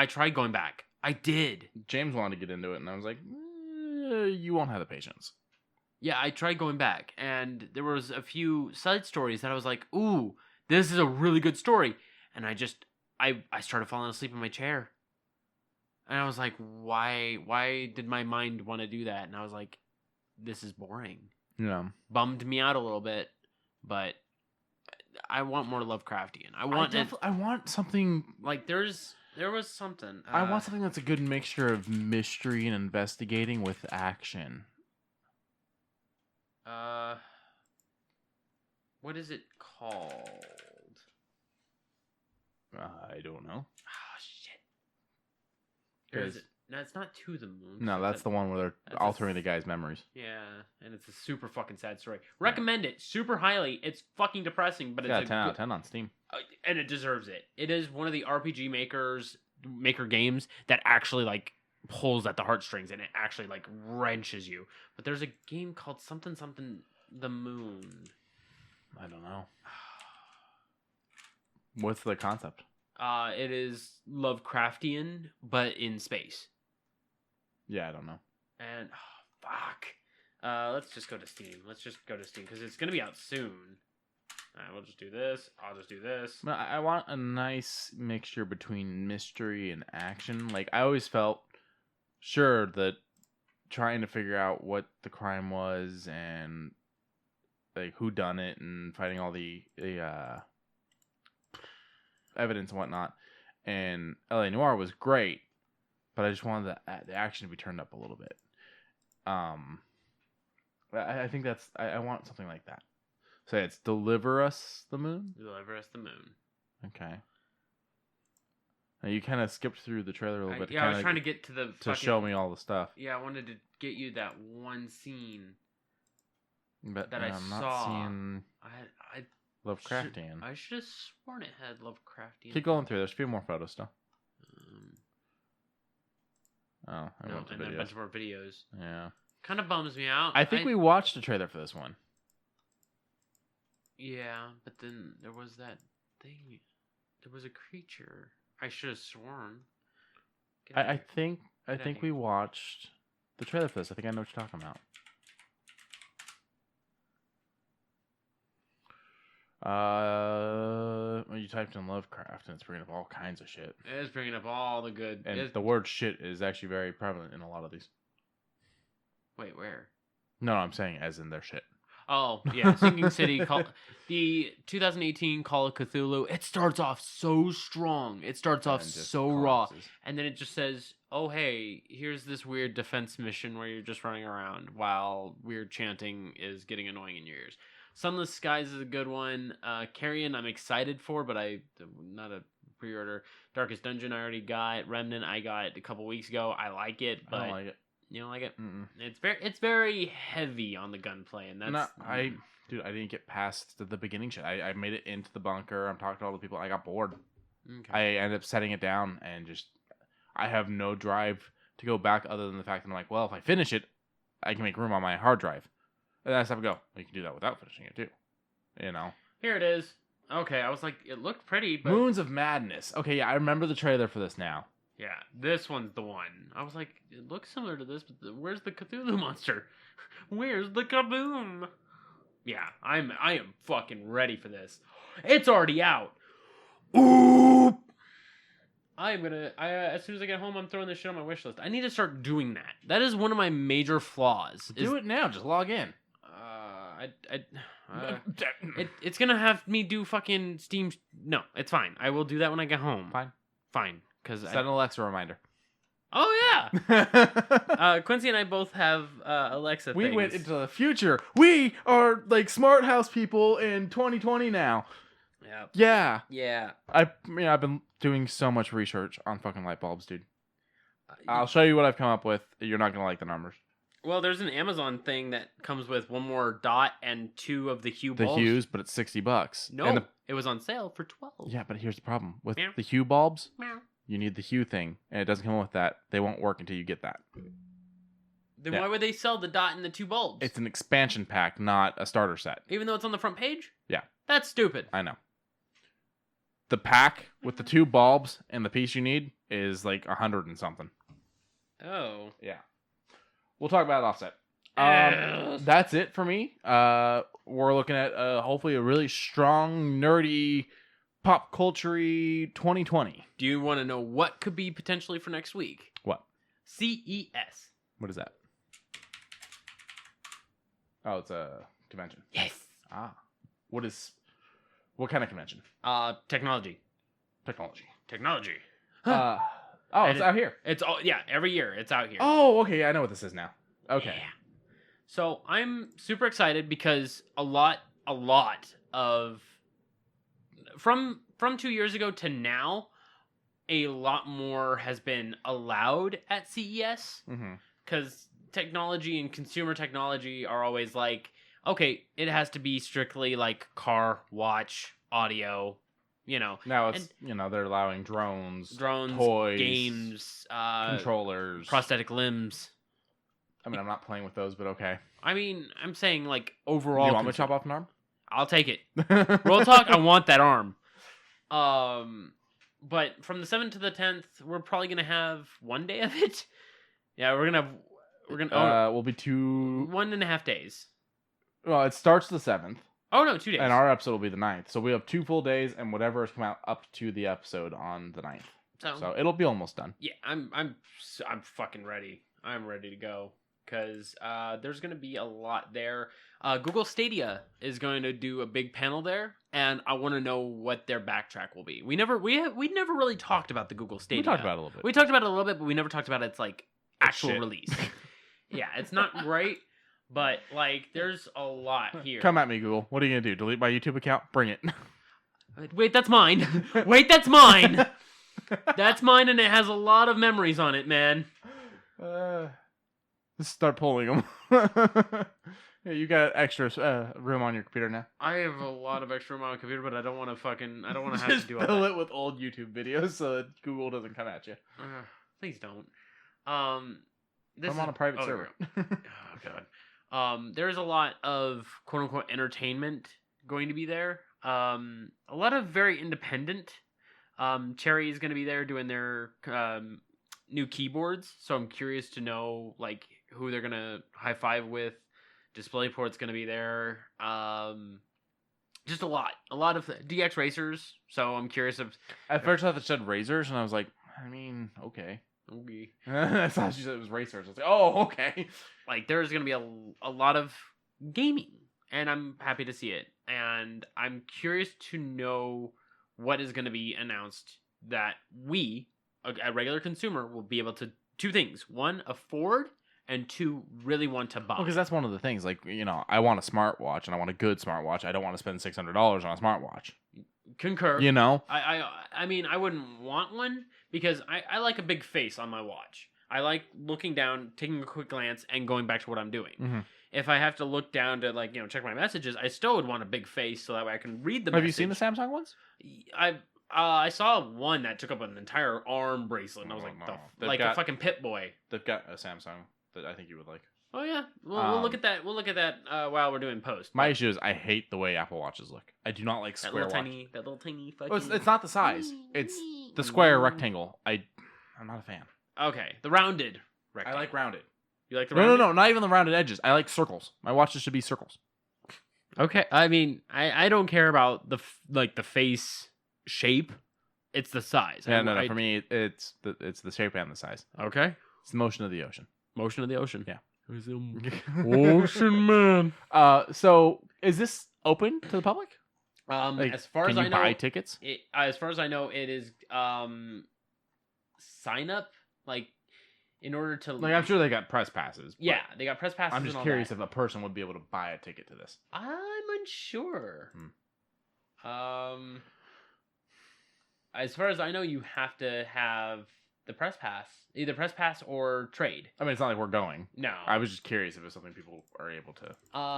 tried going back. I did. James wanted to get into it, and I was like, you won't have the patience. Yeah, I tried going back, and there was a few side stories that I was like, ooh, this is a really good story. And I started falling asleep in my chair. And I was like, why did my mind want to do that? And I was like, this is boring. Yeah. Bummed me out a little bit, but I want more Lovecraftian. I want something like there was something. I want something that's a good mixture of mystery and investigating with action. What is it called? I don't know. Oh shit! Is it? No, it's not To the Moon. No, that's the one where they're altering the guy's memories. Yeah, and it's a super fucking sad story. Recommend it super highly. It's fucking depressing, but it's 10 out of 10 on Steam. And it deserves it. It is one of the RPG maker games that actually like pulls at the heartstrings and it actually like wrenches you. But there's a game called something the Moon. I don't know. What's the concept? It is Lovecraftian, but in space. Yeah, I don't know. And fuck. Let's just go to Steam. Because it's gonna be out soon. Alright, we'll just do this. I'll just do this. I want a nice mixture between mystery and action. Like, I always felt sure that trying to figure out what the crime was and like who done it and fighting all the evidence and whatnot, and LA Noire was great, but I just wanted the action to be turned up a little bit. I think that's I want something like that. So it's Deliver Us the Moon. Okay. Now you kind of skipped through the trailer a little bit. Yeah, I was trying to get to the to show me all the stuff. Yeah, I wanted to get you that one scene. But that I I'm saw. not seeing I Lovecraftian. I should have sworn it had Lovecraftian. Keep going through. There's a few more photos still. I went to and then a bunch more videos. Yeah. Kind of bums me out. I think we watched a trailer for this one. Yeah, but then there was that thing. There was a creature. I should have sworn. I think we watched the trailer for this. I think I know what you're talking about. You typed in Lovecraft and it's bringing up all kinds of shit. It is bringing up all the good. And the word shit is actually very prevalent in a lot of these. Wait, where? No, I'm saying as in their shit. Oh, yeah. Sinking City. The 2018 Call of Cthulhu. It starts off so strong. It starts off so raw. And then it just says, oh, hey, here's this weird defense mission where you're just running around while weird chanting is getting annoying in your ears. Sunless Skies is a good one. Carrion, I'm excited for, but I'm not a pre-order. Darkest Dungeon I already got. Remnant I got a couple weeks ago. I like it, but I don't like it. you don't like it? Mm-mm. It's very heavy on the gunplay, and that's I didn't get past the beginning shit. I made it into the bunker. I'm talking to all the people. I got bored. okay. I ended up setting it down and just I have no drive to go back other than the fact that I'm like, well, if I finish it, I can make room on my hard drive. And that's how I go. Well, you can do that without finishing it too. You know. Here it is. Okay, I was like, it looked pretty, but Moons of Madness. Okay, yeah, I remember the trailer for this now. yeah, this one's the one. I was like, it looks similar to this, but where's the Cthulhu monster? Where's the kaboom? Yeah, I am fucking ready for this. It's already out. Ooh. As soon as I get home, I'm throwing this shit on my wish list. I need to start doing that. That is one of my major flaws. Do it now. Just log in. It's gonna have me do fucking Steam. No, it's fine. I will do that when I get home. Fine. Because Set an Alexa reminder. Oh yeah. Quincy and I both have Alexa. We things. went into the future. We are like smart house people in 2020 now. Yeah. Yeah. I've been doing so much research on fucking light bulbs, dude. I'll show you what I've come up with. You're not gonna like the numbers. Well, there's an Amazon thing that comes with one more dot and 2 of the Hue bulbs. The Hues, but it's $60. No, it was on sale for $12. Yeah, but here's the problem with Meow. the Hue bulbs. Meow. You need the Hue thing, and it doesn't come with that. They won't work until you get that. Then Yeah. why would they sell the dot and the 2 bulbs? It's an expansion pack, not a starter set. Even though it's on the front page? Yeah. That's stupid. I know. The pack with the 2 bulbs and the piece you need is like 100 and something. Oh. Yeah. We'll talk about it offset. That's it for me. We're looking at hopefully a really strong, nerdy, pop culture-y 2020. Do you want to know what could be potentially for next week? What? CES. What is that? Oh, it's a convention. Yes. What kind of convention? Technology. Technology. Huh. It's out here. It's all every year it's out here. Oh, okay. I know what this is now. Okay. Yeah. So I'm super excited because a lot of from 2 years ago to now, a lot more has been allowed at CES. Mm-hmm. Because technology and consumer technology are always like, okay, it has to be strictly like car, watch, audio, Now it's, they're allowing drones, toys, games, controllers, prosthetic limbs. I mean, I'm not playing with those, but okay. I mean, I'm saying like overall. Do you want me to chop off an arm? I'll take it. Real talk, I want that arm. But from the 7th to the 10th, we're probably gonna have one day of it. Yeah, we're gonna. We'll be 1.5 days. Well, it starts the 7th. Oh no, 2 days. And our episode will be the 9th. So we have 2 full days and whatever has come out up to the episode on the 9th. So it'll be almost done. Yeah, I'm fucking ready. I'm ready to go because there's gonna be a lot there. Google Stadia is going to do a big panel there, and I want to know what their backtrack will be. We never really talked about the Google Stadia. We talked about it a little bit. We talked about it a little bit, but we never talked about its like actual release. Yeah, it's not great. But, there's a lot here. Come at me, Google. What are you going to do? Delete my YouTube account? Bring it. Wait, that's mine. Wait, that's mine. That's mine, and it has a lot of memories on it, man. Just start pulling them. Yeah, you got extra room on your computer now. I have a lot of extra room on my computer, but I don't want to have to do all that. Fill it with old YouTube videos so that Google doesn't come at you. Please don't. I'm on a private server. Oh, God. There's a lot of quote-unquote entertainment going to be there. A lot of very independent. Cherry is going to be there doing their new keyboards, so I'm curious to know who they're going to high-five with. DisplayPort's going to be there. Just a lot of DX Racers, so I'm curious if... At first I thought it said Razors, and I was like, I mean, okay. I thought she said it was Racers. I was like, oh, okay. There's going to be a lot of gaming, and I'm happy to see it. And I'm curious to know what is going to be announced that we, a regular consumer, will be able to... 2 things. 1, afford, and 2, really want to buy. Well, because that's one of the things. I want a smartwatch, and I want a good smartwatch. I don't want to spend $600 on a smartwatch. Concur. You know? I mean, I wouldn't want one because I like a big face on my watch. I like looking down, taking a quick glance, and going back to what I'm doing. Mm-hmm. If I have to look down to check my messages, I still would want a big face so that way I can read the message. Have you seen the Samsung ones? I saw one that took up an entire arm bracelet, and I was like, a fucking Pit Boy. They've got a Samsung that I think you would like. Oh yeah, we'll look at that. We'll look at that while we're doing post. My issue is I hate the way Apple Watches look. I do not like square watches. That little tiny fucking. Well, it's not the size. It's the square rectangle. I'm not a fan. Okay, the rounded rectangle. I like rounded. You like the rounded? No, not even the rounded edges. I like circles. My watches should be circles. Okay, I mean, I don't care about the face shape. It's the size. Yeah, no. For me, it's the shape and the size. Okay, it's the motion of the ocean. Motion of the ocean. Yeah. Ocean man. So is this open to the public? As far as I know, can you buy tickets? As far as I know, it is sign up in order to I'm sure they got press passes. Yeah, they got press passes. I'm just curious if a person would be able to buy a ticket to this. I'm unsure. As far as I know, you have to have the press pass, either press pass or trade. I mean, it's not like we're going. No, I was just curious if it's something people are able to.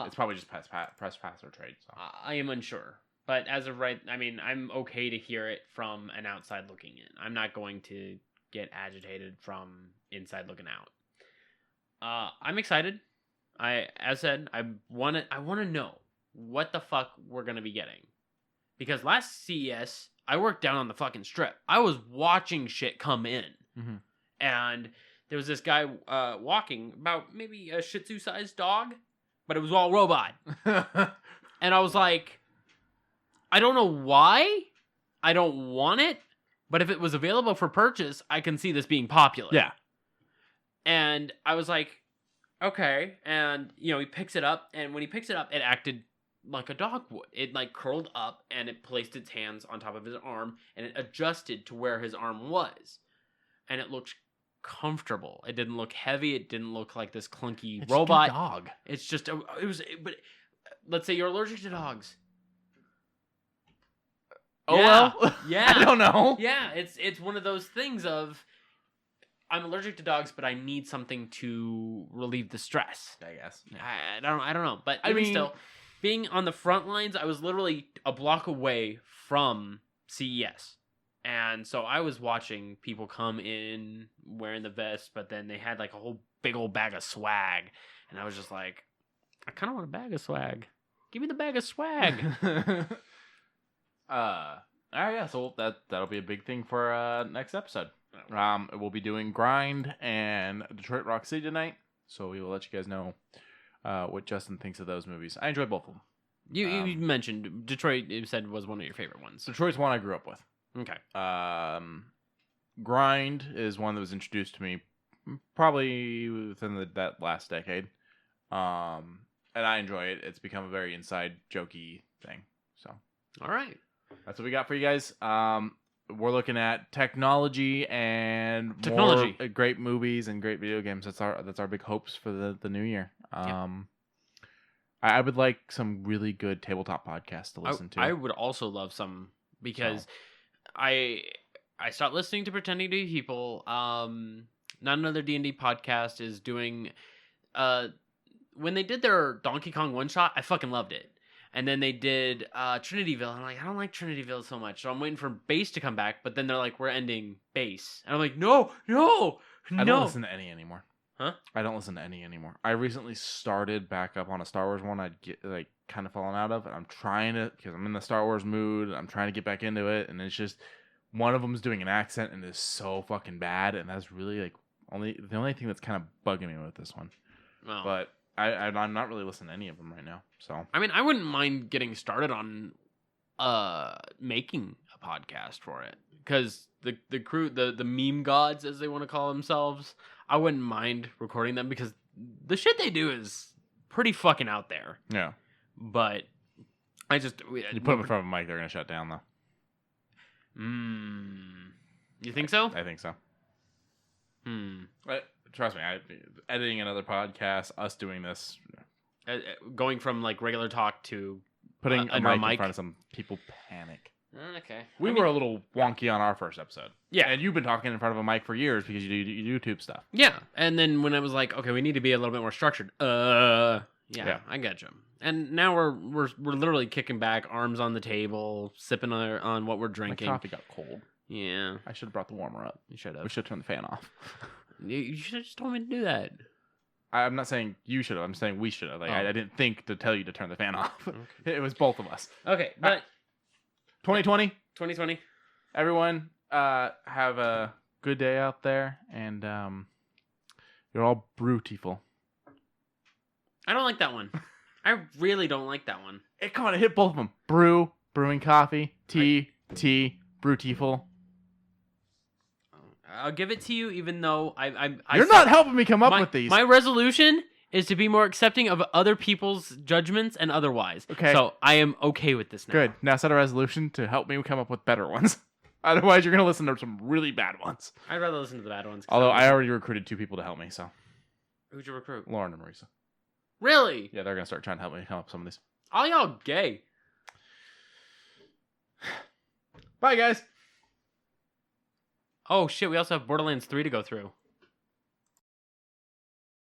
It's probably just press pass or trade. So. I am unsure, but as of right, I mean, I'm okay to hear it from an outside looking in. I'm not going to get agitated from inside looking out. I'm excited. As said, I want to know what the fuck we're gonna be getting, because last CES I worked down on the fucking strip. I was watching shit come in. Mm-hmm. And there was this guy walking, about maybe a Shih Tzu sized dog, but it was all robot. And I was like, I don't know why. I don't want it, but if it was available for purchase, I can see this being popular. Yeah. And I was like, okay. And he picks it up, and when he picks it up, it acted like a dog would. It curled up, and it placed its hands on top of his arm, and it adjusted to where his arm was. And it looked comfortable. It didn't look heavy. It didn't look like this clunky robot. It's a dog. It's just but let's say you're allergic to dogs. Oh yeah. Well. Yeah. I don't know. Yeah, it's one of those things of I'm allergic to dogs, but I need something to relieve the stress. I guess. Yeah. I don't know, but still, being on the front lines, I was literally a block away from CES. And so I was watching people come in wearing the vest, but then they had a whole big old bag of swag. And I was just like, I kind of want a bag of swag. Give me the bag of swag. All right, yeah, so that'll be a big thing for next episode. We'll be doing Grind and Detroit Rock City tonight, so we will let you guys know what Justin thinks of those movies. I enjoyed both of them. You mentioned Detroit, you said, was one of your favorite ones. Detroit's one I grew up with. Okay. Grind is one that was introduced to me probably within that last decade. And I enjoy it. It's become a very inside jokey thing. So, all right. That's what we got for you guys. We're looking at technology and more great movies and great video games. That's our big hopes for the new year. I would like some really good tabletop podcasts to listen to. I would also love some, because I stopped listening to Pretending to Be People. Not Another D&D podcast is doing when they did their Donkey Kong one shot, I fucking loved it. And then they did Trinityville. I'm like, I don't like Trinityville so much. So I'm waiting for Base to come back. But then they're like, we're ending Base. And I'm like, no. I don't listen to any anymore. Huh? I don't listen to any anymore. I recently started back up on a Star Wars one I'd get kind of fallen out of. And I'm trying to, because I'm in the Star Wars mood. I'm trying to get back into it. And it's just, one of them's doing an accent and it's so fucking bad. And that's really the only thing that's kind of bugging me with this one. Oh. But I'm not really listening to any of them right now. So I mean, I wouldn't mind getting started on making a podcast for it, because the crew, the meme gods, as they want to call themselves, I wouldn't mind recording them, because the shit they do is pretty fucking out there. Yeah. But you put them in front of a mic, they're gonna shut down though. You think so? I think so. But trust me, editing another podcast, us doing this, going from regular talk to putting a mic in mic front of some people panic. Okay. We were a little wonky on our first episode. Yeah. And you've been talking in front of a mic for years because you do YouTube stuff. Yeah. And then when I was like, okay, we need to be a little bit more structured. Yeah. I got you. And now we're literally kicking back, arms on the table, sipping on what we're drinking. My coffee got cold. Yeah. I should have brought the warmer up. You should have. We should have turned the fan off. You should have just told me to do that. I'm not saying you should have. I'm saying we should have. Like, I didn't think to tell you to turn the fan off. Okay. It was both of us. Okay, but 2020. Everyone, have a good day out there, and you're all beautiful. I don't like that one. I really don't like that one. Come on, it hit both of them. Brewing coffee, tea, beautiful. I'll give it to you, even though You're not helping me come up with these. My resolution is to be more accepting of other people's judgments and otherwise. Okay. So I am okay with this now. Good. Now set a resolution to help me come up with better ones. Otherwise, you're going to listen to some really bad ones. I'd rather listen to the bad ones. Although I already recruited 2 people to help me, so. Who'd you recruit? Lauren and Marisa. Really? Yeah, they're going to start trying to help me come up with some of these. All y'all gay. Bye, guys. Oh, shit. We also have Borderlands 3 to go through.